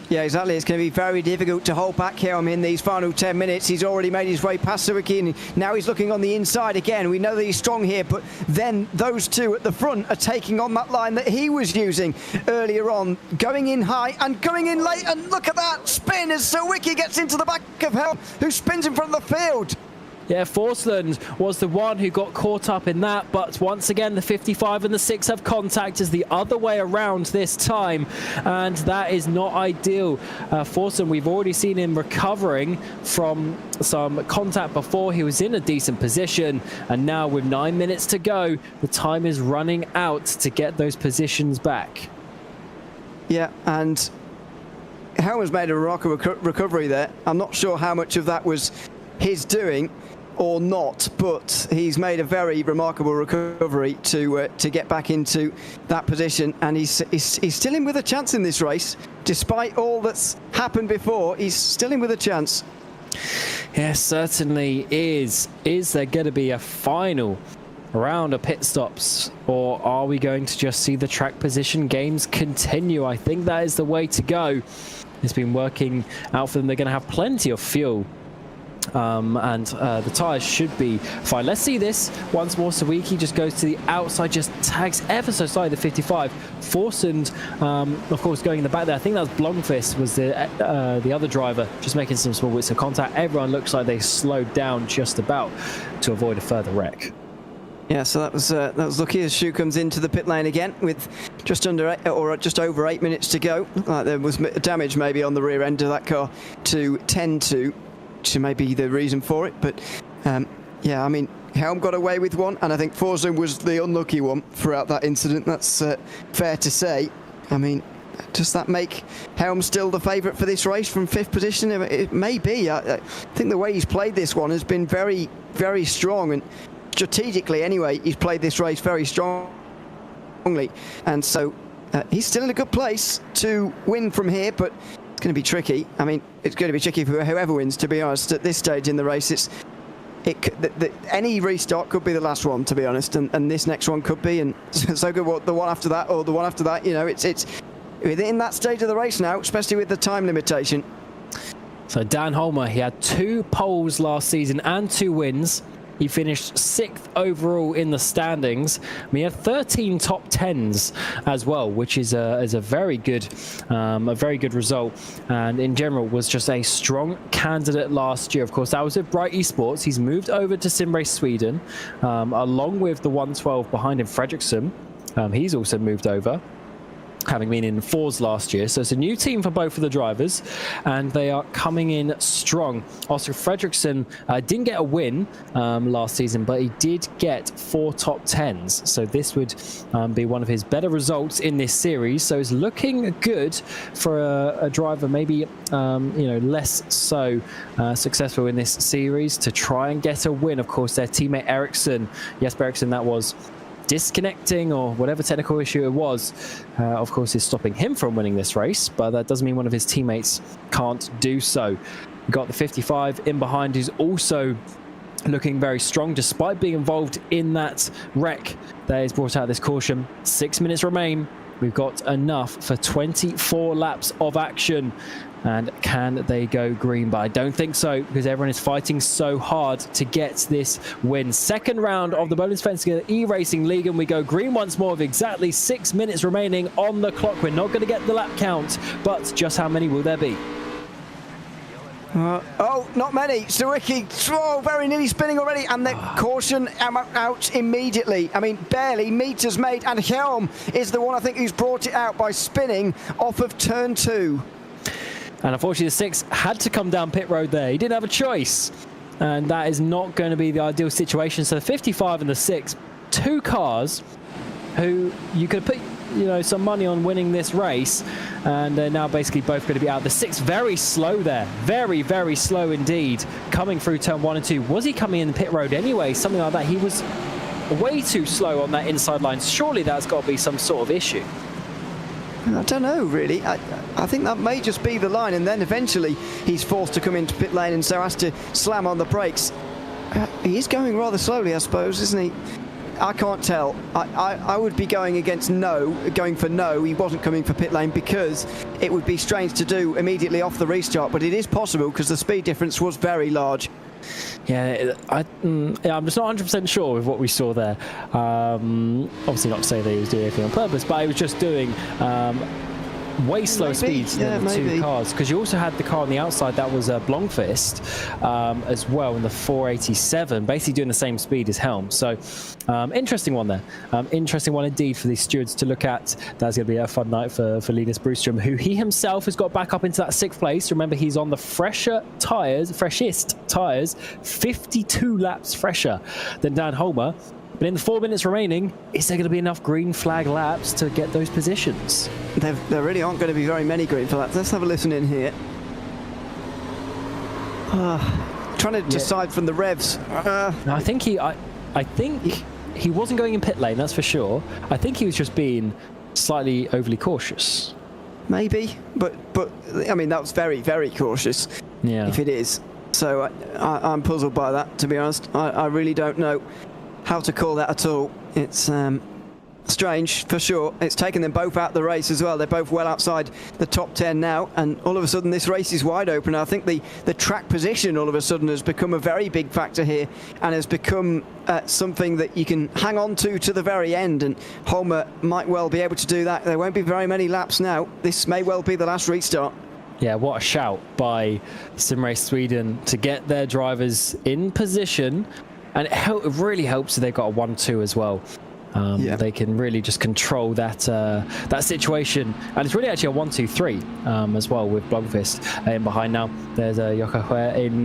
Yeah, exactly. It's going to be very difficult to hold back Helm in these final 10 minutes. He's already made his way past Suzuki, and now he's looking on the inside again. We know that he's strong here, but then those two at the front are taking on that line that he was using earlier on, going in high and going in late. And look at that spin as Suzuki gets into the back of Helm, who spins in front of the field. Yeah, Forsland was the one who got caught up in that, but once again the 55 and the 6 have contact as the other way around this time, and that is not ideal. Forsland, we've already seen him recovering from some contact before. He was in a decent position, and now with 9 minutes to go, the time is running out to get those positions back. Yeah, and Helmer's made a remarkable recovery there. I'm not sure how much of that was his doing or not, but he's made a very remarkable recovery to get back into that position, and he's still in with a chance in this race. Despite all that's happened before, he's still in with a chance. Yes, certainly is. Is there going to be a final round of pit stops, or are we going to just see the track position games continue? I think that is the way to go. It's been working out for them. They're going to have plenty of fuel. And the tyres should be fine. Let's see this once more. Sawicki just goes to the outside, just tags ever so slightly the 55. Forsund, of course, going in the back there. I think that was Blomqvist was the other driver, just making some small bits of contact. Everyone looks like they slowed down just about to avoid a further wreck. Yeah, so that was lucky as Shu comes into the pit lane again with just under just over 8 minutes to go. There was damage maybe on the rear end of that car to tend to. Which may be the reason for it, but yeah, I mean, Helm got away with one, and I think Forsund was the unlucky one throughout that incident. That's fair to say. I mean, does that make Helm still the favourite for this race from 5th position? It may be. I think the way he's played this one has been very, very strong, and strategically anyway, he's played this race very strongly, and so he's still in a good place to win from here, but it's going to be tricky. I mean, it's going to be tricky for whoever wins, to be honest. At this stage in the race, any restart could be the last one, to be honest, and this next one could be, and so good the one after that, or the one after that. You know, it's within that stage of the race now, especially with the time limitation. So Dan Holmer, he had 2 poles last season and 2 wins. He finished 6th overall in the standings. We had 13 top 10s as well, which is a very good result. And in general, was just a strong candidate last year. Of course, that was with Bright Esports. He's moved over to Simrace Sweden, along with the 112 behind him, Fredriksson. He's also moved over, having been in 4s last year. So it's a new team for both of the drivers, and they are coming in strong. Oscar Fredriksson didn't get a win last season, but he did get 4 top 10s. So this would be one of his better results in this series. So it's looking good for a driver maybe you know, less so successful in this series to try and get a win. Of course, their teammate Ericsson, Jesper Ericsson, that was disconnecting or whatever technical issue it was, of course, is stopping him from winning this race, but that doesn't mean one of his teammates can't do so. We've got the 55 in behind, who's also looking very strong despite being involved in that wreck that has brought out this caution. 6 minutes remain. We've got enough for 24 laps of action. And can they go green? But I don't think so, because everyone is fighting so hard to get this win. Second round of the Bohlin Svenska Eracingligan. We go green once more with exactly 6 minutes remaining on the clock. We're not going to get the lap count, but just how many will there be? Oh, not many. Sawicki, very nearly spinning already, and the caution out immediately. I mean, barely, meters made, and Helm is the one, I think, who's brought it out by spinning off of turn 2. And unfortunately, the 6 had to come down pit road there. He didn't have a choice. And that is not going to be the ideal situation. So the 55 and the 6, 2 cars who you could put, you know, some money on winning this race. And they're now basically both going to be out. The 6 very slow there. Very, very slow indeed. Coming through turn 1 and 2. Was he coming in the pit road anyway? Something like that. He was way too slow on that inside line. Surely that's got to be some sort of issue. I don't know, really. I think that may just be the line, and then eventually he's forced to come into pit lane and so has to slam on the brakes. He is going rather slowly, I suppose, isn't he? I can't tell. I would be going against going for no. He wasn't coming for pit lane, because it would be strange to do immediately off the restart, but it is possible because the speed difference was very large. Yeah, I'm just not 100% sure with what we saw there. Obviously not to say that he was doing anything on purpose, but he was just doing way slower speeds than the 2 cars, because you also had the car on the outside that was Blomqvist as well in the 487, basically doing the same speed as Helm. So interesting one there. Interesting one indeed for these stewards to look at. That's going to be a fun night for Linus Broström, who he himself has got back up into that 6th place. Remember, he's on the freshest tyres, 52 laps fresher than Dan Holmer. But in the 4 minutes remaining, is there going to be enough green flag laps to get those positions? There really aren't going to be very many green flag laps. Let's have a listen in here. Trying to decide from the revs. I think he wasn't going in pit lane, that's for sure. I think he was just being slightly overly cautious. Maybe, but I mean, that was very, very cautious. Yeah. If it is. So I'm puzzled by that, to be honest. I really don't know. how to call that at all. It's strange for sure. It's taken them both out the race as well. They're both well outside the top 10 now, and all of a sudden this race is wide open. I think the track position all of a sudden has become a very big factor here, and has become something that you can hang on to the very end, and Homer might well be able to do that. There won't be very many laps now. This may well be the last restart. Yeah, what a shout by SimRace Sweden to get their drivers in position, and it really helps if they've got a 1-2 as well. They can really just control that that situation, and it's really actually a 1-2-3 as well, with Blomqvist in behind now. There's Jokka in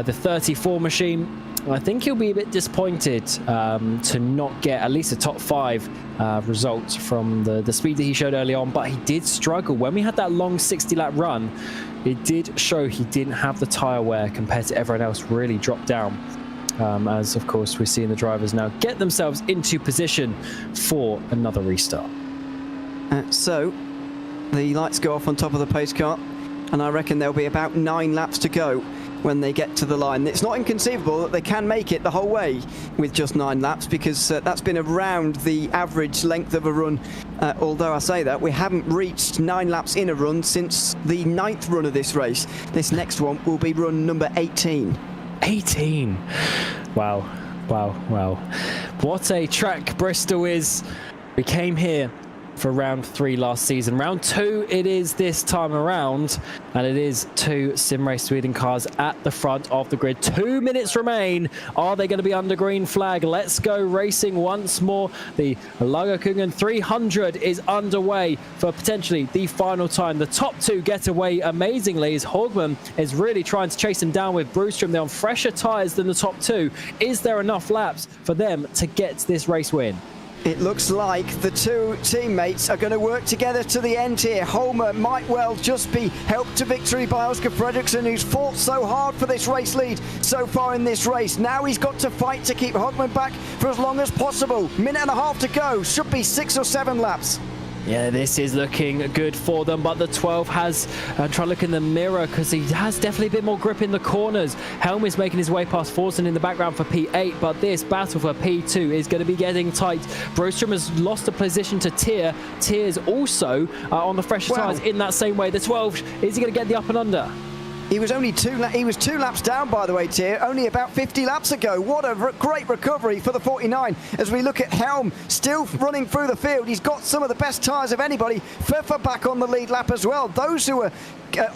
the 34 machine. I think he'll be a bit disappointed to not get at least a top 5 results from the speed that he showed early on, but he did struggle. When we had that long 60-lap run, it did show he didn't have the tyre wear compared to everyone else, really dropped down. As of course we're seeing the drivers now get themselves into position for another restart. So the lights go off on top of the pace car, and I reckon there'll be about 9 laps to go when they get to the line. It's not inconceivable that they can make it the whole way with just 9 laps, because that's been around the average length of a run. Although I say that, we haven't reached 9 laps in a run since the 9th run of this race. This next one will be run number 18. 18. Wow. What a track Bristol is. We came here for round 3 last season. Round 2 it is this time around, and it is 2 SimRace Sweden cars at the front of the grid. 2 minutes remain. Are they going to be under green flag? Let's go racing once more. The Lagerkungen 300 is underway for potentially the final time. The top 2 get away amazingly as Hogman is really trying to chase them down with Brewstrom. They're on fresher tyres than the top 2. Is there enough laps for them to get this race win? It looks like the 2 teammates are going to work together to the end here. Homer might well just be helped to victory by Oscar Fredriksson, who's fought so hard for this race lead so far in this race. Now he's got to fight to keep Hogman back for as long as possible. Minute and a half to go. Should be 6 or 7 laps. Yeah, this is looking good for them, but the 12 has try to look in the mirror, because he has definitely a bit more grip in the corners. Helm is making his way past Forsen in the background for P8, but this battle for P2 is going to be getting tight. Brewstrom has lost a position to Tier. Tier's also on the fresher tyres in that same way. The 12, is he going to get the up and under? He was only 2 laps down, by the way, Tier, only about 50 laps ago. What a great recovery for the 49. As we look at Helm still running through the field, he's got some of the best tyres of anybody. Pfeffer back on the lead lap as well. Those who were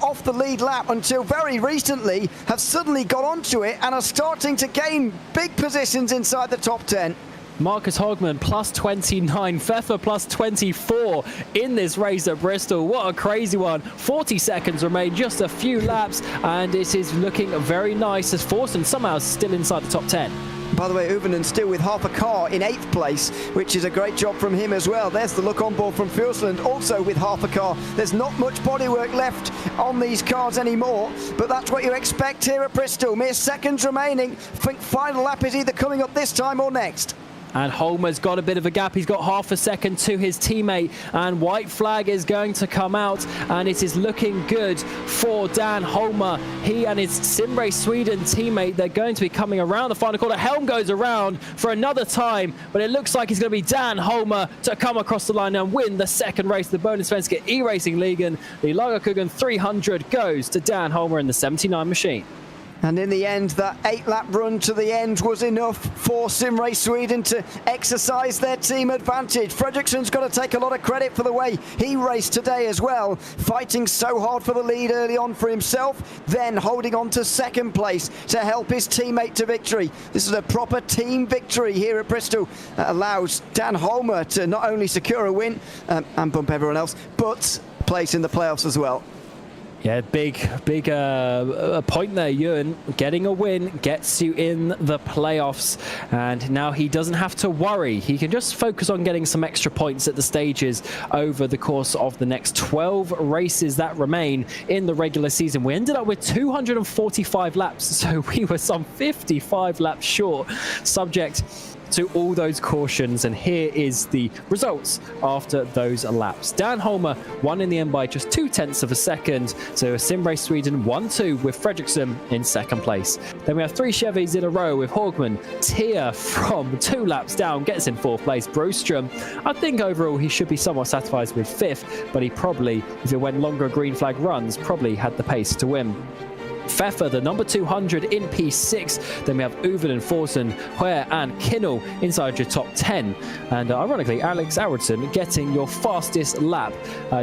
off the lead lap until very recently have suddenly got onto it and are starting to gain big positions inside the top 10. Marcus Hogman plus 29, Pfeffer plus 24 in this race at Bristol. What a crazy one. 40 seconds remain, just a few laps, and it is looking very nice as Forsen somehow still inside the top 10. By the way, Uvenen still with half a car in 8th place, which is a great job from him as well. There's the look on board from Fuelsland, also with half a car. There's not much bodywork left on these cars anymore, but that's what you expect here at Bristol. Mere seconds remaining. I think final lap is either coming up this time or next. And Holmer's got a bit of a gap. He's got half a second to his teammate, and white flag is going to come out, and it is looking good for Dan Holmer. He and his SimRace Sweden teammate, they're going to be coming around the final corner. Helm goes around for another time, but it looks like it's going to be Dan Holmer to come across the line and win the second race of the Bohlin Svenska Eracingligan. The Lagerkungen 300 goes to Dan Holmer in the 79 machine. And in the end, that 8-lap run to the end was enough for SimRace Sweden to exercise their team advantage. Fredriksson's got to take a lot of credit for the way he raced today as well, fighting so hard for the lead early on for himself, then holding on to second place to help his teammate to victory. This is a proper team victory here at Bristol that allows Dan Holmer to not only secure a win and bump everyone else, but place in the playoffs as well. Yeah, big point there, Ewan. Getting a win gets you in the playoffs, and now he doesn't have to worry. He can just focus on getting some extra points at the stages over the course of the next 12 races that remain in the regular season. We ended up with 245 laps, so we were some 55 laps short, subject to all those cautions, and here is the results after those laps. Dan Holmer won in the end by just 0.2 of a second, so SimRace Sweden 1-2 with Fredriksson in second place. Then we have 3 Chevys in a row with Hogman. Tia from 2 laps down gets in 4th place. Broström, I think overall he should be somewhat satisfied with 5th, but he probably, if it went longer green flag runs, probably had the pace to win. Pfeffer, the number 200 in P6. Then we have Uven and Forsen, Hoer and Kinnell inside your top 10. And ironically, Alex Arvidsson getting your fastest lap,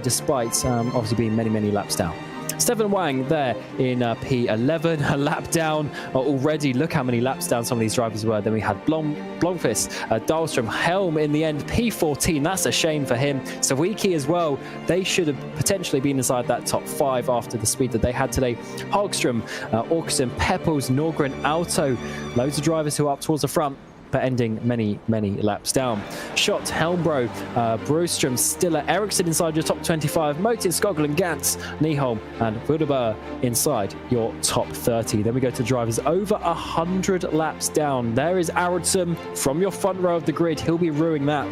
despite obviously being many, many laps down. Stefan Wang there in P11, a lap down already. Look how many laps down some of these drivers were. Then we had Blomqvist, Dahlstrom, Helm in the end, P14. That's a shame for him. Sawicki as well. They should have potentially been inside that top 5 after the speed that they had today. Hagström, Orkson, Peppels, Norgren, Auto. Loads of drivers who are up towards the front, but ending many, many laps down. Schott, Helmbro, Broström, Stiller, Ericsson inside your top 25, Motin, Skoglund, Gantz, Nyholm, and Wunderbar inside your top 30. Then we go to drivers over 100 laps down. There is Arvidsson from your front row of the grid. He'll be ruining that.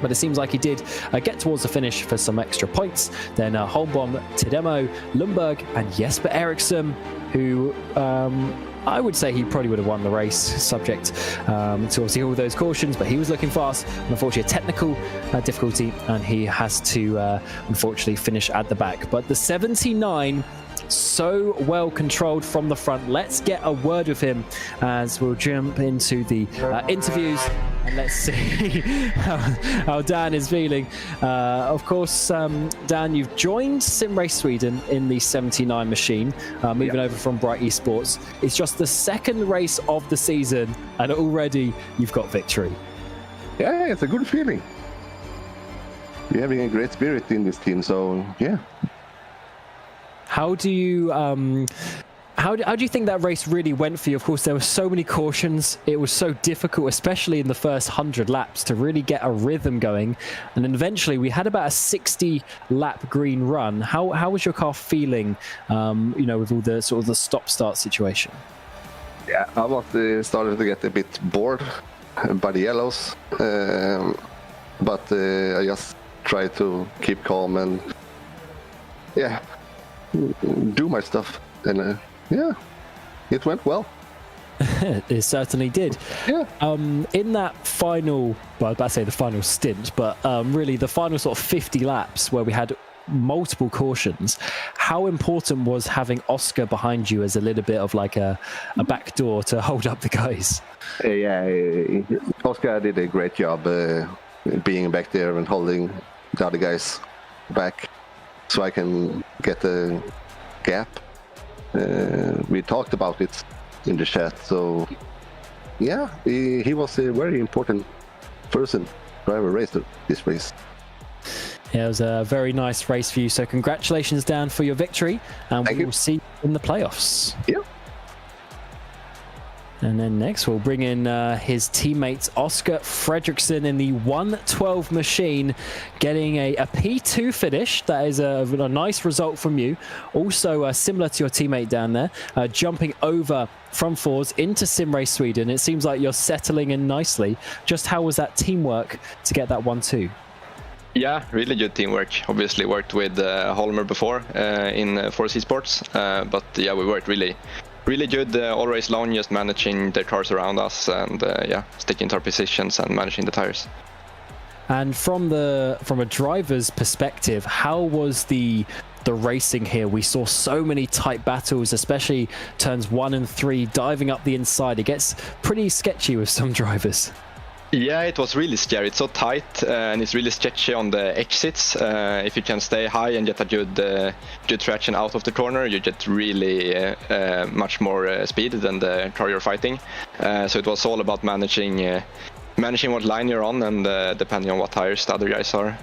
But it seems like he did get towards the finish for some extra points. Then Holmbom, Tidemo, Lundberg, and Jesper Eriksson, who I would say he probably would have won the race, subject to obviously all those cautions, but he was looking fast. Unfortunately, a technical difficulty, and he has to unfortunately finish at the back. But the 79, so well controlled from the front. Let's get a word with him as we'll jump into the interviews, and let's see how Dan is feeling. Of course, Dan, you've joined SimRace Sweden in the 79 machine, moving over from Bright Esports. It's just the second race of the season, and already you've got victory. Yeah, it's a good feeling. We're having a great spirit in this team, so yeah. How do you how do you think that race really went for you? Of course, there were so many cautions. It was so difficult, especially in the first 100 laps, to really get a rhythm going. And then eventually, we had about a 60-lap green run. How was your car feeling? With all the sort of the stop-start situation. Yeah, I was started to get a bit bored by the yellows, but I just tried to keep calm and do my stuff, and it went well. It certainly did. Yeah. In that final, well, I was about to say the final stint, but really the final sort of 50 laps where we had multiple cautions, how important was having Oscar behind you as a little bit of like a back door to hold up the guys? Oscar did a great job being back there and holding the other guys back, so I can get the gap. We talked about it in the chat, so yeah, he was a very important person, driver race this race. Yeah, it was a very nice race for you, so congratulations, Dan, for your victory, and we will see you in the playoffs. Yeah. And then next we'll bring in his teammate Oscar Fredriksson in the 112 machine, getting a P2 finish. That is a nice result from you. Also similar to your teammate down there, jumping over from fours into SimRace Sweden. It seems like you're settling in nicely. Just how was that teamwork to get that 1-2? Yeah, really good teamwork. Obviously worked with Holmer before in Force Esports, but yeah, we worked really good all race long, just managing the cars around us and sticking to our positions and managing the tires. And from a driver's perspective, how was the racing here? We saw so many tight battles, especially turns 1 and 3, diving up the inside. It gets pretty sketchy with some drivers. Yeah, it was really scary. It's so tight and it's really sketchy on the exits. If you can stay high and get a good traction out of the corner, you get really much more speed than the car you're fighting. So it was all about managing what line you're on and depending on what tires the other guys are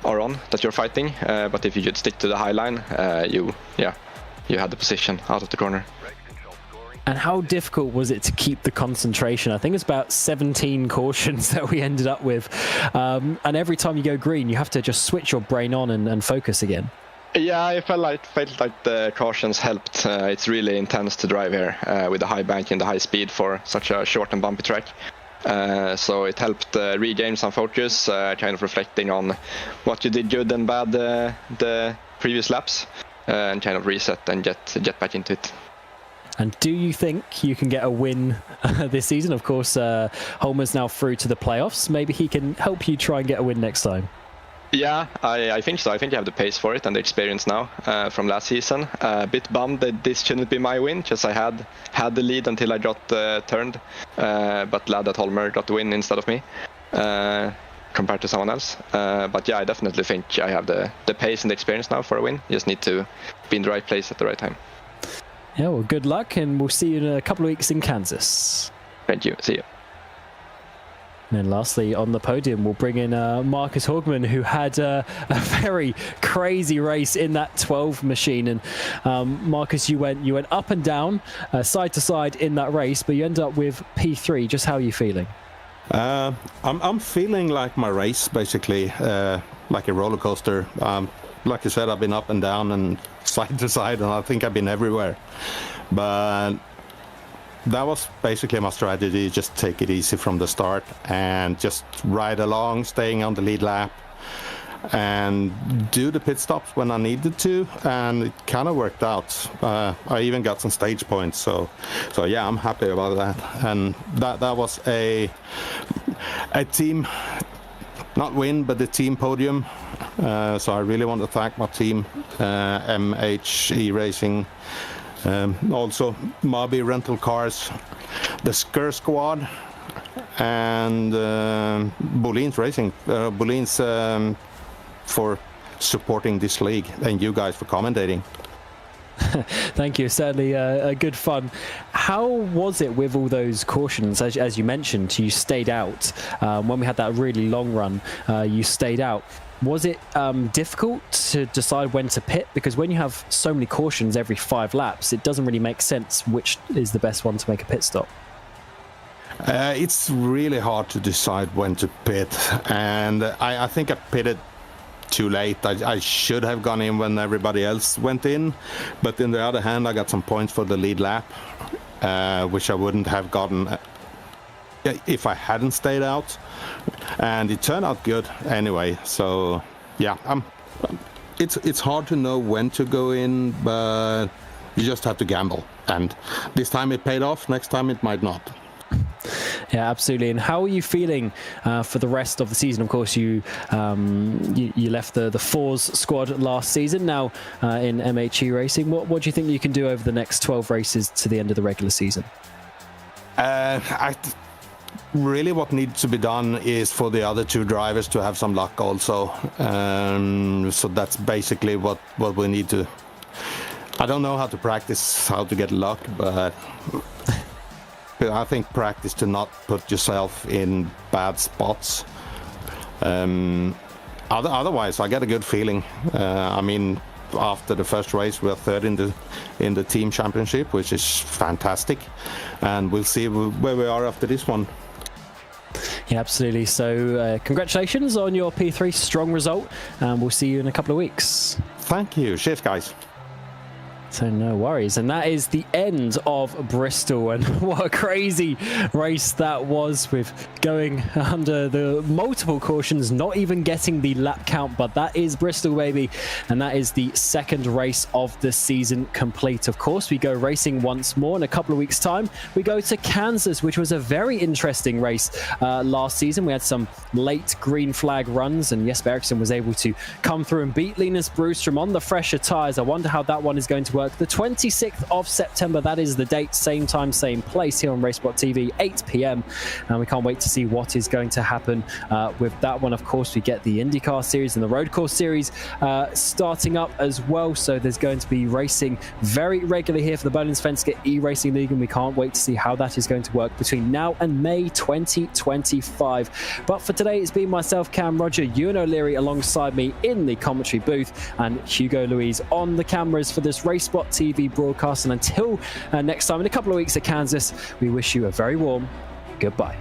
on that you're fighting. But if you could stick to the high line, you had the position out of the corner. And how difficult was it to keep the concentration? I think it's about 17 cautions that we ended up with. And every time you go green, you have to just switch your brain on and focus again. Yeah, I felt like the cautions helped. It's really intense to drive here with the high bank and the high speed for such a short and bumpy track. So it helped regain some focus, kind of reflecting on what you did good and bad the previous laps, and kind of reset and get back into it. And do you think you can get a win this season? Of course, Holmer's now through to the playoffs. Maybe he can help you try and get a win next time. Yeah, I think so. I think you have the pace for it and the experience now from last season. A bit bummed that this shouldn't be my win, because I had the lead until I got turned. But glad that Holmer got the win instead of me, compared to someone else. But yeah, I definitely think I have the pace and the experience now for a win. Just need to be in the right place at the right time. Yeah, well, good luck, and we'll see you in a couple of weeks in Kansas. Thank you. See you. And then lastly, on the podium, we'll bring in Marcus Hogman, who had a very crazy race in that 12 machine. And Marcus, you went up and down, side to side in that race, but you ended up with P3. Just how are you feeling? I'm feeling like my race, basically, like a roller coaster. Like I said, I've been up and down and side to side, and I think I've been everywhere. But that was basically my strategy, just take it easy from the start and just ride along, staying on the lead lap, and do the pit stops when I needed to, and it kind of worked out. I even got some stage points, so yeah, I'm happy about that. And that was a team, not win, but the team podium. So I really want to thank my team, MHE Racing, also MABI Rental Cars, the Skr Squad, and Bohlin's Racing, Bohlin's for supporting this league, and you guys for commentating. Thank you. Certainly a good fun. How was it with all those cautions? As you mentioned, you stayed out. When we had that really long run, you stayed out. Was it difficult to decide when to pit? Because when you have so many cautions every 5 laps, it doesn't really make sense which is the best one to make a pit stop. It's really hard to decide when to pit, and I think I pitted too late. I should have gone in when everybody else went in, but on the other hand, I got some points for the lead lap, which I wouldn't have gotten if I hadn't stayed out, and it turned out good anyway. So yeah, it's hard to know when to go in, but you just have to gamble, and this time it paid off, next time it might not. Yeah, absolutely. And how are you feeling for the rest of the season? Of course, you left the Fours squad last season, now in MHE Racing. What do you think you can do over the next 12 races to the end of the regular season? Really, what needs to be done is for the other 2 drivers to have some luck also. So that's basically what we need to... I don't know how to practice how to get luck, but I think practice to not put yourself in bad spots. Otherwise, I get a good feeling. I mean, after the first race, we're third in the team championship, which is fantastic, and we'll see where we are after this one. Yeah, absolutely. So congratulations on your P3, strong result, and we'll see you in a couple of weeks. Thank you. Cheers, guys. So no worries. And that is the end of Bristol. And what a crazy race that was, with going under the multiple cautions, not even getting the lap count. But that is Bristol, baby. And that is the second race of the season complete. Of course, we go racing once more in a couple of weeks' time. We go to Kansas, which was a very interesting race last season. We had some late green flag runs, and Jesper Eriksson was able to come through and beat Linus Broström on the fresher tyres. I wonder how that one is going to work. The 26th of September, that is the date, same time, same place here on Racebot TV, 8 p.m. And we can't wait to see what is going to happen with that one. Of course, we get the IndyCar series and the Road Course series starting up as well. So there's going to be racing very regularly here for the Bohlin Svenska Eracingligan, and we can't wait to see how that is going to work between now and May 2025. But for today, it's been myself, Cam Roger, Ewan O'Leary alongside me in the commentary booth, and Hugo Louise on the cameras for this Racebot TV broadcast. And until next time, in a couple of weeks at Kansas, we wish you a very warm goodbye.